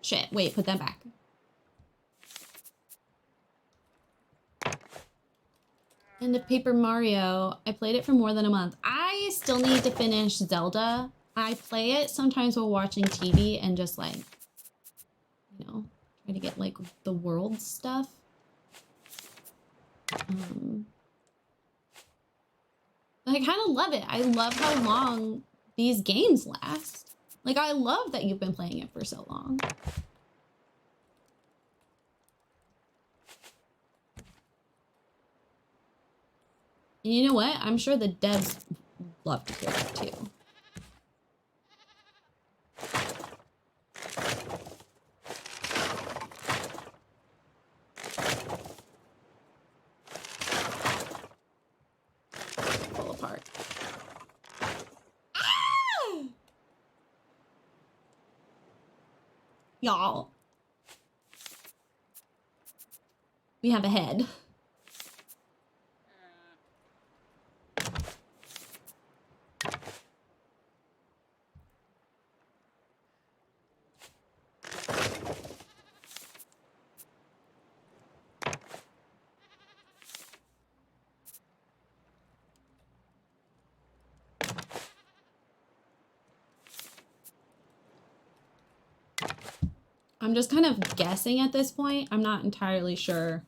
Shit, wait, put that back. And the Paper Mario, I played it for more than a month. I still need to finish Zelda. I play it sometimes while watching TV and just like, you know, try to get like the world stuff. I kind of love it. I love how long these games last. Like, I love that you've been playing it for so long. And you know what? I'm sure the devs love to hear that too. Fall apart. Ah! Y'all. We have a head. I'm just kind of guessing at this point. I'm not entirely sure.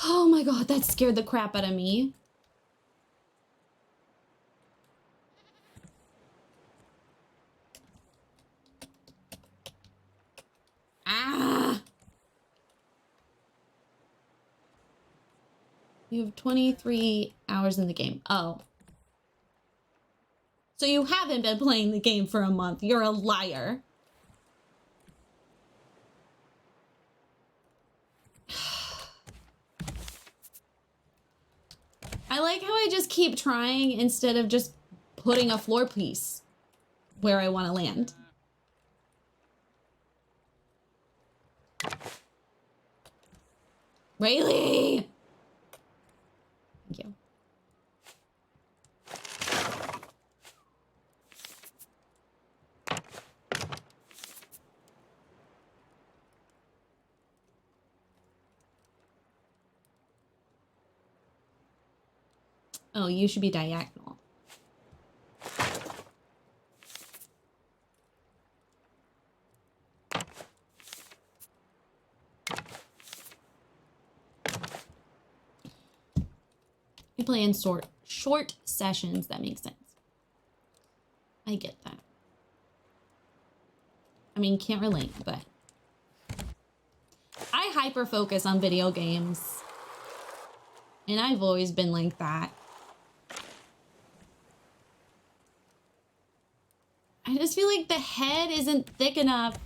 Oh my God, that scared the crap out of me. Ah! You have 23 hours in the game. Oh. So you haven't been playing the game for a month. You're a liar. I like how I just keep trying instead of just putting a floor piece where I want to land. Rayleigh! Thank you. Oh, you should be diagonal. You play in short sessions, that makes sense. I get that. I mean, can't relate, but I hyper focus on video games. And I've always been like that. I just feel like the head isn't thick enough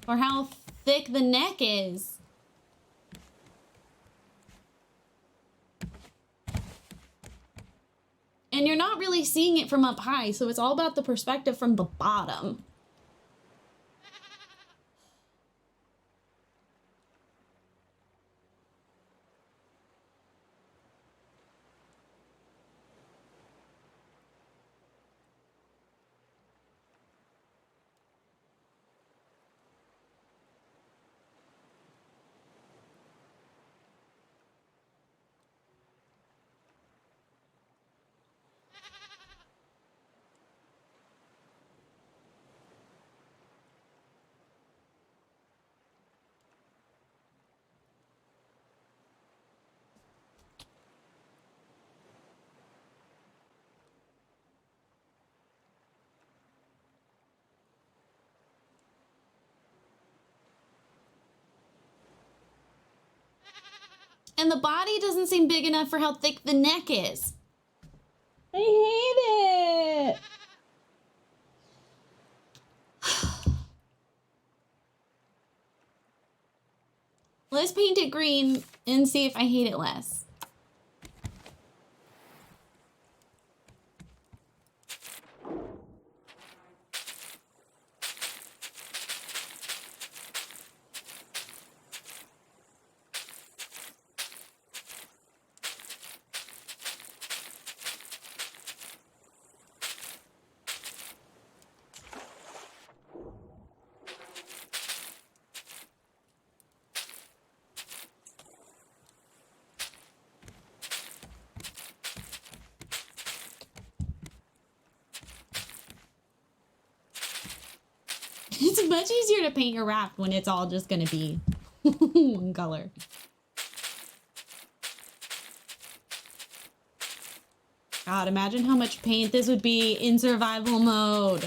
for how thick the neck is. not really seeing it from up high, so it's all about the perspective from the bottom. And the body doesn't seem big enough for how thick the neck is. I hate it. Let's paint it green and see if I hate it less. It's much easier to paint your raft when it's all just gonna be one color. God, imagine how much paint this would be in survival mode.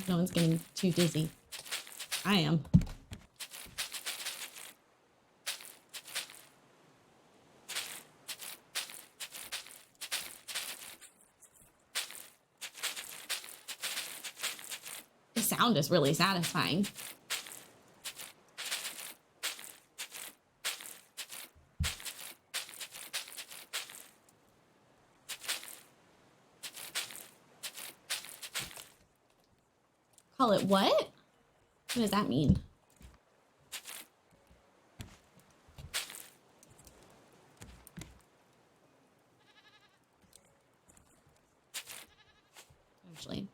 No one's getting too dizzy. I am. The sound is really satisfying. Call it what? What does that mean? Actually.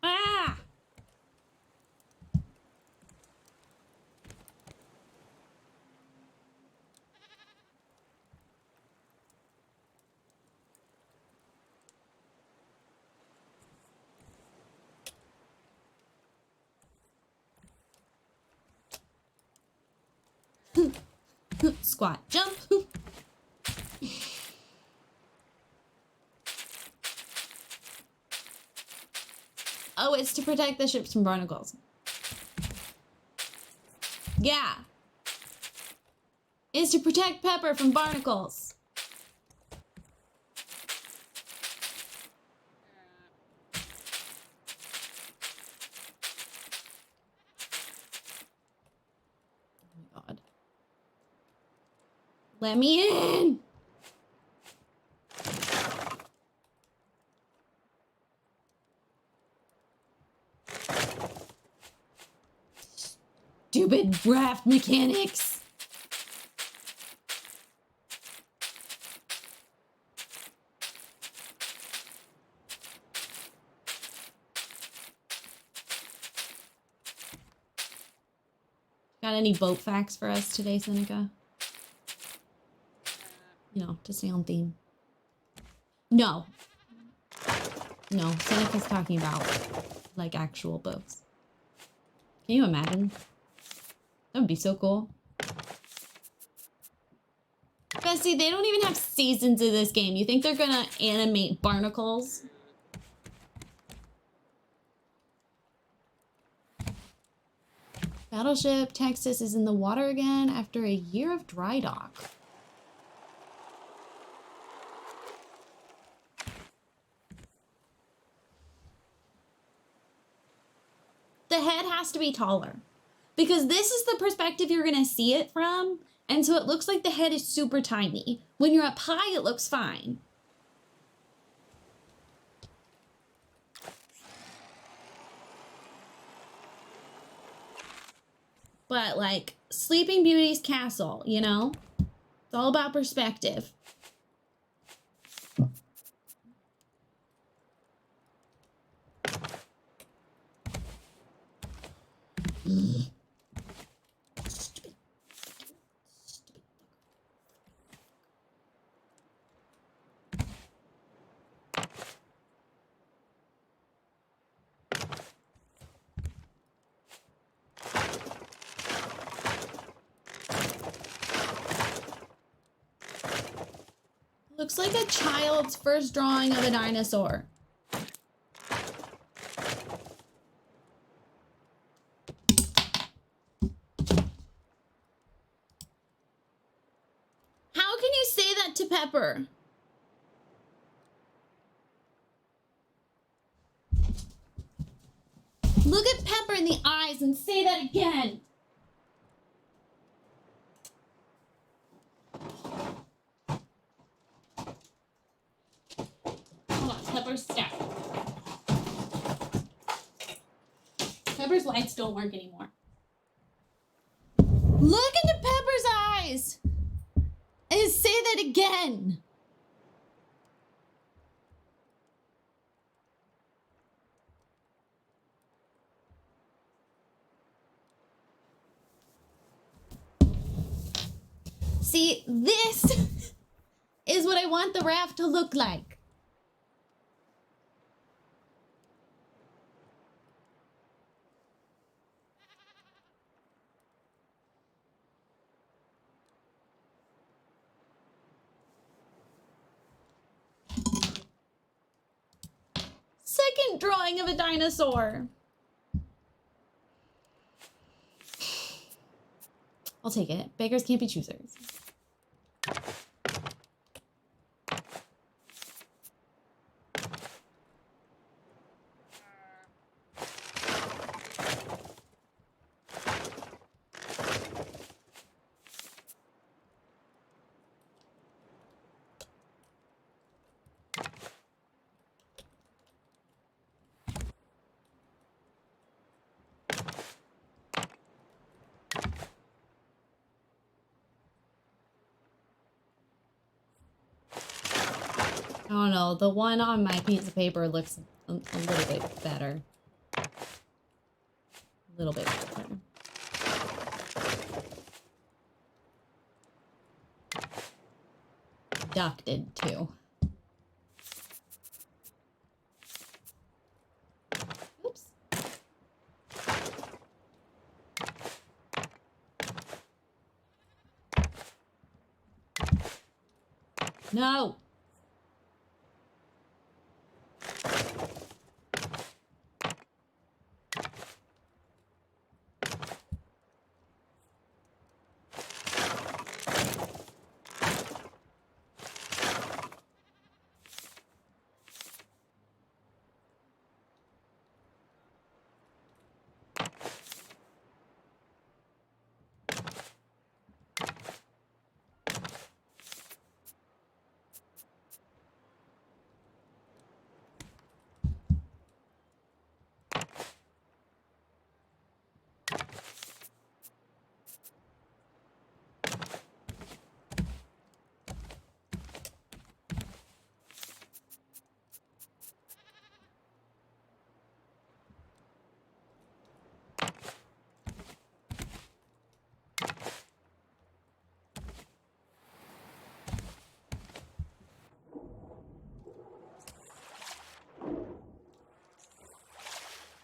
Ah! Squat, jump. Oh, it's to protect the ships from barnacles. Yeah. It's to protect Pepper from barnacles. Oh my God. Let me in. Stupid raft mechanics. Got any boat facts for us today, Seneca? You know, to stay on theme. No. No, Seneca's talking about, like, actual boats. Can you imagine? That would be so cool. Bessie, they don't even have seasons of this game. You think they're gonna animate barnacles? Battleship Texas is in the water again after a year of dry dock. the head has to be taller. Because this is the perspective you're going to see it from. And so it looks like the head is super tiny. When you're up high, it looks fine. But like Sleeping Beauty's castle, you know? It's all about perspective. Looks like a child's first drawing of a dinosaur. How can you say that to Pepper? Look at Pepper in the eyes and say that again. Hold on, Pepper's step. Pepper's lights don't work anymore. Look into Pepper's eyes and say that again. See, this is what I want the raft to look like. Second drawing of a dinosaur. I'll take it. Beggars can't be choosers. I don't know. The one on my piece of paper looks a little bit better. A little bit better. Ducted too. Oops. No.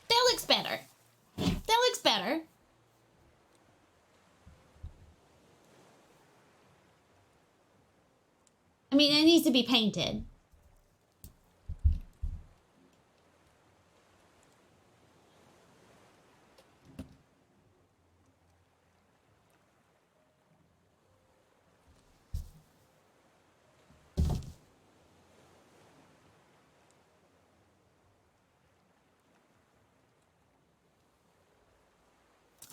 That looks better. That looks better. I mean, it needs to be painted.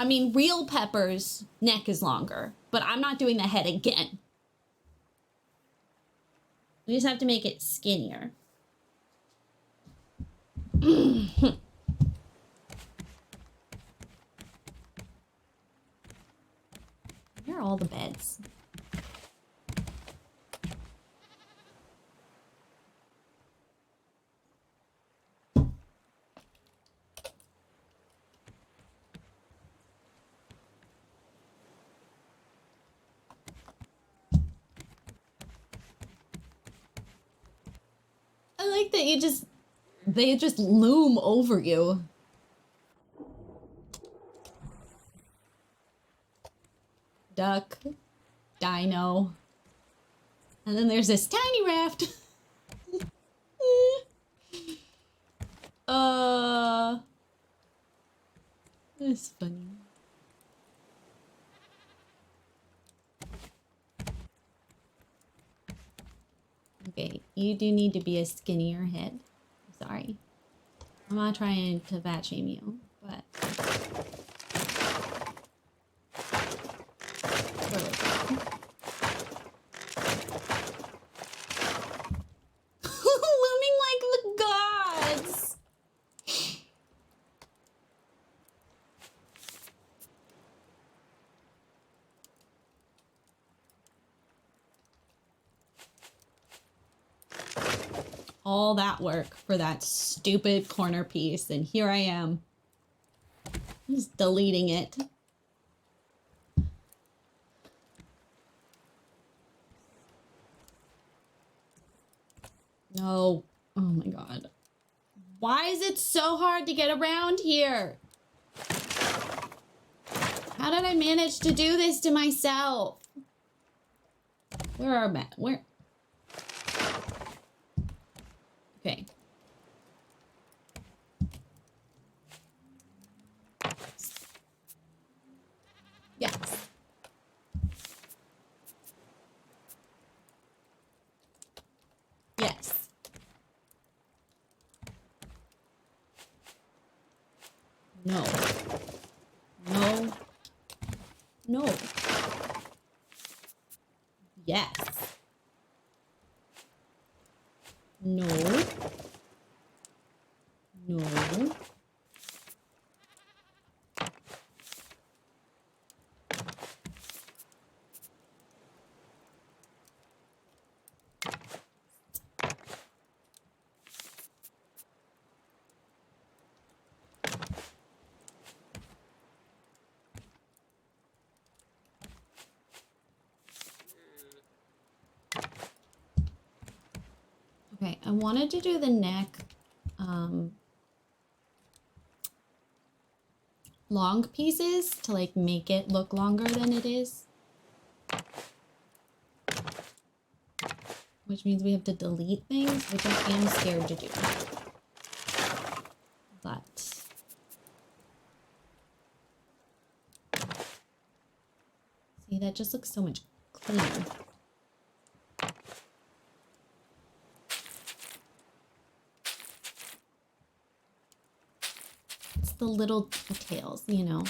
I mean, real Pepper's neck is longer, but I'm not doing the head again. We just have to make it skinnier. Here are all the beds. I like that they just loom over you. Duck, dino, and then there's this tiny raft. It's funny. Okay, you do need to be a skinnier head. Sorry. I'm not trying to fat shame you, but... Looming like the gods! All that work for that stupid corner piece, and here I am. Just deleting it. No. Oh my god. Why is it so hard to get around here? How did I manage to do this to myself? Where are my... Where... Okay. Yes. Yes. No. No. No. Yes. No. No. Okay, I wanted to do the neck long pieces to like make it look longer than it is. Which means we have to delete things, which I am scared to do. But see, that just looks so much cleaner. It's the little details, you know.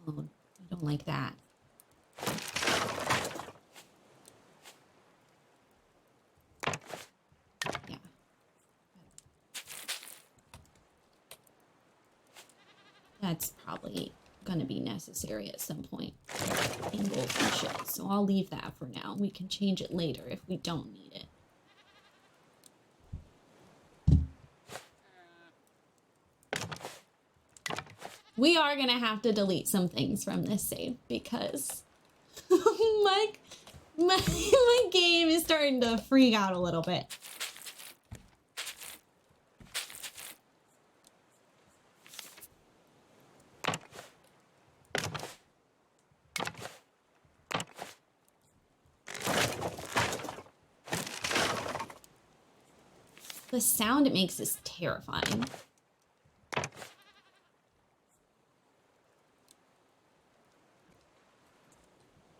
Oh, I don't like that. Yeah. That's probably gonna be necessary at some point. Angles and shit. So I'll leave that for now. We can change it later if we don't need it. We are gonna have to delete some things from this save because my game is starting to freak out a little bit. The sound it makes is terrifying.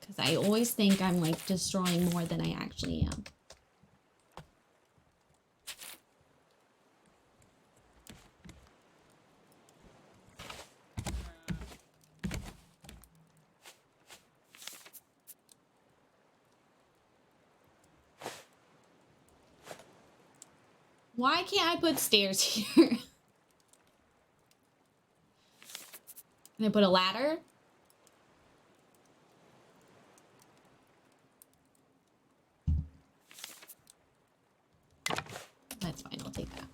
because I always think I'm like destroying more than I actually am. Why can't I put stairs here? Can I put a ladder? That's fine, I'll take that.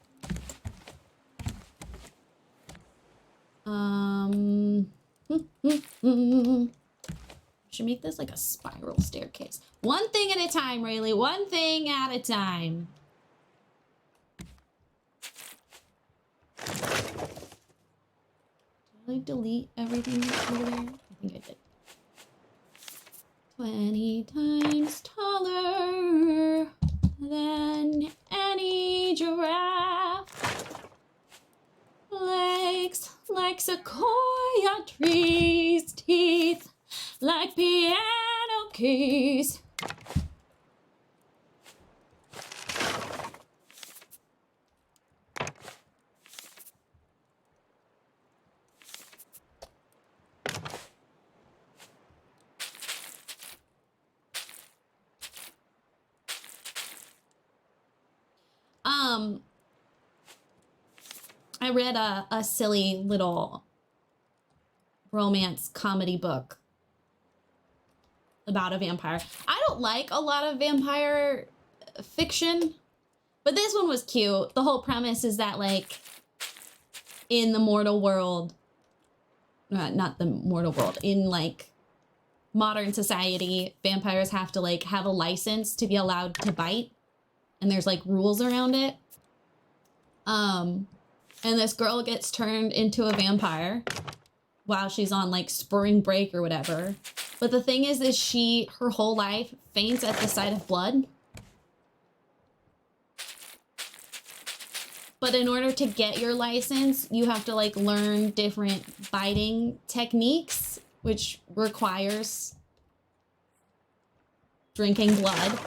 Should make this like a spiral staircase. One thing at a time, Rayleigh. One thing at a time. Did I delete everything over there? I think I did. 20 times taller than any giraffe. Legs like sequoia trees, teeth like piano keys. I read a silly little romance comedy book about a vampire. I don't like a lot of vampire fiction, but this one was cute. The whole premise is that, like, in the mortal world, not the mortal world, in, like, modern society, vampires have to, like, have a license to be allowed to bite, and there's, like, rules around it. And this girl gets turned into a vampire while she's on, like, spring break or whatever. But the thing is her whole life faints at the sight of blood. But in order to get your license, you have to, like, learn different biting techniques, which requires drinking blood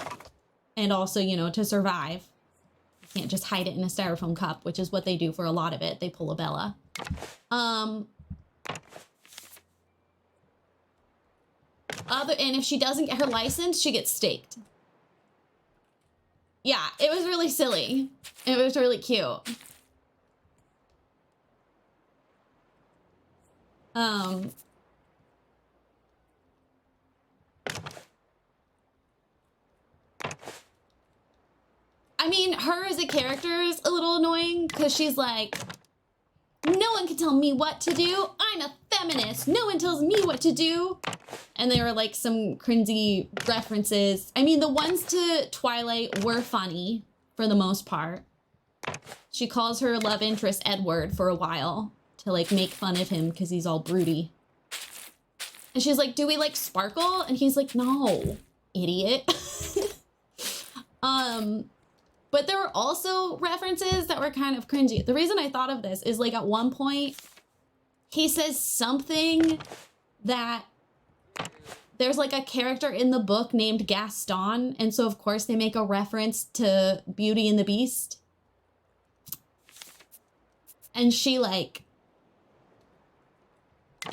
and also, you know, to survive. You can't just hide it in a styrofoam cup, which is what they do for a lot of it. They pull a Bella. And if she doesn't get her license, she gets staked. Yeah, it was really silly. It was really cute. I mean, her as a character is a little annoying because she's like, no one can tell me what to do. I'm a feminist. No one tells me what to do. And there were like some cringy references. I mean, the ones to Twilight were funny for the most part. She calls her love interest Edward for a while to like make fun of him because he's all broody. And she's like, do we like sparkle? And he's like, no, idiot. But there were also references that were kind of cringy. The reason I thought of this is like at one point, he says something that there's like a character in the book named Gaston. And so of course they make a reference to Beauty and the Beast. And she like,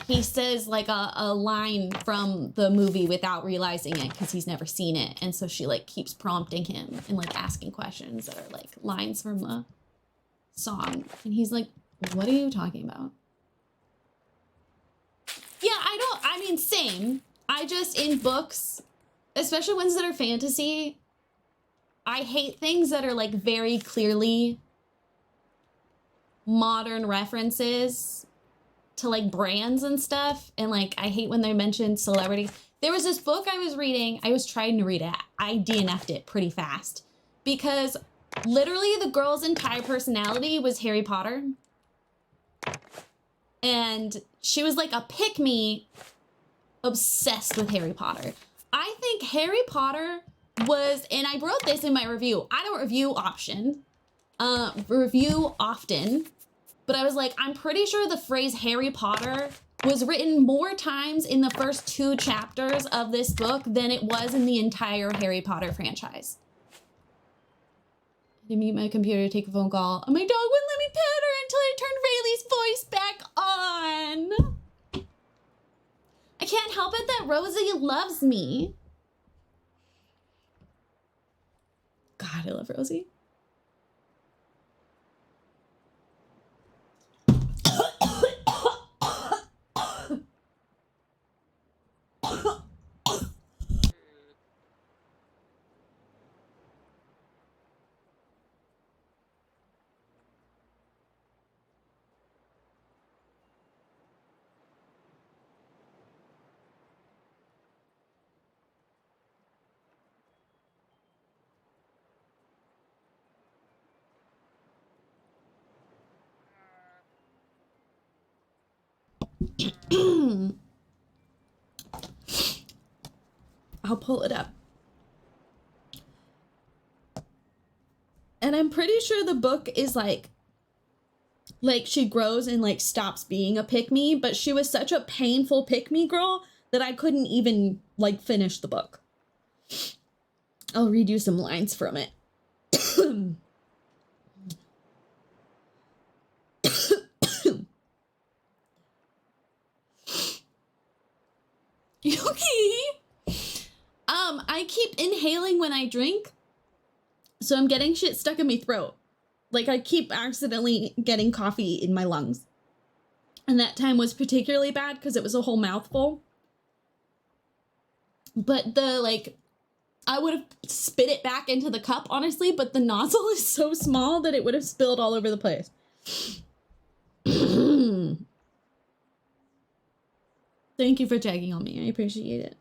he says like a line from the movie without realizing it because he's never seen it. And so she like keeps prompting him and like asking questions that are like lines from the song. And he's like, what are you talking about? Yeah, I mean, same. I just, in books, especially ones that are fantasy, I hate things that are like very clearly modern references to like brands and stuff. And like, I hate when they mention celebrities. There was this book I was reading. I was trying to read it. I DNF'd it pretty fast because literally the girl's entire personality was Harry Potter. And she was like a pick-me obsessed with Harry Potter. I think Harry Potter was, and I wrote this in my review. I don't review often, but I was like, I'm pretty sure the phrase Harry Potter was written more times in the first 2 chapters of this book than it was in the entire Harry Potter franchise. I mute my computer to take a phone call. And my dog wouldn't let me pet her until I turned Rayleigh's voice back on. I can't help it that Rosie loves me. God, I love Rosie. I'll pull it up. And I'm pretty sure the book is like she grows and like stops being a pick-me, but she was such a painful pick-me girl that I couldn't even like finish the book. I'll read you some lines from it. Yuki! I keep inhaling when I drink, so I'm getting shit stuck in my throat. Like, I keep accidentally getting coffee in my lungs. And that time was particularly bad because it was a whole mouthful. But I would have spit it back into the cup, honestly, but the nozzle is so small that it would have spilled all over the place. Thank you for tagging on me. I appreciate it.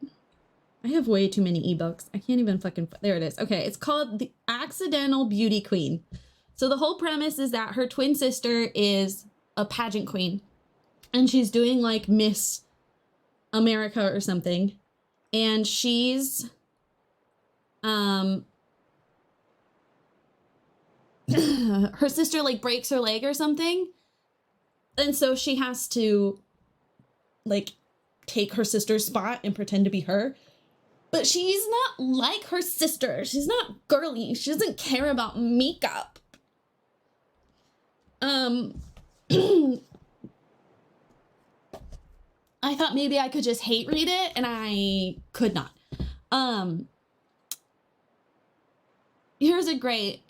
I have way too many ebooks. I can't even fucking... There it is. Okay, it's called The Accidental Beauty Queen. So the whole premise is that her twin sister is a pageant queen. And she's doing like Miss America or something. And she's... her sister like breaks her leg or something. And so she has to like take her sister's spot and pretend to be her. But she's not like her sister. She's not girly. She doesn't care about makeup. I thought maybe I could just hate read it, and I could not. Here's a great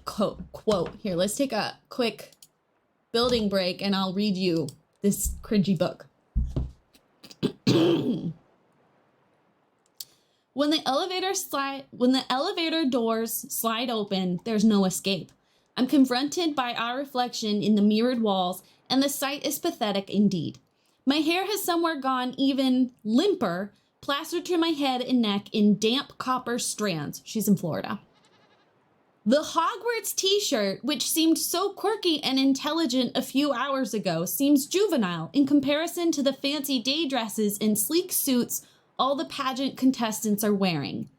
quote. Here, let's take a quick building break, and I'll read you this cringy book. When the elevator doors slide open, there's no escape. I'm confronted by our reflection in the mirrored walls, and the sight is pathetic indeed. My hair has somewhere gone even limper, plastered to my head and neck in damp copper strands. She's in Florida. The Hogwarts t-shirt, which seemed so quirky and intelligent a few hours ago, seems juvenile in comparison to the fancy day dresses and sleek suits all the pageant contestants are wearing.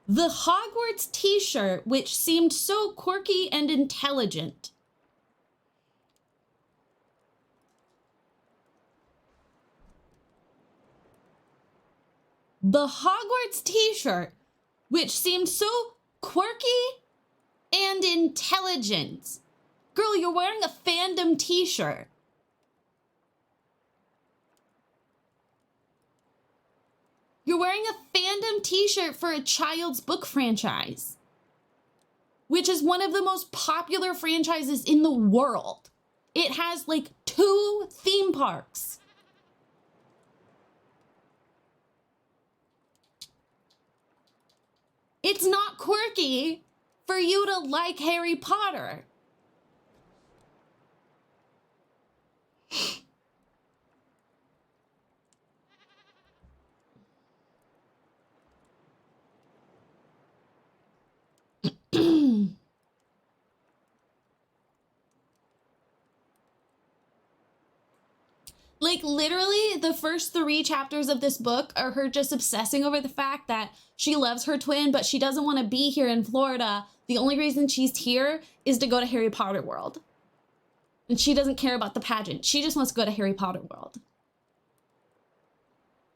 The Hogwarts t-shirt, which seemed so quirky and intelligent. The Hogwarts t-shirt, which seemed so quirky and intelligent. Girl, you're wearing a fandom t-shirt. You're wearing a fandom t-shirt for a child's book franchise, which is one of the most popular franchises in the world. It has like 2 theme parks. It's not quirky for you to like Harry Potter. Like, literally, the first 3 chapters of this book are her just obsessing over the fact that she loves her twin, but she doesn't want to be here in Florida The only reason she's here is to go to Harry Potter World. And she doesn't care about the pageant. She just wants to go to Harry Potter World.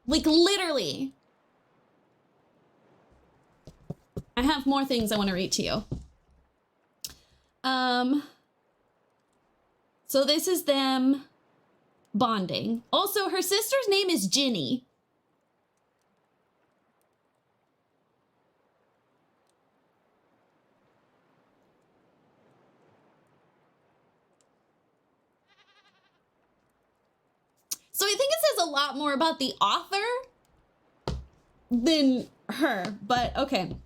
Like, literally. I have more things I want to read to you. So this is them bonding. Also, her sister's name is Ginny. So I think it says a lot more about the author than her, but okay.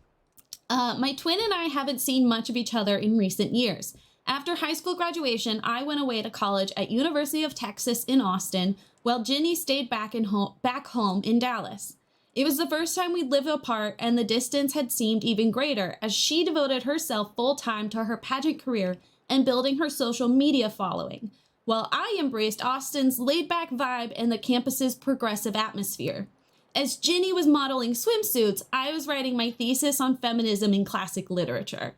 My twin and I haven't seen much of each other in recent years. After high school graduation, I went away to college at University of Texas in Austin, while Ginny stayed back home in Dallas. It was the first time we'd lived apart, and the distance had seemed even greater as she devoted herself full-time to her pageant career and building her social media following, while I embraced Austin's laid-back vibe and the campus's progressive atmosphere. As Ginny was modeling swimsuits, I was writing my thesis on feminism in classic literature.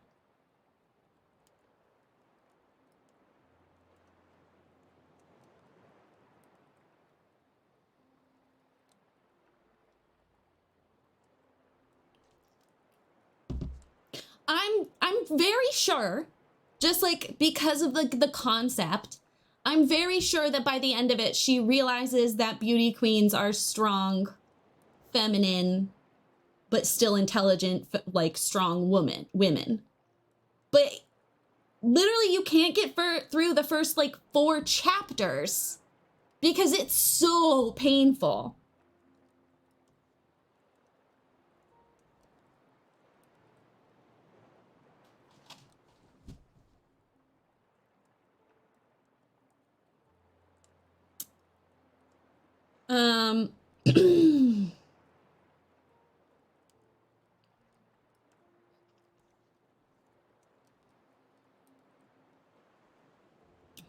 I'm very sure, just like because of the concept, I'm very sure that by the end of it, she realizes that beauty queens are strong, feminine, but still intelligent, like strong women. But literally you can't get through the first like 4 chapters because it's so painful.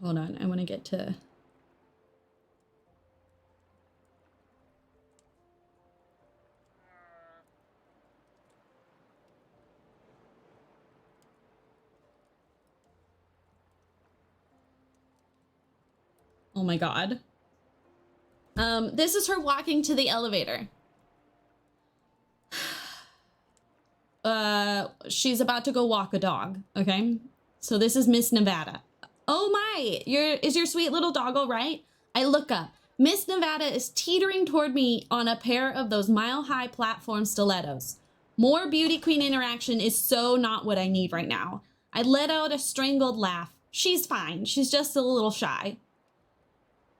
Hold on, I want to get to... Oh my God. This is her walking to the elevator. She's about to go walk a dog, okay? So this is Miss Nevada. Oh my, is your sweet little dog all right? I look up. Miss Nevada is teetering toward me on a pair of those mile-high platform stilettos. More beauty queen interaction is so not what I need right now. I let out a strangled laugh. She's fine, she's just a little shy.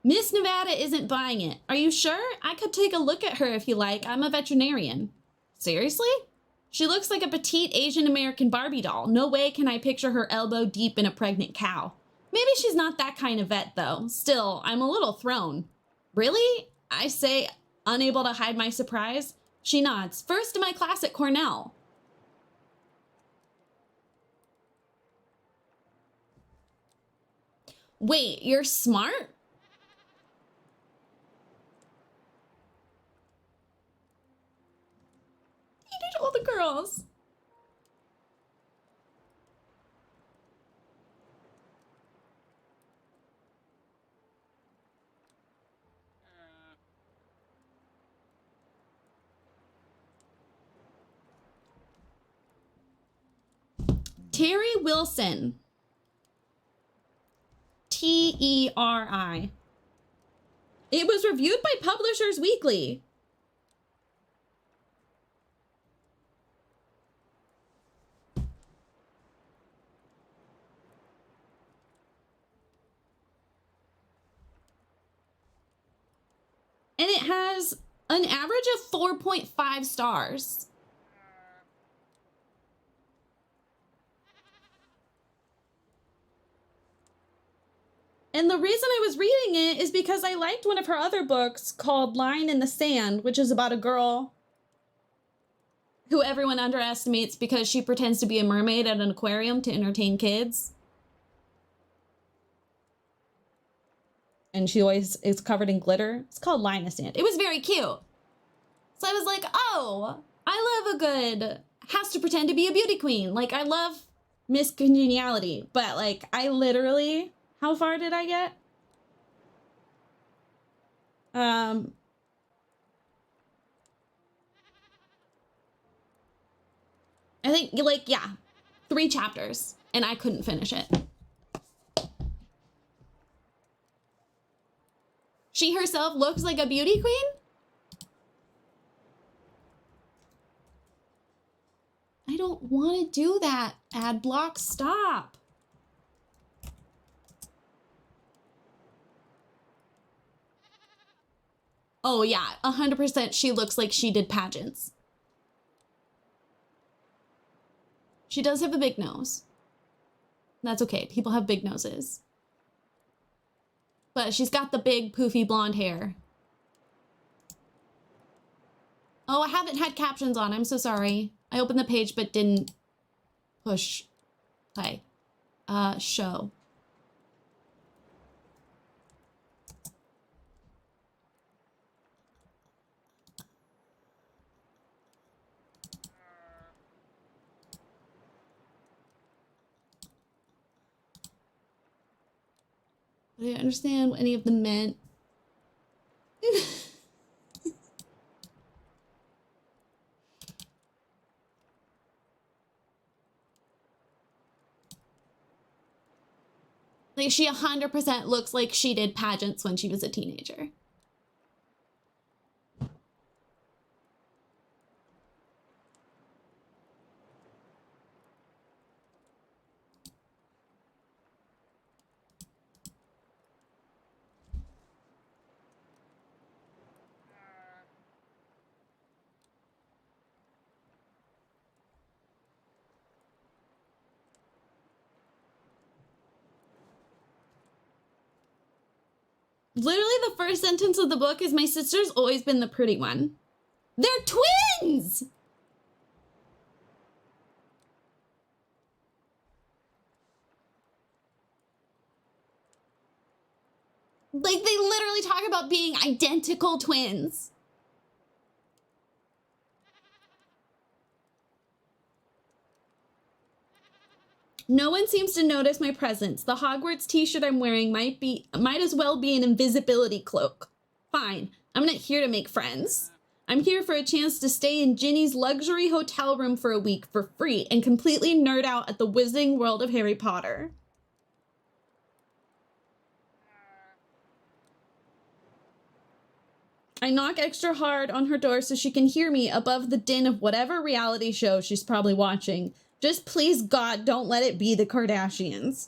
Miss Nevada isn't buying it. Are you sure? I could take a look at her if you like. I'm a veterinarian. Seriously? She looks like a petite Asian American Barbie doll. No way can I picture her elbow deep in a pregnant cow. Maybe she's not that kind of vet though. Still, I'm a little thrown. Really? I say, unable to hide my surprise. She nods. First in my class at Cornell. Wait, you're smart? All the girls. Terry Wilson. T-E-R-I. It was reviewed by Publishers Weekly. And it has an average of 4.5 stars. And the reason I was reading it is because I liked one of her other books called Line in the Sand, which is about a girl who everyone underestimates because she pretends to be a mermaid at an aquarium to entertain kids. And she always is covered in glitter. It's called Line in the Sand. It was very cute. So I was like, oh, I love a good, has to pretend to be a beauty queen. Like, I love Miss Congeniality, but like I literally, how far did I get? I think like, yeah, 3 chapters and I couldn't finish it. She herself looks like a beauty queen? I don't want to do that. Ad block, stop. Oh yeah, 100% she looks like she did pageants. She does have a big nose. That's okay, people have big noses. But she's got the big poofy blonde hair. Oh, I haven't had captions on, I'm so sorry. I opened the page but didn't push play. Show. I didn't understand what any of them meant. Like, she 100% looks like she did pageants when she was a teenager. Literally the first sentence of the book is, my sister's always been the pretty one. They're twins! Like, they literally talk about being identical twins. No one seems to notice my presence. The Hogwarts t-shirt I'm wearing might as well be an invisibility cloak. Fine, I'm not here to make friends. I'm here for a chance to stay in Ginny's luxury hotel room for a week for free and completely nerd out at the wizarding world of Harry Potter. I knock extra hard on her door so she can hear me above the din of whatever reality show she's probably watching. Just please, God, don't let it be the Kardashians.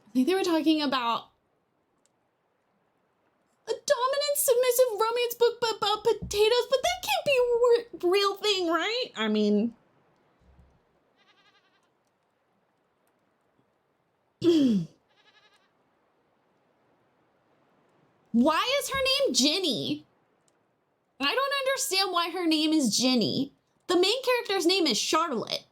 I think they were talking about a dominant, submissive romance book about potatoes, but that can't be a real thing, right? I mean... Why is her name Ginny? I don't understand why her name is Ginny. The main character's name is Charlotte.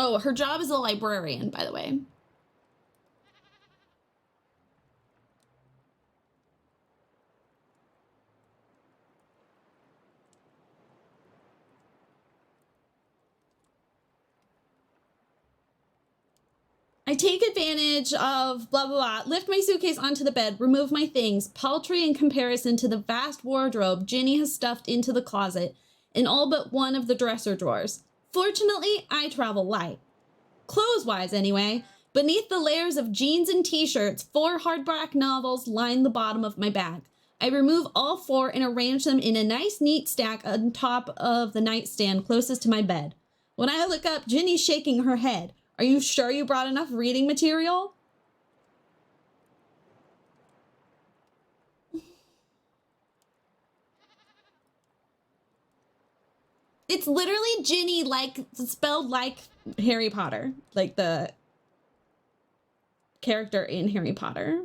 Oh, her job is a librarian, by the way. I take advantage of blah, blah, blah, lift my suitcase onto the bed, remove my things, paltry in comparison to the vast wardrobe Ginny has stuffed into the closet in all but one of the dresser drawers. Fortunately, I travel light. Clothes-wise, anyway. Beneath the layers of jeans and t-shirts, 4 hardback novels line the bottom of my bag. I remove all 4 and arrange them in a nice, neat stack on top of the nightstand closest to my bed. When I look up, Ginny's shaking her head. Are you sure you brought enough reading material? It's literally Ginny, like, spelled like Harry Potter. Like the character in Harry Potter.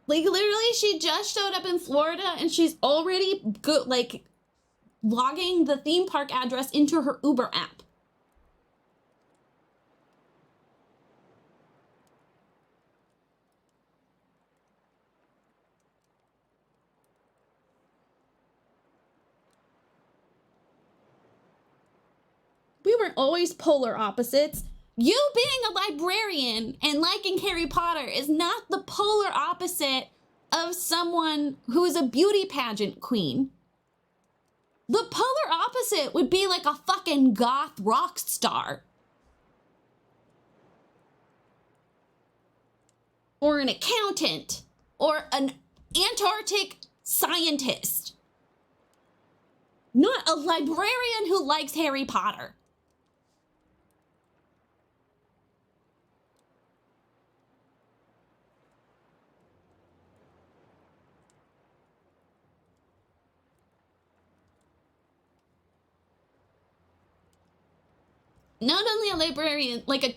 Like, literally, she just showed up in Florida and she's already like logging the theme park address into her Uber app. We weren't always polar opposites. You being a librarian and liking Harry Potter is not the polar opposite of someone who is a beauty pageant queen. The polar opposite would be like a fucking goth rock star. Or an accountant. Or an Antarctic scientist. Not a librarian who likes Harry Potter. Not only a librarian, like a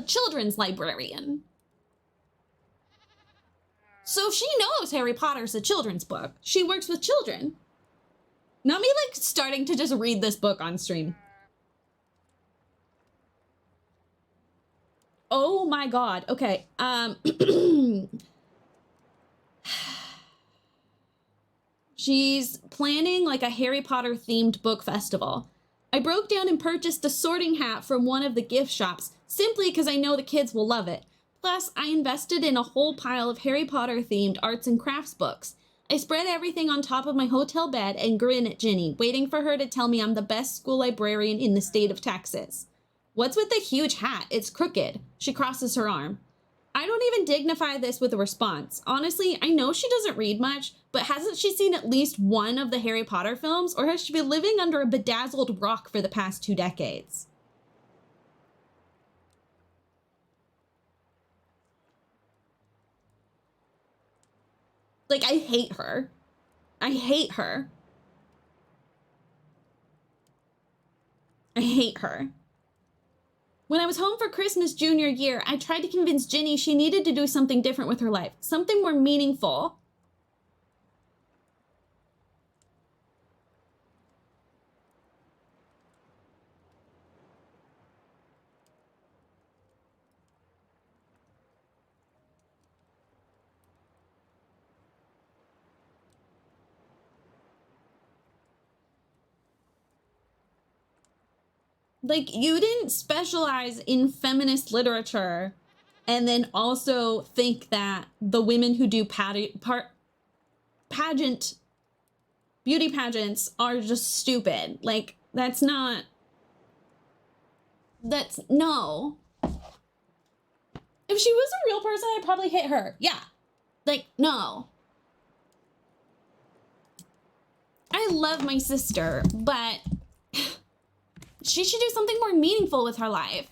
children's librarian. So she knows Harry Potter's a children's book. She works with children. Not me like starting to just read this book on stream. Oh my god. Okay. She's planning like a Harry Potter themed book festival. I broke down and purchased a sorting hat from one of the gift shops simply because I know the kids will love it. Plus, I invested in a whole pile of Harry Potter themed arts and crafts books. I spread everything on top of my hotel bed and grin at Ginny, waiting for her to tell me I'm the best school librarian in the state of Texas. What's with the huge hat? It's crooked. She crosses her arm. I don't even dignify this with a response. Honestly, I know she doesn't read much, but hasn't she seen at least one of the Harry Potter films, or has she been living under a bedazzled rock for the past 2 decades? Like, I hate her. I hate her. I hate her. When I was home for Christmas junior year, I tried to convince Ginny she needed to do something different with her life, something more meaningful. Like, you didn't specialize in feminist literature and then also think that the women who do beauty pageants are just stupid. Like, that's not, no. If she was a real person, I'd probably hit her. Yeah. Like, no. I love my sister, but she should do something more meaningful with her life.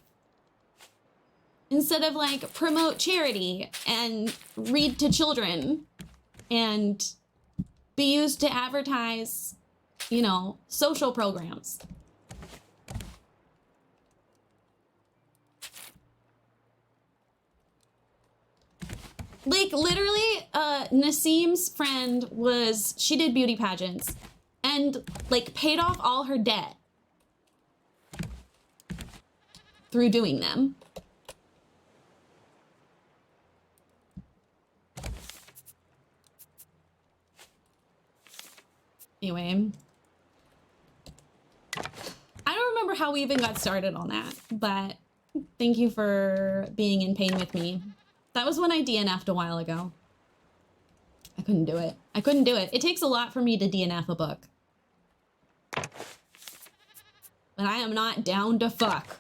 Instead of like promote charity and read to children and be used to advertise, you know, social programs. Like, literally, Nassim's friend she did beauty pageants and like paid off all her debt through doing them. Anyway, I don't remember how we even got started on that, but thank you for being in pain with me. That was when I DNF'd a while ago. I couldn't do it. I couldn't do it. It takes a lot for me to DNF a book. But I am not down to fuck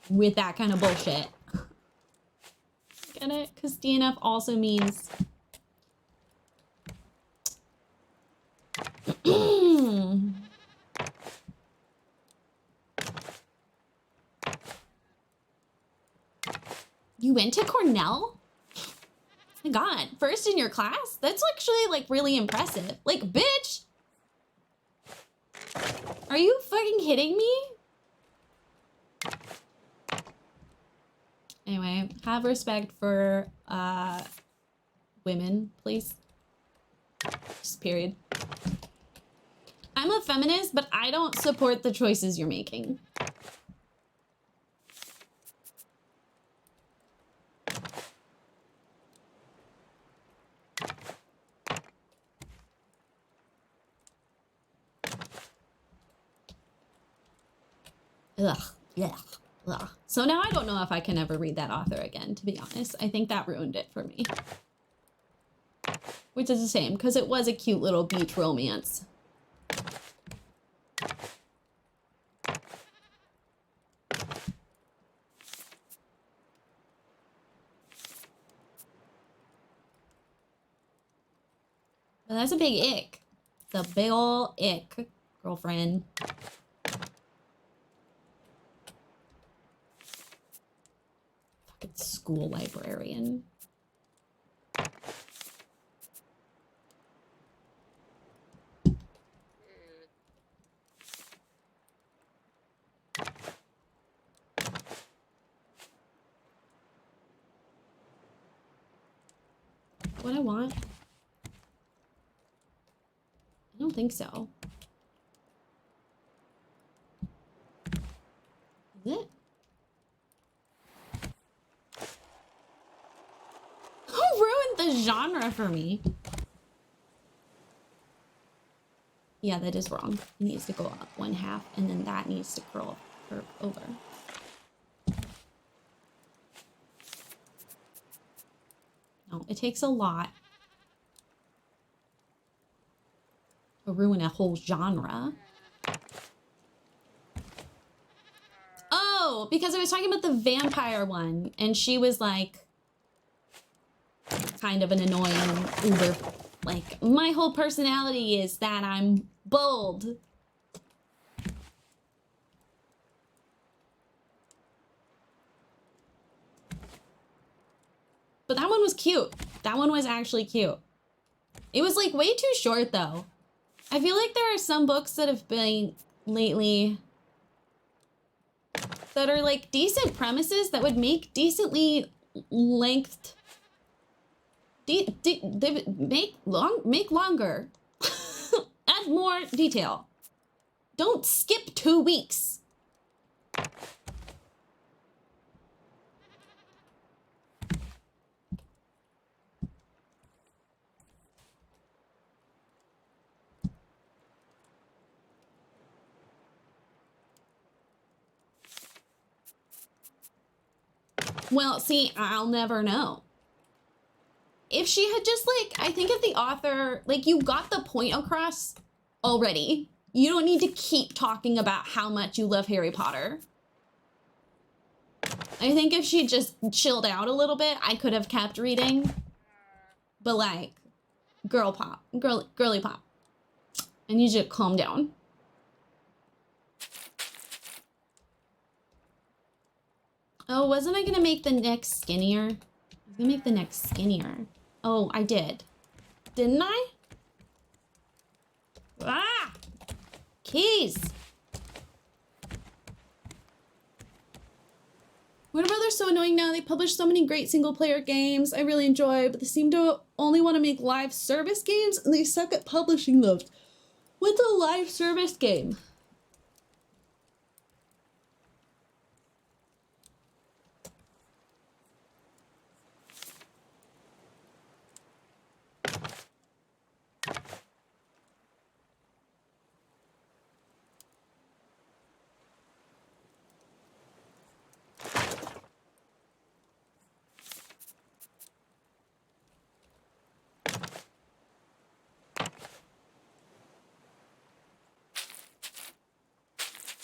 with that kind of bullshit. Get it? Because DNF also means... You went to Cornell? My God, first in your class? That's actually like really impressive. Like, bitch! Are you fucking kidding me? Anyway, have respect for women, please. Just period. I'm a feminist, but I don't support the choices you're making. Ugh, yuck, ugh. So now I don't know if I can ever read that author again, to be honest. I think that ruined it for me. Which is a shame, because it was a cute little beach romance. But that's a big ick. It's a big ol' ick, girlfriend. Fucking school librarian. What I want? I don't think so. Is it? Who ruined the genre for me? Yeah, that is wrong. It needs to go up 1/2, and then that needs to curve over. No, it takes a lot to ruin a whole genre. Oh, because I was talking about the vampire one, and she was like kind of an annoying uber. Like, my whole personality is that I'm bold. But that one was cute. That one was actually cute. It was like way too short though. I feel like there are some books that have been lately that are like decent premises that would make decently lengthed. They make longer. Add more detail. Don't skip 2 weeks. Well, see, I'll never know. If she had just like, I think if the author, like, you got the point across already. You don't need to keep talking about how much you love Harry Potter. I think if she just chilled out a little bit, I could have kept reading. But like, girly pop. I need you to calm down. Oh, wasn't I gonna make the neck skinnier? I was gonna make the neck skinnier. Oh, I did. Didn't I? Ah! Keys! Warner Brothers so annoying now. They publish so many great single-player games I really enjoy, but they seem to only want to make live service games, and they suck at publishing those. What's a live service game?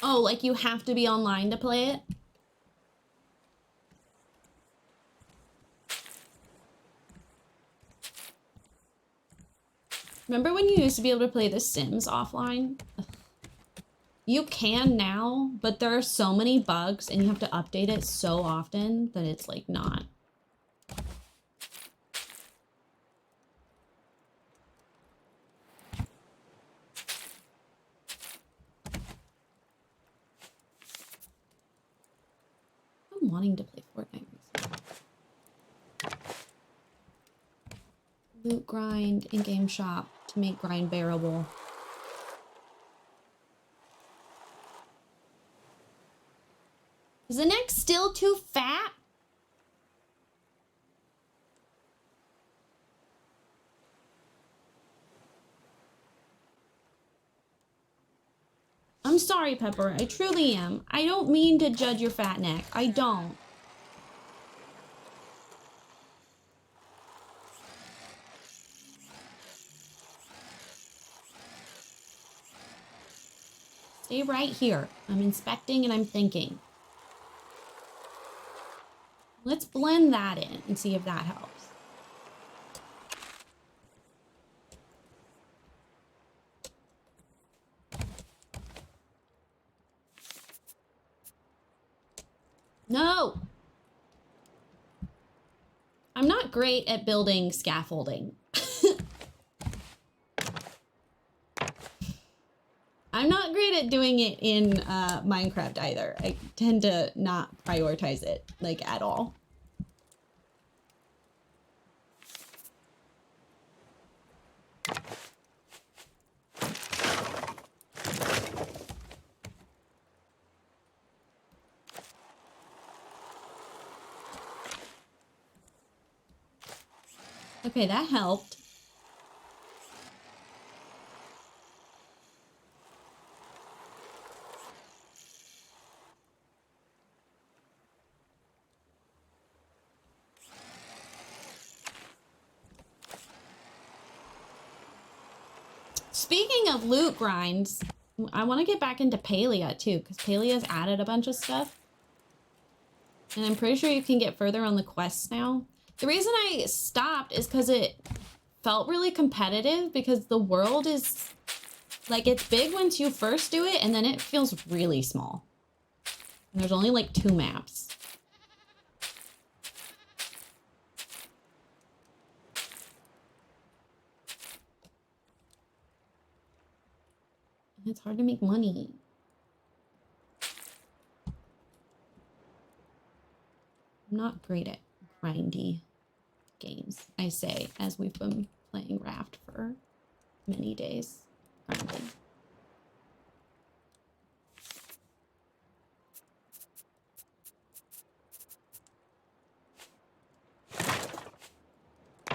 Oh, like you have to be online to play it? Remember when you used to be able to play The Sims offline? Ugh. You can now, but there are so many bugs and you have to update it so often that it's like not. wanting to play Fortnite recently. Loot grind in-game shop to make grind bearable. Is the neck still too fat? I'm sorry, Pepper. I truly am. I don't mean to judge your fat neck. I don't. Stay right here. I'm inspecting and I'm thinking. Let's blend that in and see if that helps. No! I'm not great at building scaffolding. I'm not great at doing it in Minecraft either. I tend to not prioritize it, like, at all. Okay, that helped. Speaking of loot grinds, I want to get back into Palia too, because Palia's added a bunch of stuff. And I'm pretty sure you can get further on the quests now. The reason I stopped is because it felt really competitive, because the world is, like, it's big once you first do it, and then it feels really small. And there's only like 2 maps. And it's hard to make money. I'm not great at grindy games, I say, as we've been playing Raft for many days. Grinding.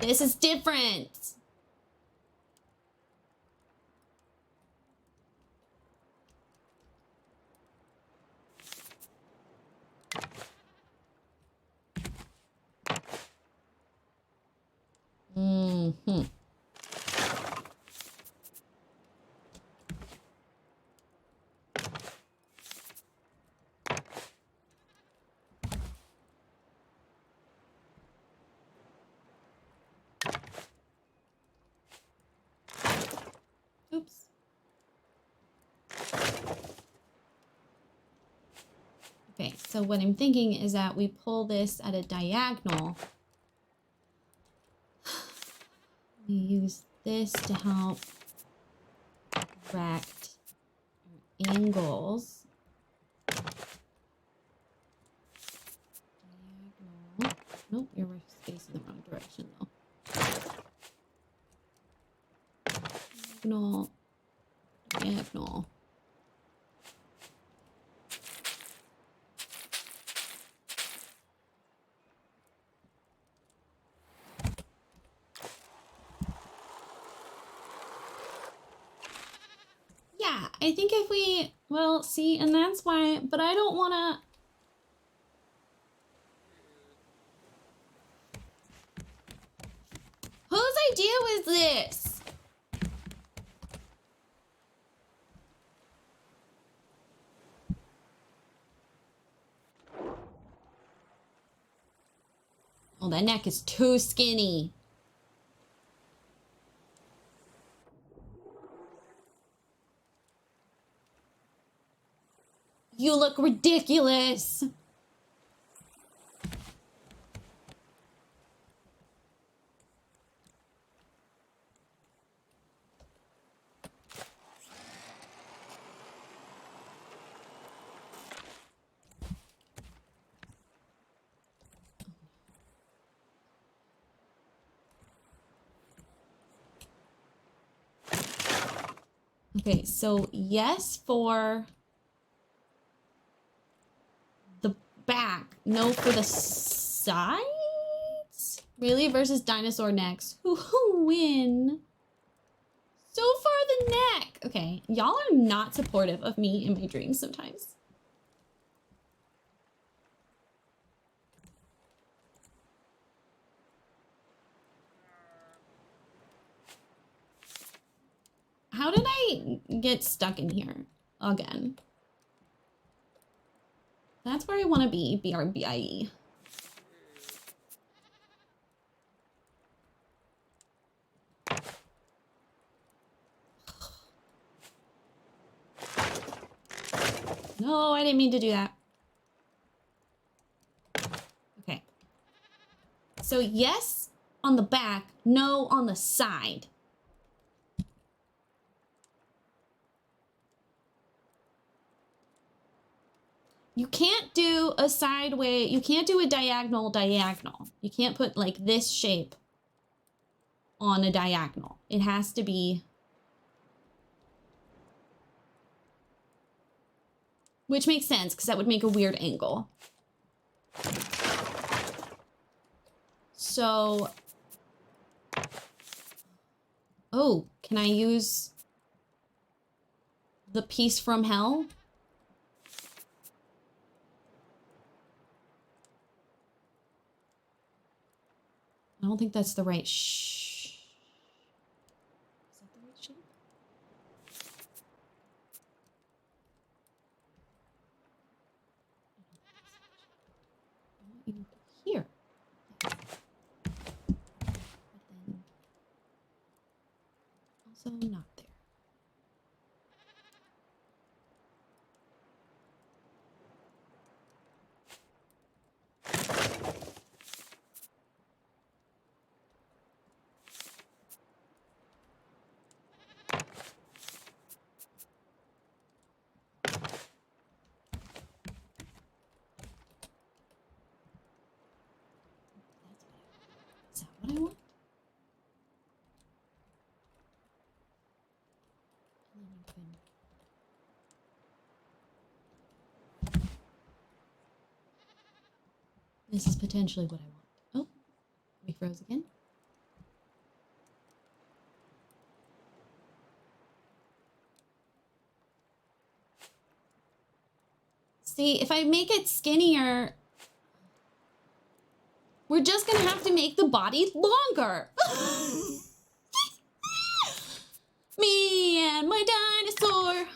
This is different. Mm-hmm. Oops. Okay, so what I'm thinking is that we pull this at a diagonal. We use this to help correct our angles. Diagonal. Nope, you're facing the wrong direction though. Diagonal. Diagonal. Yeah, I think if we, well, see, and that's why, but I don't want to. Whose idea was this? Oh, that neck is too skinny. You look ridiculous. Okay, so yes for the back, no for the sides? Really? Versus dinosaur necks. Who win? So far the neck. Okay, y'all are not supportive of me in my dreams sometimes. How did I get stuck in here again? That's where I want to be, BRBIE. No, I didn't mean to do that. Okay. So yes on the back, no on the side. You can't do a sideways, you can't do a diagonal. You can't put like this shape on a diagonal. It has to be, which makes sense because that would make a weird angle. So, oh, can I use the piece from hell? I don't think that's the right Is that the right shape? I want you here. But then also not there. Is that what I want? And then you can... This is potentially what I want. Oh, we froze again. See, if I make it skinnier, we're just gonna have to make the body longer. Me and my dinosaur.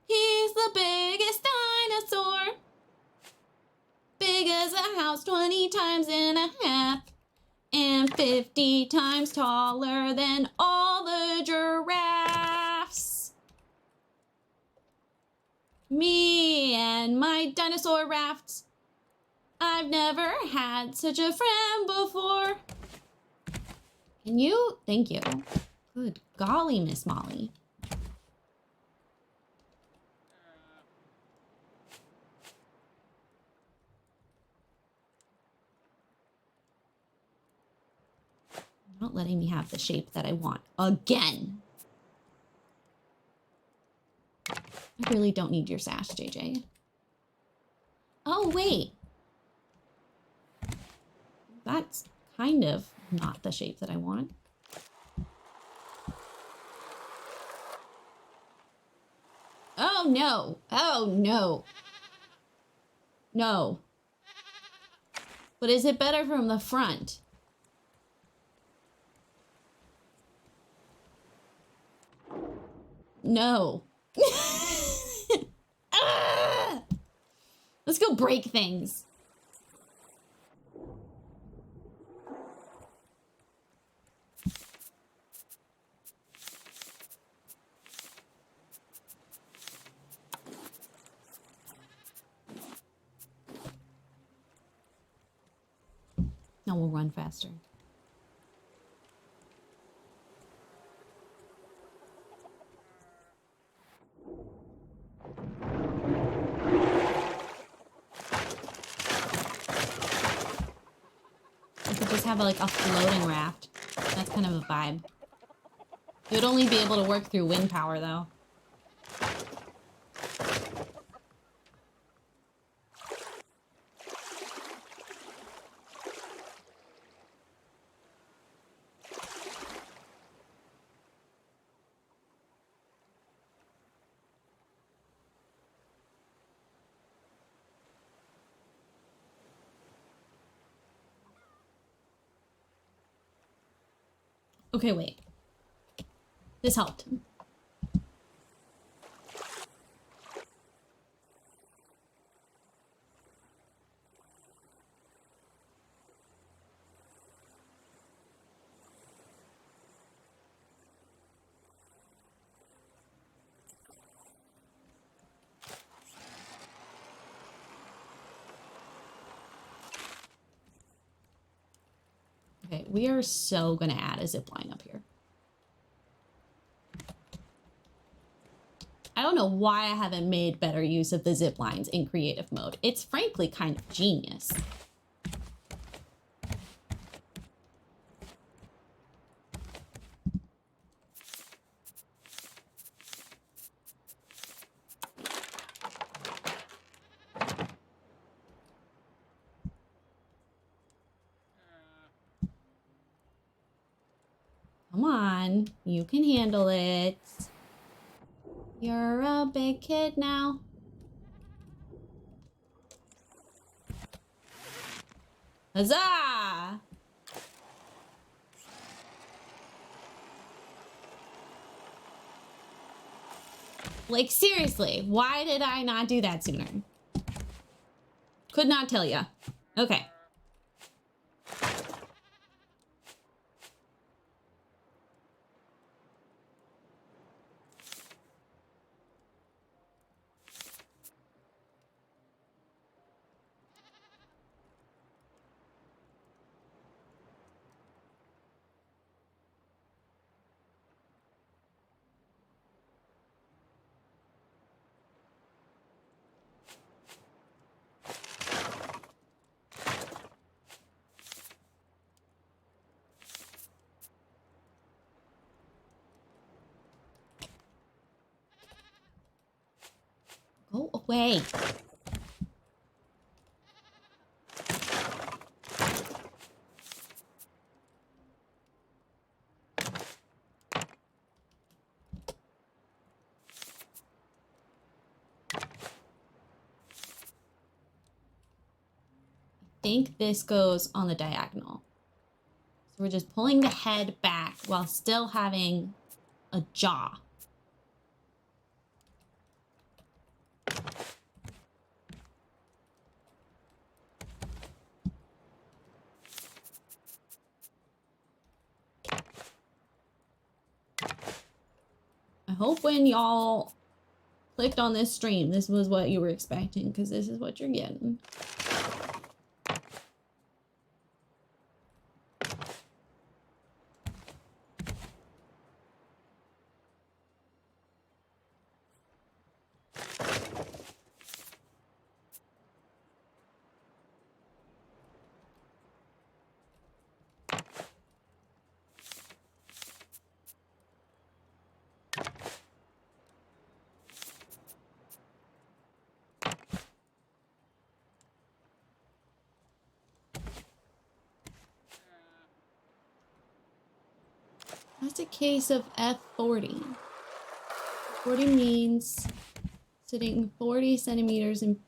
He's the biggest dinosaur. Big as a house, 20 times and a half. And 50 times taller than all the giraffes. Me and my dinosaur raft. I've never had such a friend before. Can you? Thank you. Good golly, Miss Molly. Not letting me have the shape that I want again. I really don't need your sash, JJ. Oh, wait. That's kind of not the shape that I want. Oh, no. Oh, no. No. But is it better from the front? No. Ah! Let's go break things. Now we'll run faster. could just have like a floating raft. That's kind of a vibe. You would only be able to work through wind power though. Okay, wait. This helped. Okay, we are so gonna add a zip line up here. I don't know why I haven't made better use of the zip lines in creative mode. It's frankly kind of genius. Come on, you can handle it. You're a big kid now. Huzzah! Like, seriously, why did I not do that sooner? Could not tell ya. Okay. Go away. I think this goes on the diagonal. So we're just pulling the head back while still having a jaw. I hope when y'all clicked on this stream, this was what you were expecting, because this is what you're getting. That's a case of F40. 40 means sitting 40 centimeters in...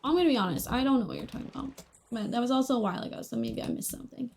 I'm gonna be honest, I don't know what you're talking about. But that was also a while ago, so maybe I missed something.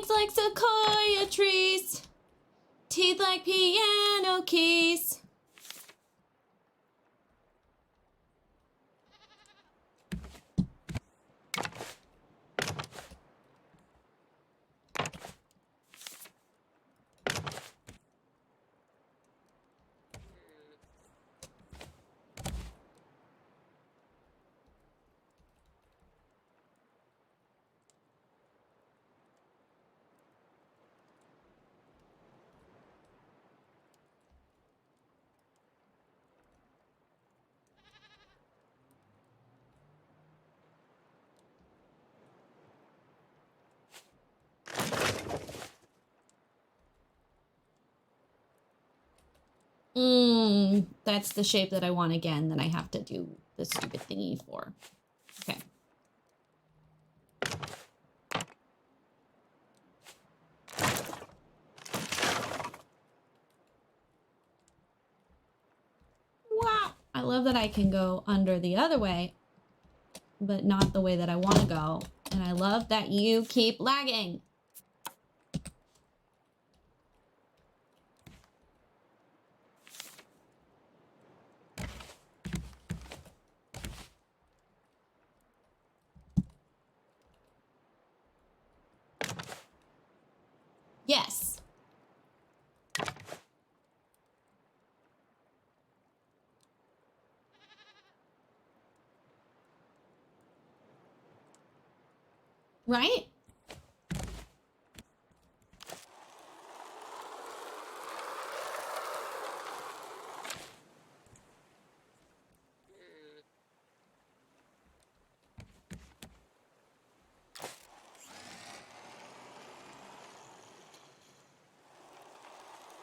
Legs like sequoia trees. Teeth like piano keys. That's the shape that I want again, that I have to do the stupid thingy for. Okay. Wow. I love that I can go under the other way, but not the way that I want to go. And I love that you keep lagging. Yes. Right?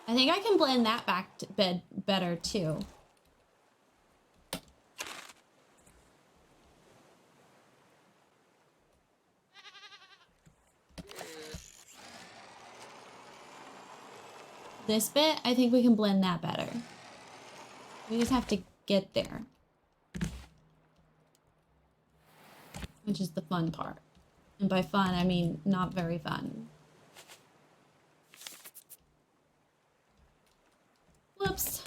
I think I can blend that back to bed better too. This bit, I think we can blend that better. We just have to get there. Which is the fun part. And by fun, I mean not very fun. Whoops.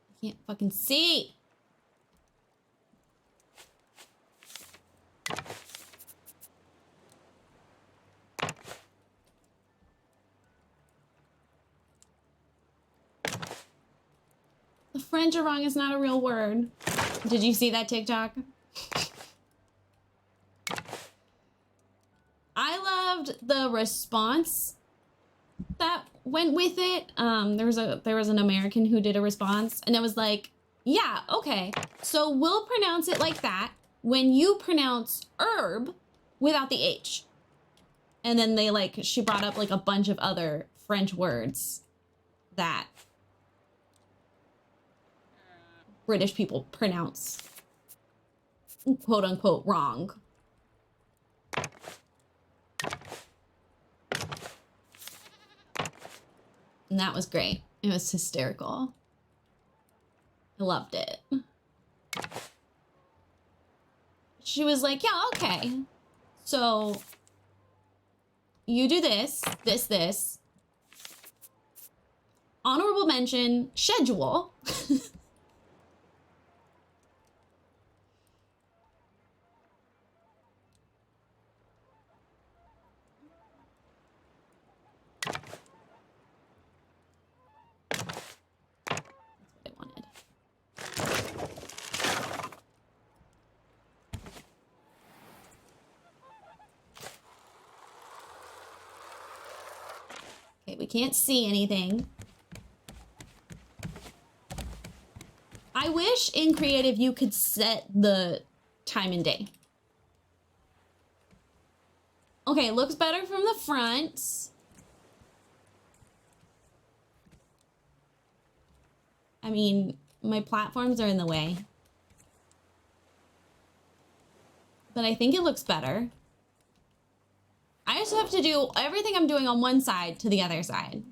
I can't fucking see. The French are wrong is not a real word. Did you see that TikTok? I loved the response that went with it. There was an American who did a response, and it was like, yeah, okay, so we'll pronounce it like that when you pronounce herb without the H. And then she brought up like a bunch of other French words that British people pronounce quote unquote wrong. And that was great. It was hysterical. I loved it. She was like, yeah, okay. So you do this, this, this. Honorable mention, schedule. Okay, we can't see anything. I wish in creative you could set the time and day. Okay, it looks better from the front. I mean, my platforms are in the way. But I think it looks better. I just have to do everything I'm doing on one side to the other side.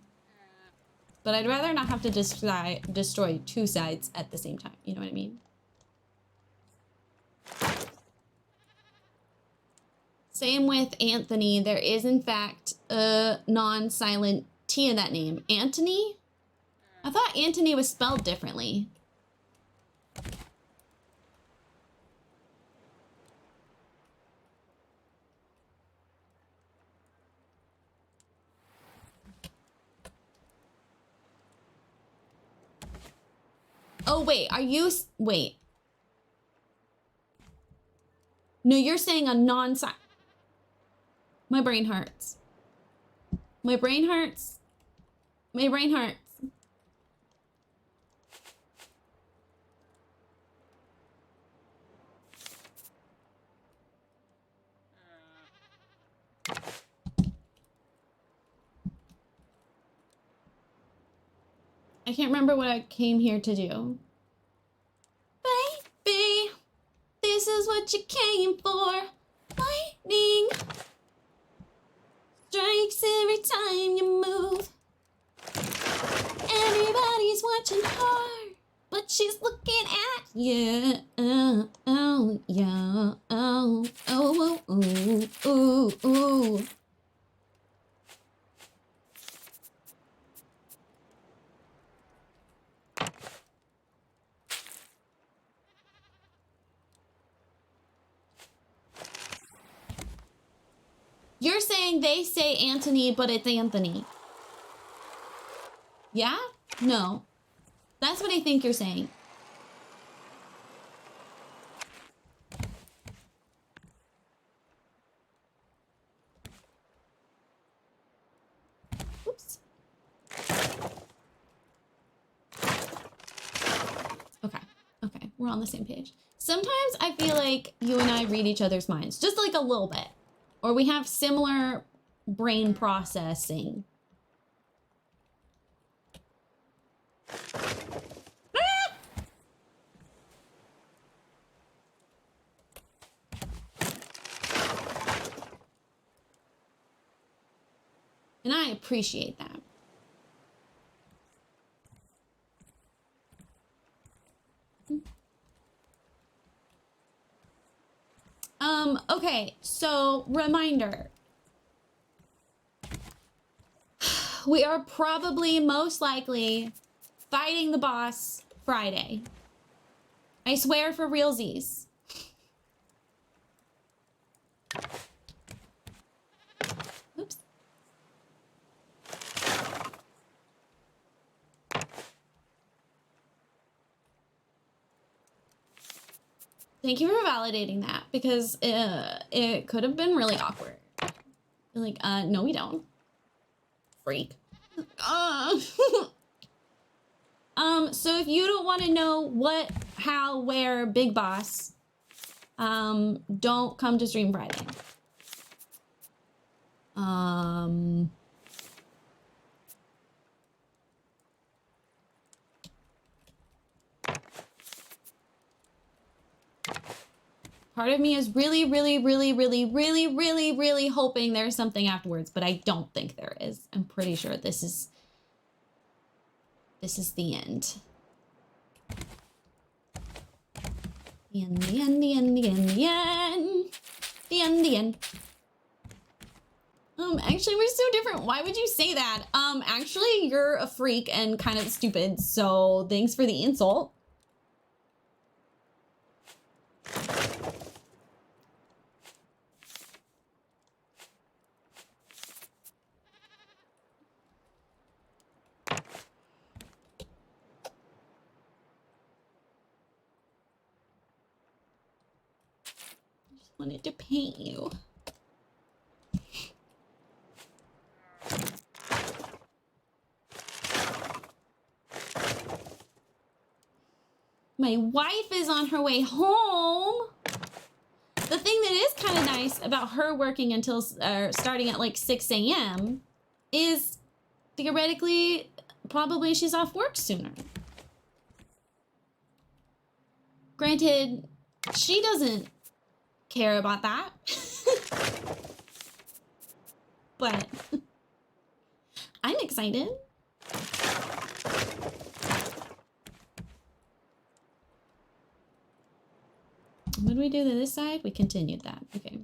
But I'd rather not have to destroy two sides at the same time. You know what I mean? Same with Anthony. There is, in fact, a non-silent T in that name. Anthony? I thought Anthony was spelled differently. Oh, wait. Are you... Wait. No, you're saying a non-silent... My brain hurts. My brain hurts. My brain hurts. I can't remember what I came here to do. Baby, this is what you came for. Lightning strikes every time you move. Everybody's watching her, but she's looking at you. Oh, yeah. Oh, oh, oh, oh, oh. You're saying they say Anthony, but it's Anthony. Yeah? No. That's what I think you're saying. Oops. Okay. Okay. We're on the same page. Sometimes I feel like you and I read each other's minds. Just like a little bit. Or we have similar brain processing. And I appreciate that. Okay, so reminder. We are probably most likely fighting the boss Friday. I swear for realsies. Oops. Thank you for validating that, because it could have been really awkward. Like, no we don't. Freak. So if you don't want to know what, how, where, Big Boss, don't come to stream Friday. Part of me is really hoping there's something afterwards, but I don't think there is. I'm pretty sure this is the end. The end. Actually, we're so different. Why would you say that? Actually, you're a freak and kind of stupid, so thanks for the insult. Wanted to paint you. My wife is on her way home. The thing that is kind of nice about her working until starting at like 6 a.m. is theoretically probably she's off work sooner. Granted, she doesn't care about that. But I'm excited. What did we do to this side? We continued that. Okay.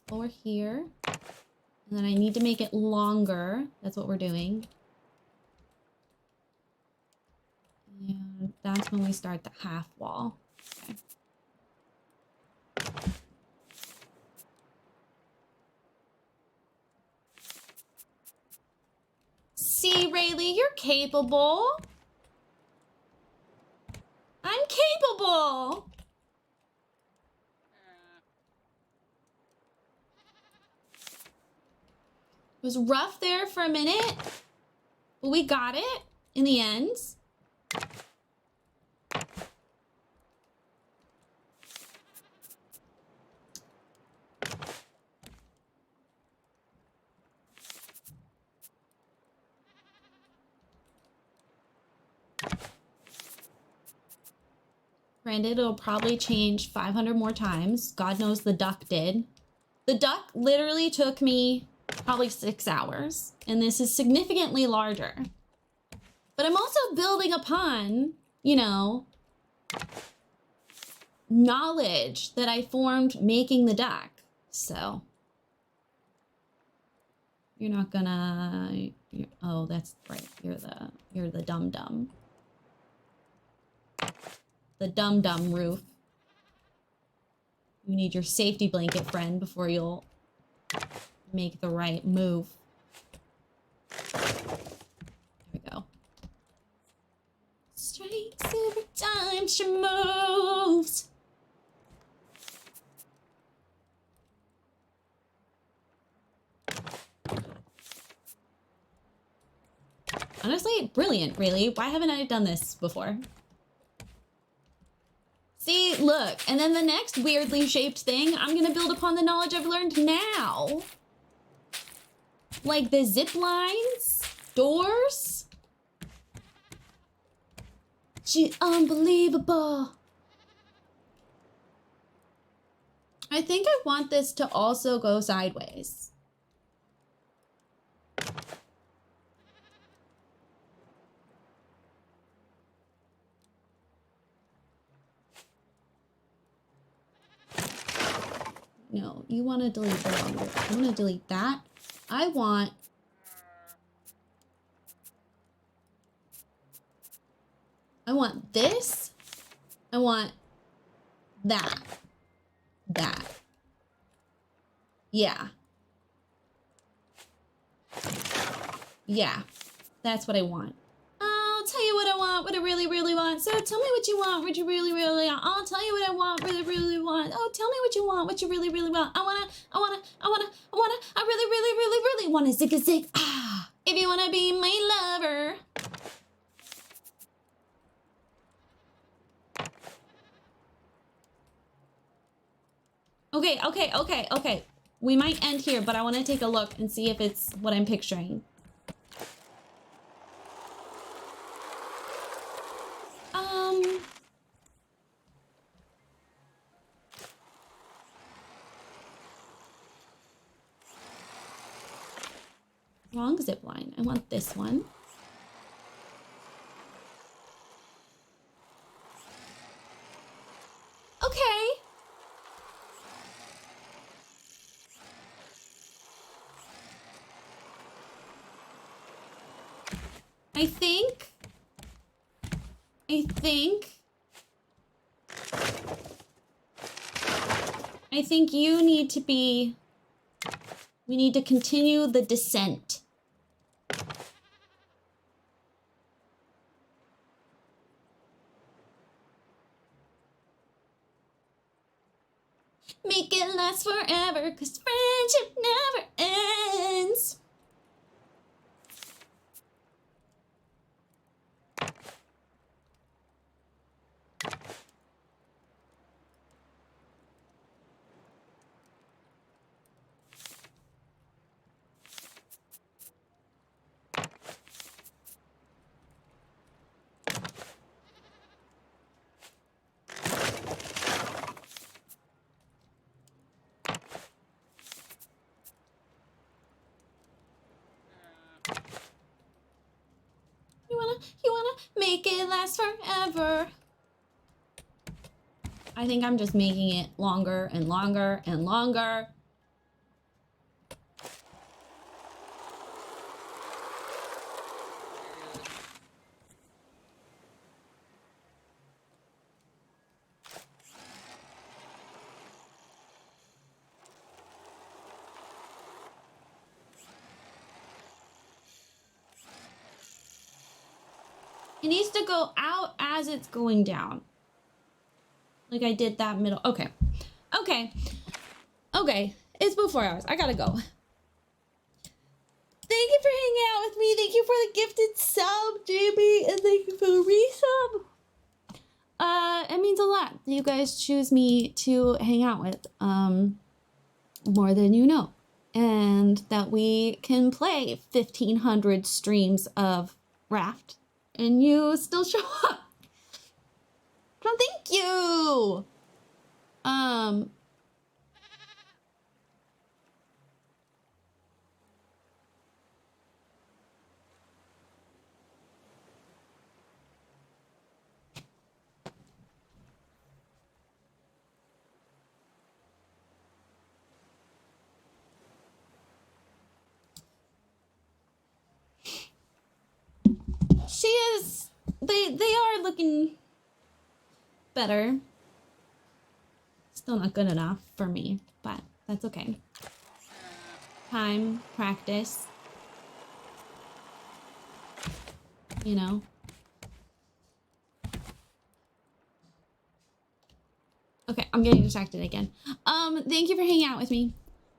Floor here. And then I need to make it longer. That's what we're doing. And that's when we start the half wall. Okay. See, Rayleigh, you're capable. I'm capable. It was rough there for a minute, but we got it in the end. Granted, it'll probably change 500 more times. God knows the duck did. The duck literally took me probably 6 hours, and this is significantly larger. But I'm also building upon, you know, knowledge that I formed making the duck. So you're not gonna, oh, that's right. You're the dum-dum. The dum-dum roof. You need your safety blanket, friend, before you'll make the right move. There we go. Strikes every time she moves. Honestly, brilliant, really. Why haven't I done this before? See, look, and then the next weirdly shaped thing, I'm gonna build upon the knowledge I've learned now. Like the zip lines, doors. She unbelievable. I think I want this to also go sideways. No, you want to delete the longer. I want to delete that. I want this. I want that. That. Yeah. Yeah. That's what I want. I'll tell you what I want, what I really, really want. So tell me what you want, what you really, really want. I'll tell you what I want, really, really want. Oh, tell me what you want, what you really, really want. I really, really, really, really want a zig-a-zig. Ah, if you want to be my lover. Okay. We might end here, but I want to take a look and see if it's what I'm picturing. Wrong zip line. I want this one. Okay. I think you need to be, we need to continue the descent. Make it last forever, 'cause friendship never ends. make it last forever. I think I'm just making it longer and longer and longer. It needs to go out as it's going down. Like I did that middle. Okay. Okay. Okay. It's been 4 hours. I gotta go. Thank you for hanging out with me. Thank you for the gifted sub, Jamie. And thank you for the resub. It means a lot. You guys choose me to hang out with. More than you know. And that we can play 1,500 streams of Raft. And you still show up. So thank you. She is. They are looking better. Still not good enough for me, but that's okay. Time, practice. You know. Okay, I'm getting distracted again. Thank you for hanging out with me.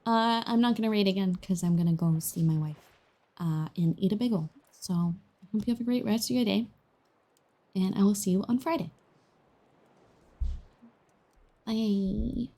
I'm not gonna raid again because I'm gonna go see my wife and eat a bagel. So I hope you have a great rest of your day. And I will see you on Friday. Bye.